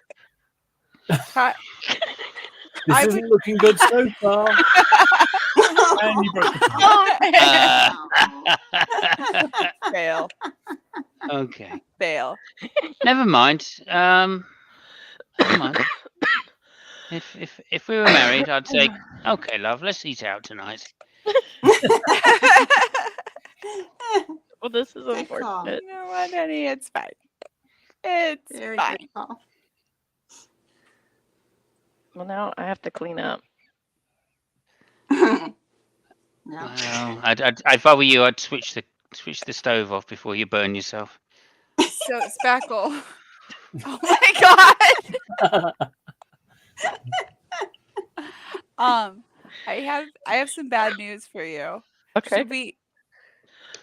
This I isn't looking good so far. And you broke the phone. Fail. Okay. Fail. Never mind. Never mind. If we were married, I'd say, okay, love, let's eat out tonight. Well, this is Good call. unfortunate. You know what, honey? It's fine. It's Very fine. good call. Well, now I have to clean up. No. Well, if I were you, I'd switch the stove off before you burn yourself. So Spackle. Oh my god. I have some bad news for you. Okay.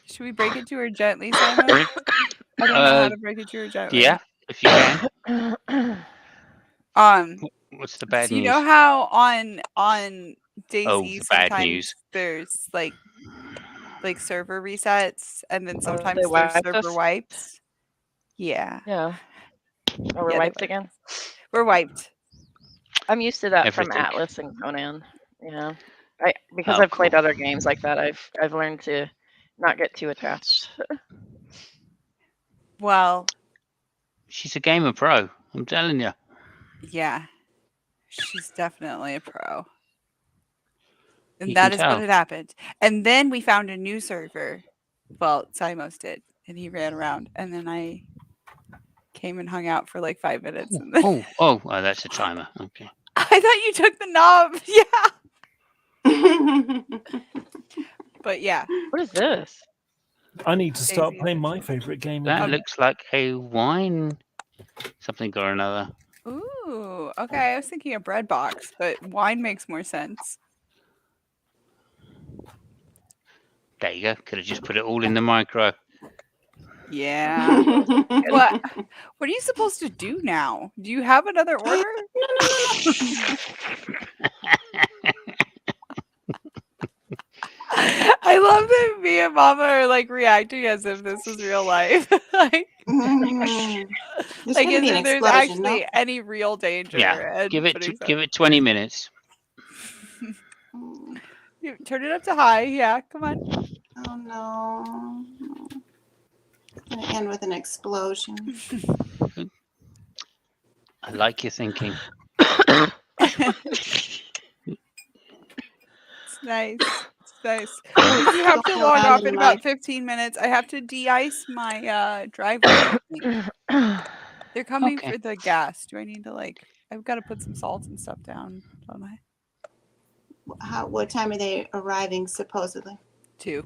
Should we break it to her gently, Simon? I don't know how to break it to her gently. Yeah, if you can. What's the bad So news? you know how on Daisy the bad sometimes news. there's like server resets and then sometimes they there's wiped server us? wipes. Yeah. Yeah. Oh, we're Yeah, they wiped wiped. again? We're wiped. I'm used to that from Everything. Atlas and Conan. Yeah. Because Oh, I've played cool. other games like that, I've learned to not get too attached. Well, She's a gamer pro. I'm telling you. yeah. She's definitely a pro. And You that can is tell. what had happened. And then we found a new server. Well, Simos did. And he ran around. And then I came and hung out for like 5 minutes. And then Oh, that's a timer. Okay. I thought you took the knob. Yeah. But yeah. What is this? I need to start Daisy playing my official. favorite game. That again. looks like a wine something or another. Ooh. Okay. I was thinking a bread box, but wine makes more sense. There you go. Could have just put it all in the micro. Yeah. What are you supposed to do now? Do you have another order? I love that me and Mama are like reacting as if this was real life. Like, There's like gonna as be an if there's explosion, actually no? any real danger. Yeah. and Give putting it 20 minutes. You turn it up to high. Yeah, come on. Oh no. It's gonna end with an explosion. I like your thinking. It's nice. It's nice. We do have to Going log around off in in my- about 15 minutes. I have to de-ice my driveway. They're coming Okay. for the gas. Do I need to I've got to put some salt and stuff down, don't I? What time are they arriving supposedly? 2.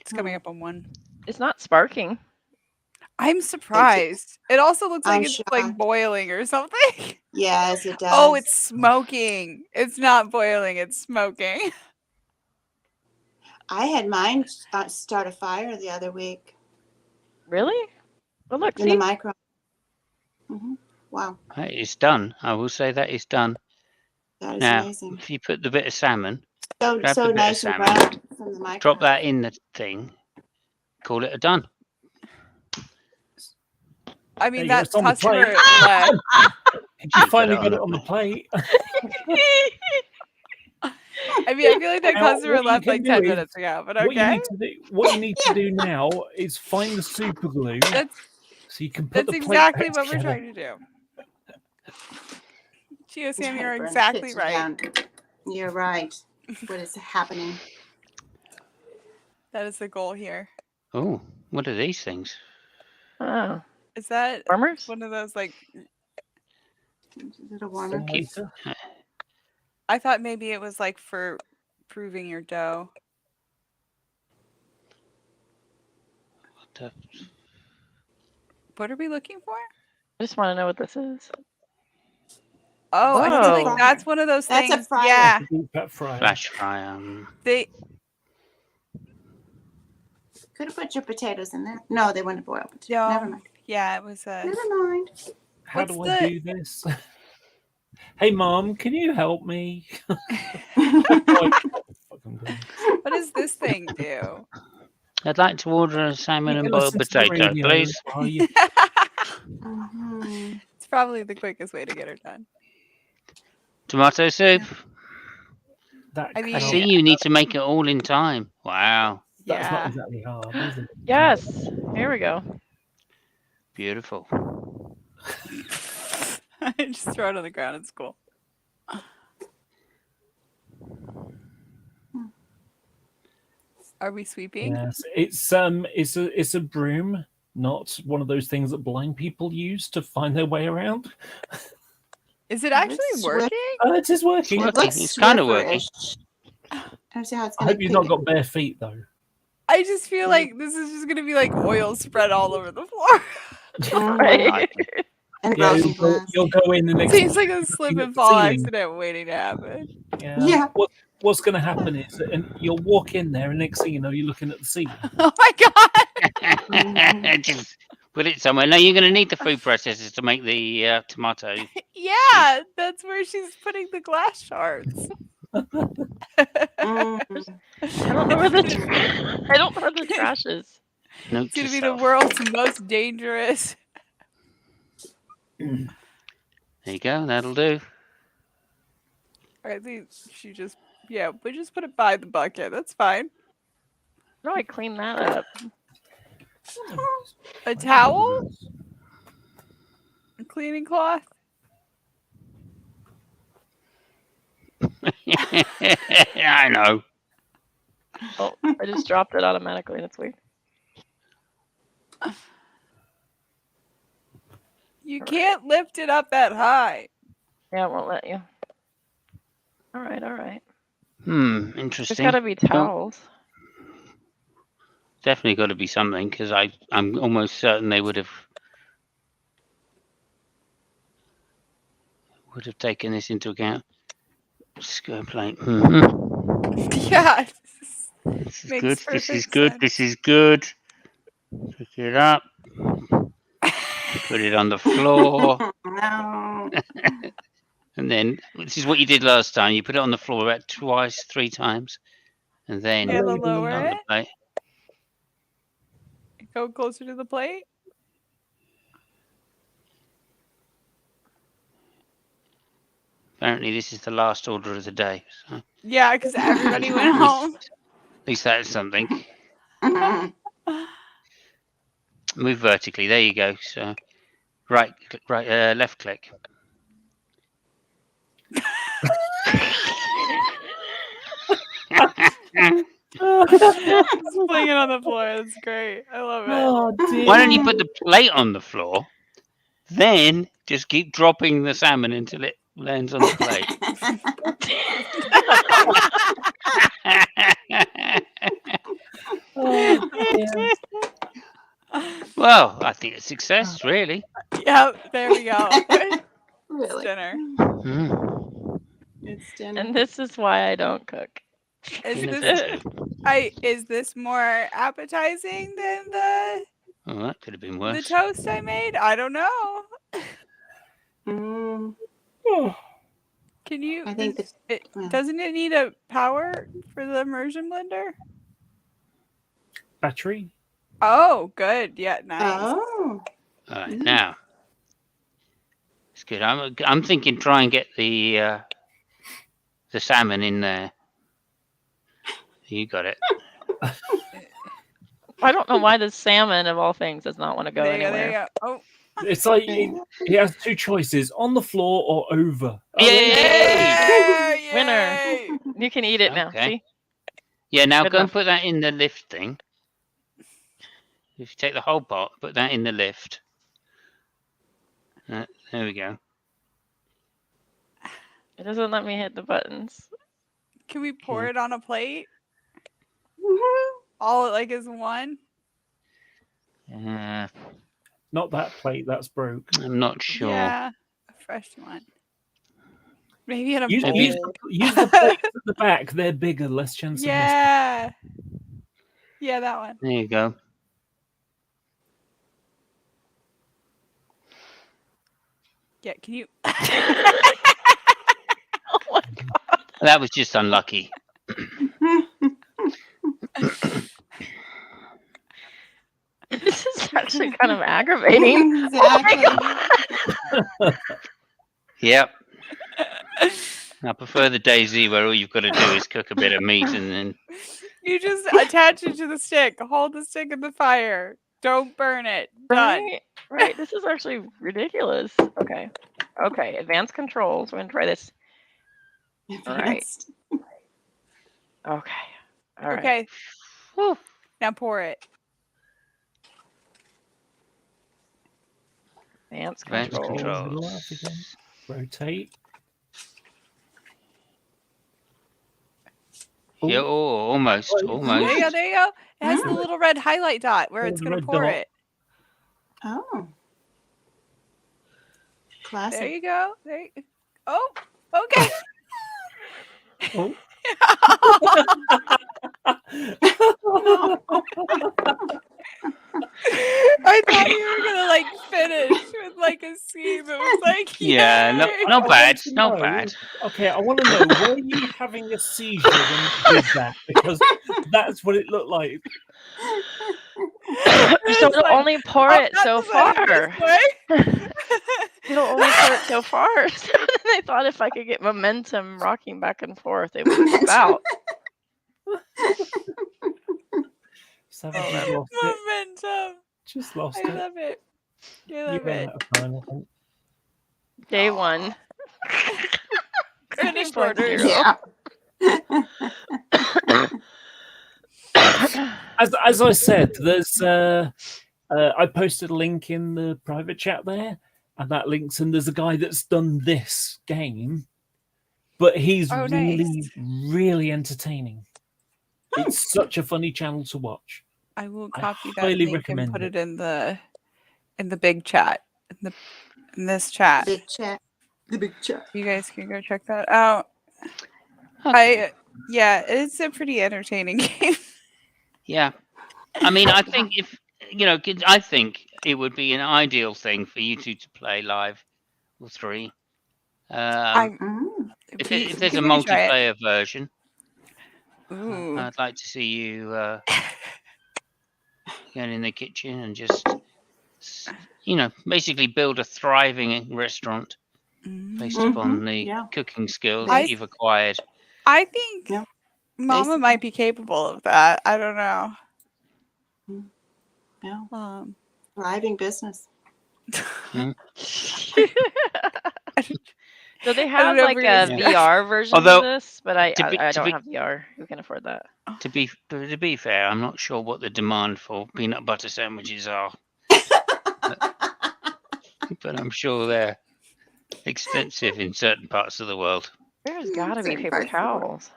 It's coming up on 1. It's not sparking. I'm surprised. It also looks like I'm it's like shocked. boiling or something. Yes, it does. Oh, it's smoking. It's not boiling. It's smoking. I had mine start a fire the other week Really? Well, look, in the see? micro. Wow, It's done. I will say that it's done. that is Now, amazing. if you put the bit of salmon, So grab the bit of nice and salmon, brown from the micro. drop that in the thing, call it a done. I mean, There you go, that it's on the customer plate. left. You finally Put got it it on the plate. I mean, I feel like that Now, customer what you left can like do 10 is- minutes ago, but What you okay. need to do, what you need to do now is find the super glue That's so you can put that's the plate exactly back what we're together. trying to do. Gio, I'm Sam, trying to you're burn the exactly kitchen right. down. You're right. What is happening? That is the goal here. Oh, What are these things? Oh, Is that warmers? one of those like? Little warmer. Keep, Thermometer. I thought maybe it was like for proving your dough. What are we looking for? I just want to know what this is. Oh, I Whoa. feel like that's one of those That's a things. fryer. Yeah, Deep fat fryer. flash fry. they. Could have put your potatoes in there. No, they wouldn't boil. No, Never mind. yeah, it was a. Never mind. How What's do I do this? Hey, Mom, can you help me? What does this thing do? I'd like to order a salmon You and can boiled listen to the potato, radio please. while you- Mhm. It's probably the quickest way to get her done. Tomato soup. that I I mean, see you need to make it all in time. Wow. That's not Yeah. exactly hard, is it? Yes. Here we go. Beautiful. Just throw it on the ground. It's cool. Are we sweeping? Yes, it's a broom, not one of those things that blind people use to find their way around. Is it actually It's working? It is working. It Working. looks It's kinda working. Swiffer-ish. I don't see how it's I gonna hope you've not pick got bare feet though. I just feel like this is just gonna be like oil spread all over the floor. Mhm. Right. And Yeah, broken glass. you'll go in the next. Seems like a slip looking at and the fall ceiling. accident waiting to happen. Yeah. What's going to happen is, and you'll walk in there, and next thing you know, you're looking at the ceiling. Oh my god! Just put it somewhere. No, you're going to need the food processors to make the tomato. Yeah, that's where she's putting the glass shards. Mm. I don't know where the I don't know where the trash is. Note It's gonna to be the self. world's most dangerous. There you go. That'll do. I think she just, yeah, we just put it by the bucket. That's fine. How do I clean that up? A towel? A cleaning cloth? I know. Oh, I just dropped it automatically. That's weird. You can't lift it up that high. Yeah, it won't let you. All right, all right. There's There's got to be towels. Definitely got to be something because I'm almost certain they would have taken this into account. Skirt plate. Yeah. This is Makes good. This perfect is good. sense. This is good. Pick it up. Put it on the floor. No. And then this is what you did last time. You put it on the floor about twice, 3 times, and then Yeah, put the it lower on the it. plate. Go closer to the plate. Apparently, this is the last order of the day. So Yeah, because everybody went home. at least that's something. Mhm. Move vertically. There you go. So left click. Just playing it on the floor. That's great. I love it. Oh dear! Why don't you put the plate on the floor, then just keep dropping the salmon until it lands on the plate? Oh, dear. Well, I think it's a success, really. Yep, there we go. It's Really? dinner. Mm. It's dinner. And this is why I don't cook. Is Dinner this for two. is this more appetizing than the Oh, that could have been worse. toast I made? I don't know. Mm. Oh, Can you? I think yeah. Doesn't it need a power for the immersion blender? battery. Oh, good. Yeah, nice. Oh. All right, now it's good. I'm thinking try and get the salmon in there. You got it. I don't know why the salmon of all things does not want to go There you go. anywhere. There you go. Oh, It's like he has 2 choices: on the floor or over. Yay! yay! Winner. You can eat it now. Okay. See? Yeah, now Good go and enough. put that in the lift thing. If you take the whole pot, put that in the lift. There we go. It doesn't let me hit the buttons. Can we pour Okay. it on a plate? All like as one? Not that plate. That's broke. I'm not sure. Yeah, a fresh one. Maybe in a Use, bowl. use the plates at the back. They're bigger, less chance of missing. Yeah. Yeah, that one. There you go. Yeah, can you? Oh my god. That was just unlucky. This is actually kind of aggravating. Exactly. Yep. I prefer the DayZ where all you've got to do is cook a bit of meat and then. You just attach it to the stick. Hold the stick in the fire. Don't burn it. Done. Right? Right. This is actually ridiculous. Okay. Okay. Advanced controls. We're gonna try this. All right. Advanced. Okay. All right. Okay. Whew. Now pour it. Advanced Advanced controls. controls. Rotate. Yeah, almost. There you go. There you go. It has the little red highlight dot where it's The going to red pour dot. it. Oh. There Classic. you go. There you... Oh, okay. Oh. I thought you were gonna like finish with like a scene that was like, Yeah, yay! not I bad. want to Not know- bad. Okay, I want to know, were you having a seizure when you did that? Because that's what it looked like. So It's it'll like, only pour oh, it not so to let it far. this way. It'll only pour it so far. So I thought if I could get momentum rocking back and forth, it would pop out. Savage just lost it. Momentum. Just lost I it. love it. I You love ran it. out of time, I think. Day one. Finished 13.0. orders. Yeah. As I said, there's I posted a link in the private chat there, and that links, and there's a guy that's done this game, but he's Oh, really, nice. really entertaining. It's such a funny channel to watch. I will I copy that highly link and recommend put it. it in the big chat. In this chat. Big chat. The big chat. You guys can go check that out. Okay. Yeah, it's a pretty entertaining game. Yeah. I mean, I think if I think it would be an ideal thing for you two to play live, or three. Mm. If Pete, there's a can we try it? multiplayer version, Ooh. I'd like to see you going in the kitchen and just, basically build a thriving restaurant based upon the Yeah. cooking skills I- that you've acquired. I think Yeah. Mama Basically. might be capable of that. I don't know. Yeah. Thriving business. So they don't have know if like we're a gonna- VR version Although, of this, but I to be- I to don't be- have VR. Who can afford that? To be fair, I'm not sure what the demand for peanut butter sandwiches are, but I'm sure they're expensive in certain parts of the world. There's got to be Certain paper parts of the world. towels.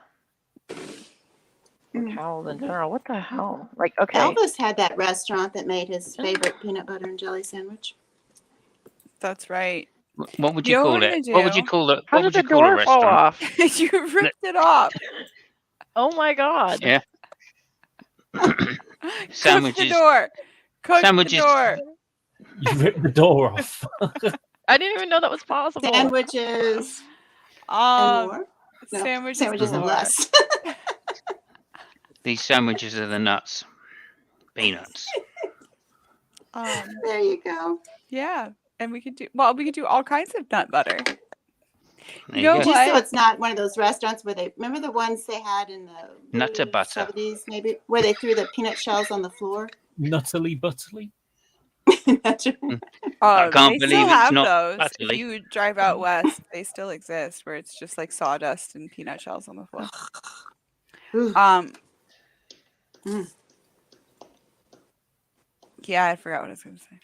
Or Mm. towels in general. What the hell? Like, okay. Elvis had that restaurant that made his favorite peanut butter and jelly sandwich. That's right. What would You you know call what I'm it? gonna What would you do? call it? How What did would the you call a door fall restaurant? off? You ripped it off. Oh my god. Yeah. Cook the Sandwiches. door. Cook Sandwiches. the door. You ripped the door off. I didn't even know that was possible. Sandwiches and more. No, Sandwiches, and galore. less. These sandwiches are the nuts. Peanuts. There you go. Yeah, and we could do all kinds of nut butter. There You know you go. Just so what? it's not one of those restaurants where they remember the ones they had in the Nutter butter. 70s, maybe, where they threw the peanut shells on the floor. Nuttily butterly. That's right. I can't They believe still it's have not those. butterly. If you drive out west, they still exist, where it's just like sawdust and peanut shells on the floor. Ooh. Um, Mm. Yeah, I forgot what I was going to say.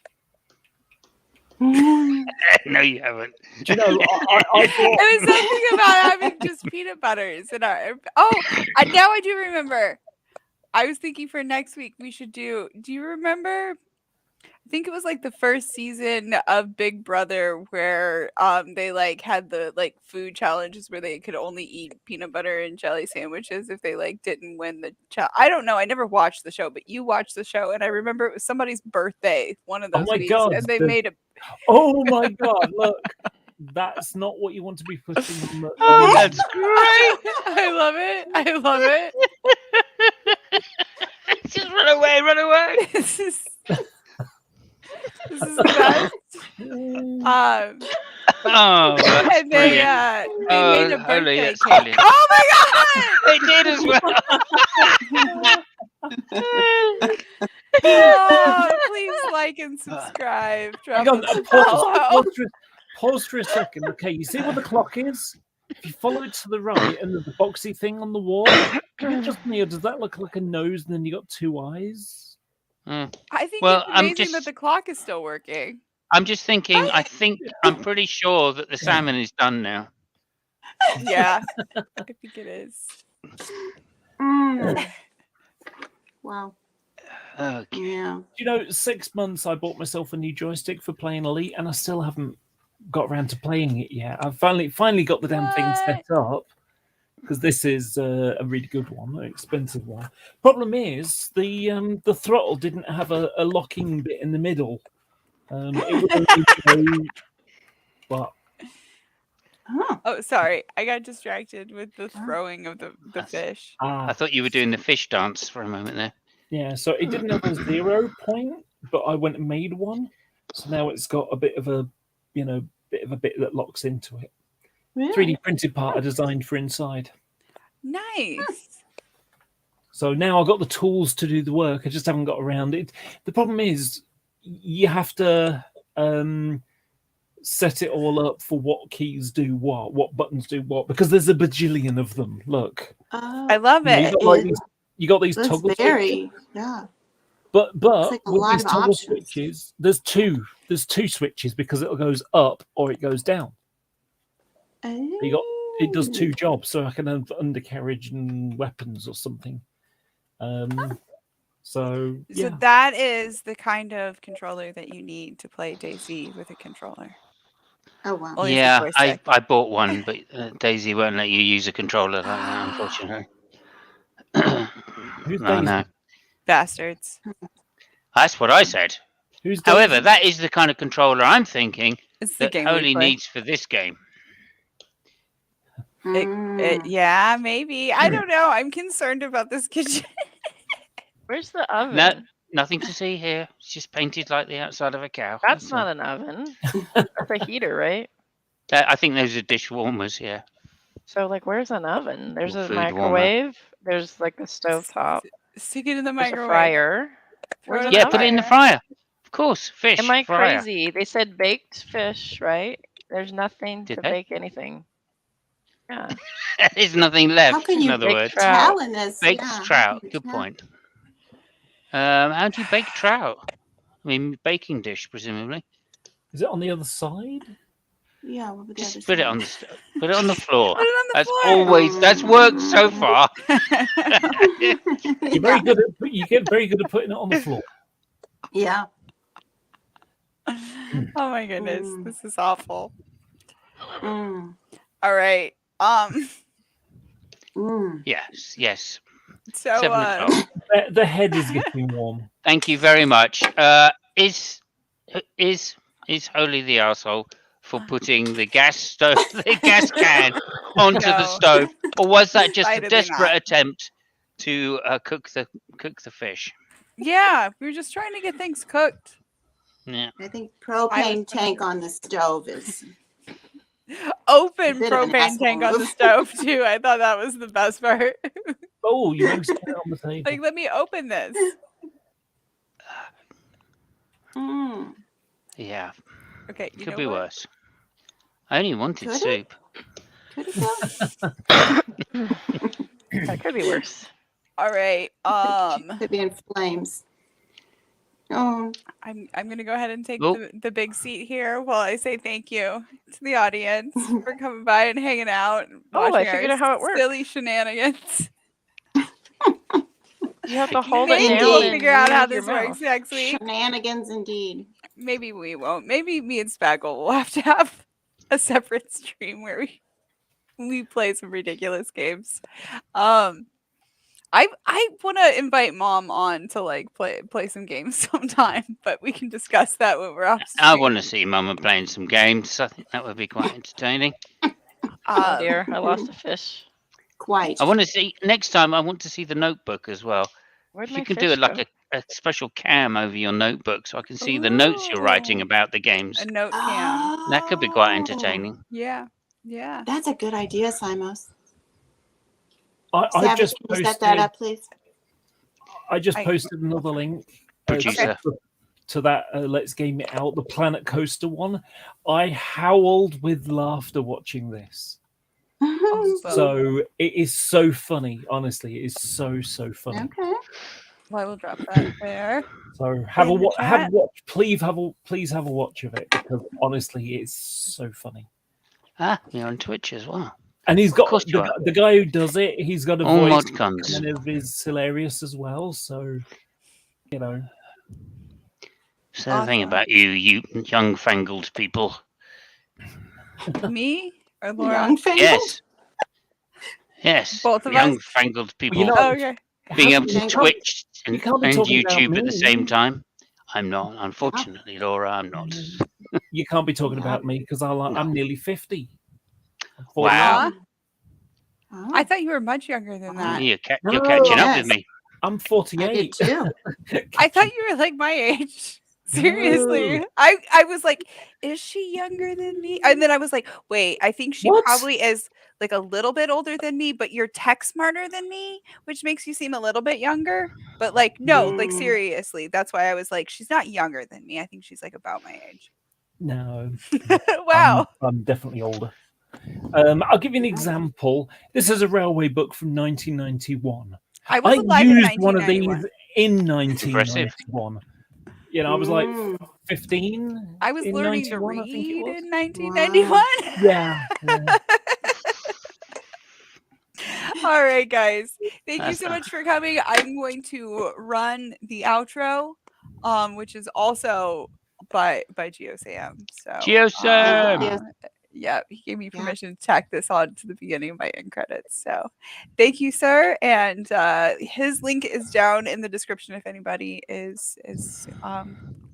No, you haven't. Do you know, I It was something about having just peanut butters in our. Oh, now I do remember. I was thinking for next week we should do. Do you remember? I think it was like the first season of Big Brother where they like had the like food challenges where they could only eat peanut butter and jelly sandwiches if they like didn't win the I don't know. I never watched the show, but you watched the show and I remember it was somebody's birthday one of Oh those my weeks God, and they the- made a Oh my God! Look, that's not what you want to be putting on the. Oh, that's great. I love it. I love it. Just run away, run away. This is the best. Oh, that's And they brilliant. they made a Oh, holy, birthday that's cake. brilliant. Oh my god! They did as well. Oh, please like and subscribe. Drop Hang on, us a pause follow. for a second. Okay, you see what the clock is? If you follow it to the right and there's the boxy thing on the wall, is it just me or does that look like a nose and then you got two eyes? I think Well, it's I'm amazing that just- the clock is still working. I'm just thinking, I'm pretty sure that the salmon is done now. Yeah, I think it is. Wow. Okay. Yeah. You know, 6 months I bought myself a new joystick for playing Elite and I still haven't got around to playing it yet. I've finally got the damn thing set up because this is a really good one, an expensive one. Problem is the throttle didn't have a locking bit in the middle. It would only go, but Oh, sorry. I got distracted with the throwing of the fish. I thought you were doing the fish dance for a moment there. yeah, so it didn't have a 0 point, but I went and made one. So now it's got a bit of a bit that locks into it. Really? 3D printed part I designed for inside. Nice. So now I've got the tools to do the work. I just haven't got around it. The problem is you have to set it all up for what keys do what buttons do what, because there's a bajillion of them. Look, I love you it. got these That's toggle switches. very, yeah. But like a with lot these of toggle options. switches, there's two switches because it goes up or it goes down. It does two jobs, so I can have undercarriage and weapons or something. So yeah. So that is the kind of controller that you need to play DayZ with a controller. Oh, wow. Only it's a Yeah, joystick. I bought one, but Daisy won't let you use a controller like that, unfortunately. Who's No, Daisy? no. Bastards. That's what I said. Who's However, Daisy? that is the kind of controller I'm thinking It's the that game we Holy play. needs for this game. Yeah, maybe. I don't know. I'm concerned about this kitchen. Where's the oven? No, nothing to see here. It's just painted like the outside of a cow. That's all. not an oven. That's a heater, right? I think those are dish warmers, yeah. So, like, where's an oven? There's Or a food warmer. microwave. There's like a stove top. Stick it in the There's a microwave. fryer. Throw Where's it an Yeah, the put it in the fryer. fryer. Of course, fish. Am I fryer. crazy? They said baked fish, right? There's nothing Did to they? bake anything. Yeah. There's nothing left, How can in you other bake words. trout? Tell in this. Baked yeah, how trout. can you Good tell? point. How do you bake trout? I mean, baking dish, presumably. Is it on the other side? Yeah, what would the other Just put it side? on the stove. Put it on the floor. Put it on the That's floor. always that's worked so far. You're very good at you get very good at putting it on the floor. Yeah. Oh my goodness. This is awful. Mm. All right. Mm. Yes. So 7:00. The head is getting warm. Thank you very much. Is Holy the arsehole for putting the gas can onto the No. stove, or was that just a Decidedly desperate not. attempt to cook the fish? yeah, we were just trying to get things cooked. Yeah. I think I was propane tank on the stove is. Open Bit of an propane tank asshole on the move. stove too. I thought that was the best part. Oh, you roasted it on the table. Like, let me open this. Mm. Yeah. Okay, you Could know be what? worse. I only wanted Could it? soup. Could it go? That could be worse. All right. Could be in flames. Oh, I'm gonna go ahead and take Oh. the big seat here while I say thank you to the audience for coming by and hanging out and Oh, I watching figured our out how it works. silly shenanigans. You have to hold it Maybe down we'll Indeed. and figure out how move your this works mouth. next week. shenanigans indeed. Maybe we won't. Maybe me and Spackle will have to have a separate stream where we play some ridiculous games. I want to invite Mom on to like play some games sometime, but we can discuss that when we're off I stream. want to see Mama playing some games. I think that would be quite entertaining. Oh dear, I lost a fish. Quite. I want to see next time. I want to see the notebook as well. Where'd If my you could fish do like go? a special cam over your notebook, so I can see the notes you're writing Ooh. about the games. A note cam. That could be quite Oh, entertaining. Yeah. That's a good idea, Simos. I've Savage, just can you set that posted. up, please? I just I- posted another link Producer. to that Let's Game It Out, the Planet Coaster one. I howled with laughter watching this. Oh, So it is so funny. Honestly, it is so funny. Okay. well, I will drop that there. So have a In the have a chat. watch. Please have a watch of it, because honestly, it's so funny. Ah, you're on Twitch as well. And he's got course you are. the guy who does it. He's got a All voice mod cons. kind of is hilarious as well. So you know. So the thing Awesome. about you young fangled people. Me or Laura? Young fangled? Yes. Yes. Both of young us? fangled people. you know, Oh, okay. being able You to can't- Twitch and you can't be talking about YouTube at the me. same time. I'm not. Unfortunately, Laura, I'm not. You can't be talking about me because No. I'm nearly 50. I'm 48. Wow. Oh, I thought you were much younger than that. You're No. catching up Yes. with me. I'm I did 48. too. I thought you were like my age. Seriously. No. I was like, is she younger than me? And then I was like, wait, I think she What? probably is like a little bit older than me, but you're tech smarter than me, which makes you seem a little bit younger. But like, no, like Mm. seriously. That's why I was like, she's not younger than me. I think she's like about my age. No. Wow. I'm definitely older. I'll give you an example. This is a railway book from 1991. I was I alive in used one of 1991. these in Impressive. 1991. You know, I was like Mm. 15. I was in learning to 91, I think it read was. in 1991. Yeah. All right, guys. Thank you That's so not- much for coming. I'm going to run the outro, which is also by GeoSam. So GeoSam! Yes. yeah, he gave me Yeah. permission to tack this on to the beginning of my end credits. So thank you, sir. And his link is down in the description if anybody is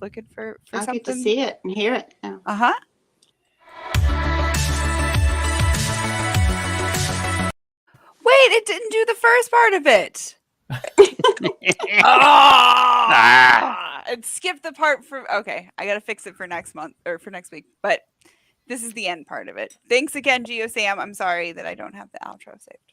looking for I'll something. get to see it and hear it. Yeah. Uh-huh. Wait, it didn't do the first part of it. It skipped the part for okay. I gotta fix it for next month or for next week. But this is the end part of it. Thanks again, GeoSam. I'm sorry that I don't have the outro saved.